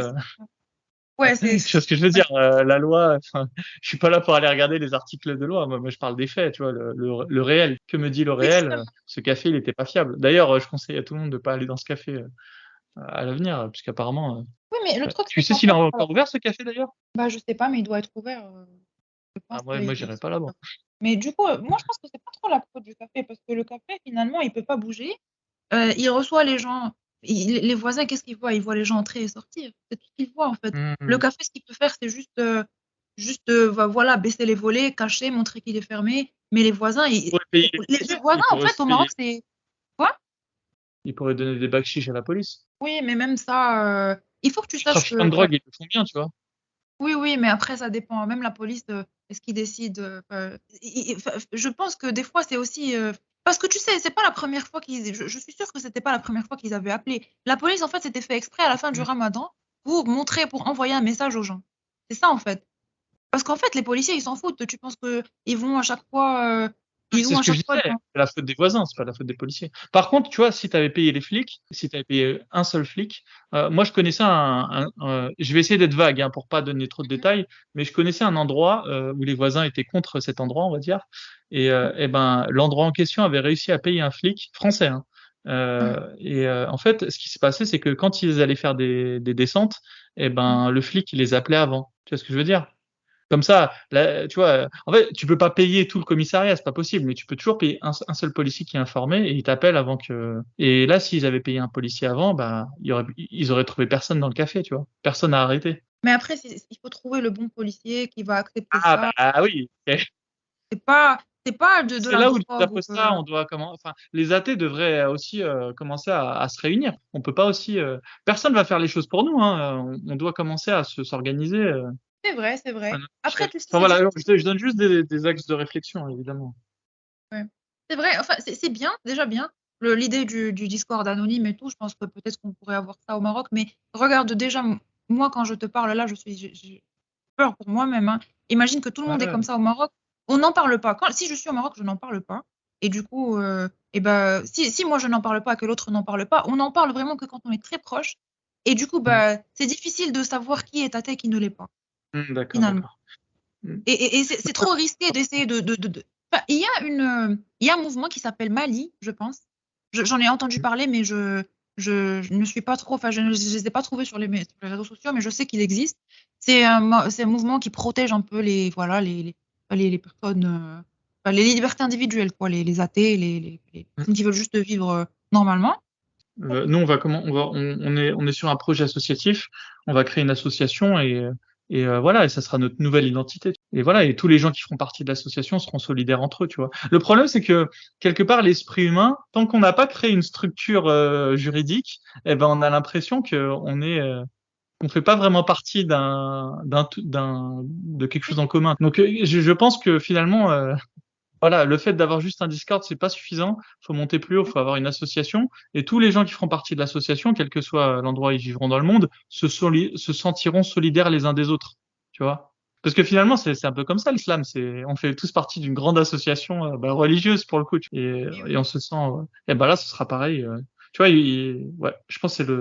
ouais, tu vois ce que je veux ouais. dire, la loi, enfin, je suis pas là pour aller regarder les articles de loi, moi je parle des faits, tu vois, le réel. Que me dit le Oui, réel? justement. Ce café, il était pas fiable. D'ailleurs, je conseille à tout le monde de pas aller dans ce café à l'avenir, puisqu'apparemment, Oui, mais le truc, tu c'est sais qu'en s'il est fait, encore ouvert ce café d'ailleurs? bah, je sais pas, mais il doit être ouvert. Je Ah, pense ouais, moi j'irai pas là-bas. mais du coup, moi, je pense que c'est pas trop la faute du café parce que le café, finalement, il peut pas bouger. Il reçoit les gens. Les voisins, qu'est-ce qu'ils voient? Ils voient les gens entrer et sortir. C'est tout ce qu'ils voient, en fait. Le Mhm. café, ce qu'il peut faire, c'est juste, voilà, baisser les volets, cacher, montrer qu'il est fermé. Mais les voisins, Il pourrait payer les les policiers. voisins, Il en pourrait fait, aussi au payer. Maroc, c'est quoi? Il pourrait donner des bakchiches à la police. Oui, mais même ça, il faut que tu Les saches trafiquants de que, drogue, ils le font bien, tu vois. oui, oui, mais après, ça dépend. Même la police, est-ce qu'ils décident, je pense que des fois, c'est aussi, parce que tu sais, c'est pas la première fois je suis sûre que c'était pas la première fois qu'ils avaient appelé. La police, en fait, c'était fait exprès à la fin du Mm. Ramadan pour envoyer un message aux gens. C'est ça, en fait. Parce qu'en fait, les policiers, ils s'en foutent. Tu penses qu'ils vont à chaque fois, ils C'est vont à ce que je chaque fois disais, c'est la faute des voisins, c'est pas la faute des policiers. Par contre, tu vois, si tu avais payé les flics, si tu avais payé un seul flic, moi je connaissais je vais essayer d'être vague pour pas donner trop de détails, mais je connaissais un endroit où les voisins étaient contre cet endroit, on va dire, et ben l'endroit en question avait réussi à payer un flic français. En fait, ce qui s'est passé, c'est que quand ils allaient faire des descentes, et ben le flic il les appelait avant. Tu vois ce que je veux dire? Comme ça, là, tu vois, en fait, tu peux pas payer tout le commissariat, c'est pas possible, mais tu peux toujours payer un seul policier qui est informé et il t'appelle avant que. Et là, s'ils avaient payé un policier avant, bah, ils auraient trouvé personne dans le café, tu vois. Personne à arrêter. Mais après, il faut trouver le bon policier qui va accepter Ah ça. bah oui. C'est pas de C'est la là où les drogue ou apostats, on doit comment, enfin, les athées devraient aussi commencer à se réunir. On peut pas aussi, personne va faire les choses pour nous, hein. On doit commencer à s'organiser c'est vrai, c'est à vrai. notre Après, échelle. tu sais, Enfin c'est voilà, difficile. je donne juste des axes de réflexion, évidemment. Ouais. C'est vrai, enfin, c'est bien, déjà bien. L'idée du Discord anonyme et tout, je pense que peut-être qu'on pourrait avoir ça au Maroc, mais regarde déjà, moi, quand je te parle là, j'ai peur pour moi-même, hein. Imagine que tout le monde est Ouais. comme ça au Maroc. On n'en parle pas. Si je suis au Maroc, je n'en parle pas. Et du coup, si moi je n'en parle pas, que l'autre n'en parle pas, on n'en parle vraiment que quand on est très proche. Et du coup, Mm. c'est difficile de savoir qui est athée et qui ne l'est pas, D'accord, finalement. d'accord. Mm. Et c'est trop risqué d'essayer Enfin, il y a un mouvement qui s'appelle Mali, je pense. J'en ai entendu parler, mais je ne suis pas trop, enfin, je ne les ai pas trouvés sur sur les réseaux sociaux, mais je sais qu'il existe. C'est un mouvement qui protège un peu voilà, les personnes, enfin, les libertés individuelles, quoi, les athées, les personnes qui veulent juste vivre normalement. Nous, on est sur un projet associatif. On va créer une association voilà, et ça sera notre nouvelle identité. Et voilà, et tous les gens qui feront partie de l'association seront solidaires entre eux, tu vois. Le problème, c'est que quelque part, l'esprit humain, tant qu'on n'a pas créé une structure juridique, eh ben, on a l'impression qu'on fait pas vraiment partie de quelque chose en commun. Donc, je pense que finalement, voilà, le fait d'avoir juste un Discord, c'est pas suffisant. Faut monter plus haut, faut avoir une association. Et tous les gens qui feront partie de l'association, quel que soit l'endroit où ils vivront dans le monde, se sentiront solidaires les uns des autres. Tu vois? Parce que finalement, c'est un peu comme ça l'islam. On fait tous partie d'une grande association religieuse pour le coup. Et on se sent. Et ben là, ce sera pareil. Tu vois, ouais, je pense que c'est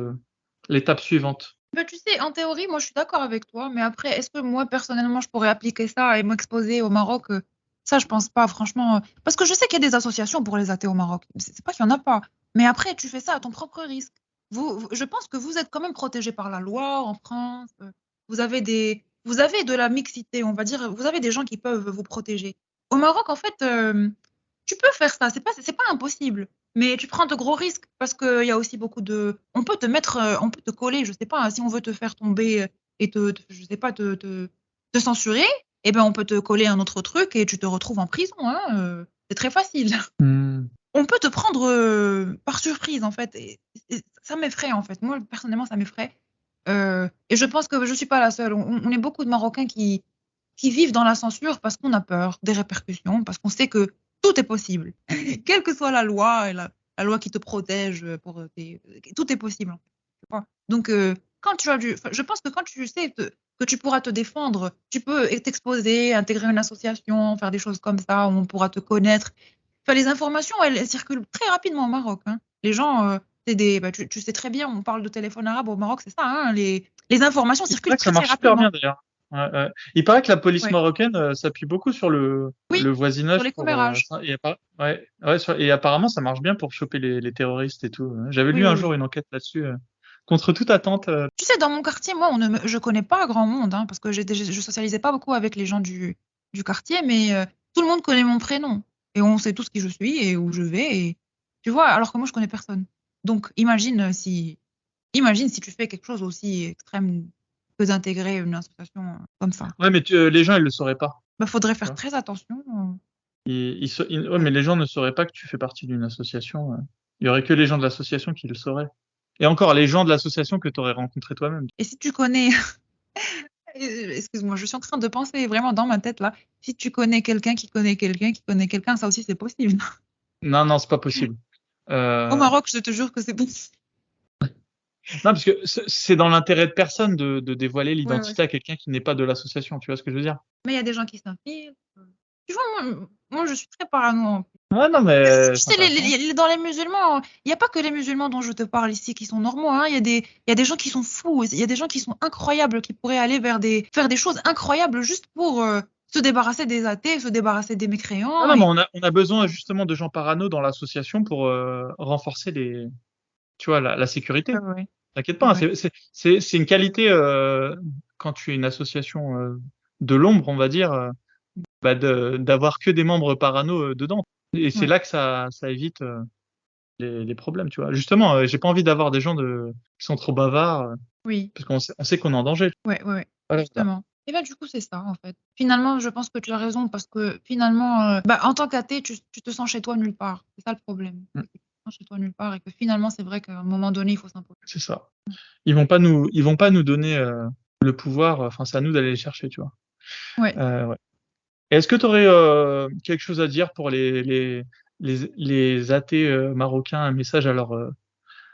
l'étape suivante. Bah, tu sais, en théorie, moi, je suis d'accord avec toi, mais après, est-ce que moi, personnellement, je pourrais appliquer ça et m'exposer au Maroc? Ça, je pense pas, franchement. Parce que je sais qu'il y a des associations pour les athées au Maroc. C'est pas qu'il y en a pas. Mais après, tu fais ça à ton propre risque. Je pense que vous êtes quand même protégé par la loi en France. Vous avez de la mixité, on va dire. Vous avez des gens qui peuvent vous protéger. Au Maroc, en fait, tu peux faire ça. C'est pas impossible. Mais tu prends de gros risques parce qu'il y a aussi beaucoup de. On peut te coller, je sais pas, hein, si on veut te faire tomber et je sais pas, te censurer, eh ben on peut te coller un autre truc et tu te retrouves en prison, hein, c'est très facile. Hmm. On peut te prendre par surprise en fait. Et ça m'effraie en fait. Moi personnellement, ça m'effraie. Et je pense que je suis pas la seule. On est beaucoup de Marocains qui vivent dans la censure parce qu'on a peur des répercussions, parce qu'on sait que tout est possible. Quelle que soit la loi, et la loi qui te protège, tout est possible. En fait, tu vois. Donc, quand tu as je pense que quand tu sais que tu pourras te défendre, tu peux t'exposer, intégrer une association, faire des choses comme ça, où on pourra te connaître. Enfin, les informations, elles circulent très rapidement au Maroc, hein. Les gens, tu sais très bien, on parle de téléphone arabe au Maroc, c'est ça, hein, les informations Il circulent paraît que très ça très marche super rapidement. bien d'ailleurs. Ouais, ouais. Il paraît que la police Ouais. marocaine s'appuie beaucoup sur Oui, le sur voisinage les pour commérages. ouais, ouais, et apparemment ça marche bien pour choper les terroristes et tout. J'avais Oui, lu oui, un oui. jour une enquête là-dessus contre toute attente. Tu sais, dans mon quartier, moi, je connais pas grand monde, hein, parce que je socialisais pas beaucoup avec les gens du quartier, mais tout le monde connaît mon prénom. Et on sait tous qui je suis et où je vais. Et, tu vois, alors que moi, je connais personne. Donc, imagine si tu fais quelque chose aussi extrême. que d'intégrer une association comme ça. Ouais, mais les gens, ils le sauraient pas. Bah, faudrait faire Ouais. très attention. Ouais, mais les gens ne sauraient pas que tu fais partie d'une association. Il y aurait que les gens de l'association qui le sauraient. Et encore, les gens de l'association que tu aurais rencontrés toi-même. Et si tu connais, excuse-moi, je suis en train de penser vraiment dans ma tête là, si tu connais quelqu'un qui connaît quelqu'un qui connaît quelqu'un, ça aussi c'est possible. Non, non, c'est pas possible. Au Maroc, je te jure que c'est possible. Non, parce que c'est dans l'intérêt de personne de dévoiler Ouais, l'identité à quelqu'un qui n'est pas de l'association. Tu vois ce que je veux dire? Mais il y a des gens qui s'infiltrent. Tu vois, moi, je suis très parano en plus. Ouais, non, Tu mais sais, dans les musulmans, il n'y a pas que les musulmans dont je te parle ici qui sont normaux. Hein. Il y a des gens qui sont fous, il y a des gens qui sont incroyables, qui pourraient aller faire des choses incroyables juste pour se débarrasser des athées, se débarrasser des mécréants. non, mais on a besoin justement de gens parano dans l'association pour renforcer tu vois, la sécurité. Ouais. T'inquiète pas, hein, Ouais. c'est une qualité quand tu es une association de l'ombre, on va dire, bah, d'avoir que des membres parano dedans. Et c'est Ouais. là que ça évite les problèmes, tu vois. Justement, j'ai pas envie d'avoir des gens qui sont trop bavards, Oui, parce on sait qu'on est en danger. ouais, Voilà. justement. Et bien, du coup, c'est ça, en fait. Finalement, je pense que tu as raison, parce que finalement, en tant qu'athée, tu te sens chez toi nulle part. C'est ça le problème. Mm. Tu te sens chez toi nulle part, et que finalement, c'est vrai qu'à un moment donné, il faut s'imposer. C'est ça. Ils vont pas nous donner le pouvoir. Enfin, c'est à nous d'aller les chercher, tu vois. Ouais. Ouais. Et est-ce que tu aurais quelque chose à dire pour les athées marocains, un message à leur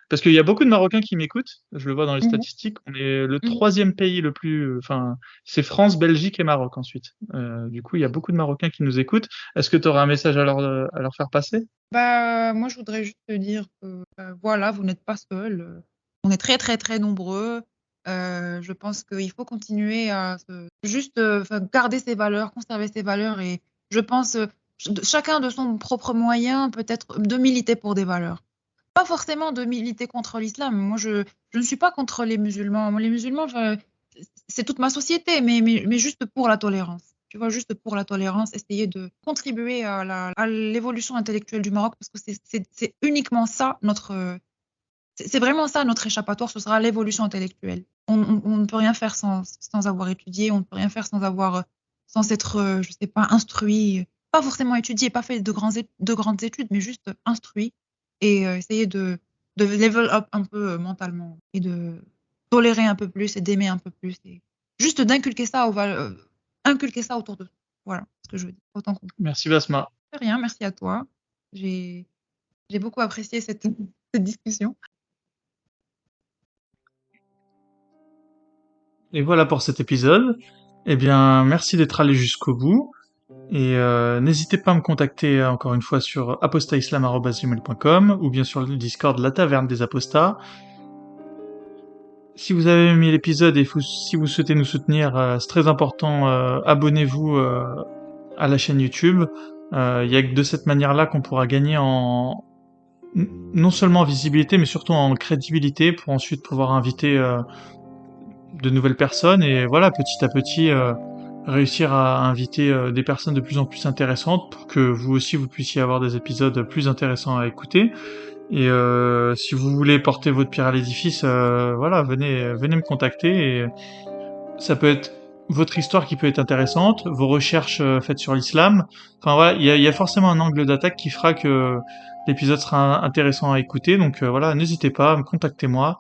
parce qu'il y a beaucoup de Marocains qui m'écoutent, je le vois dans les Mhm. statistiques. On est le Mhm. troisième pays le plus, enfin, c'est France, Belgique et Maroc ensuite. Du coup, il y a beaucoup de Marocains qui nous écoutent. Est-ce que tu auras un message à leur faire passer? Moi, je voudrais juste te dire que voilà, vous n'êtes pas seul. On est très, très, très nombreux. Je pense qu'il faut continuer à juste garder ses valeurs, conserver ses valeurs. Et je pense, chacun de son propre moyen, peut-être de militer pour des valeurs. Pas forcément de militer contre l'islam. Moi, je ne suis pas contre les musulmans. Moi, les musulmans, c'est toute ma société, mais juste pour la tolérance. Tu vois, juste pour la tolérance, essayer de contribuer à l'évolution intellectuelle du Maroc, parce que c'est uniquement ça c'est vraiment ça notre échappatoire, ce sera l'évolution intellectuelle. On ne peut rien faire sans avoir étudié, on ne peut rien faire sans s'être, je sais pas, instruit, pas forcément étudié, pas fait de grandes études, mais juste instruit et essayer de level up un peu mentalement et de tolérer un peu plus et d'aimer un peu plus et juste d'inculquer ça inculquer ça autour de soi. Voilà ce que je veux dire. Autant qu'on peut. Merci Basma. De rien, merci à toi. J'ai j'ai beaucoup apprécié cette discussion. Et voilà pour cet épisode. Eh bien, merci d'être allé jusqu'au bout. Et n'hésitez pas à me contacter encore une fois sur apostaislam@gmail.com ou bien sur le Discord La Taverne des Apostats. Si vous avez aimé l'épisode et si vous souhaitez nous soutenir, c'est très important, abonnez-vous à la chaîne YouTube. Il y a que de cette manière-là qu'on pourra gagner non seulement en visibilité, mais surtout en crédibilité pour ensuite pouvoir inviter de nouvelles personnes et voilà, petit à petit, réussir à inviter des personnes de plus en plus intéressantes pour que vous aussi vous puissiez avoir des épisodes plus intéressants à écouter. Et si vous voulez porter votre pierre à l'édifice, voilà, venez me contacter et ça peut être votre histoire qui peut être intéressante, vos recherches faites sur l'islam. Enfin voilà, il y a forcément un angle d'attaque qui fera que l'épisode sera intéressant à écouter. Donc voilà, n'hésitez pas, contactez-moi.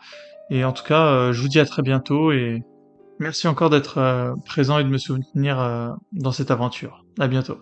Et en tout cas, je vous dis à très bientôt et merci encore d'être présent et de me soutenir dans cette aventure. À bientôt.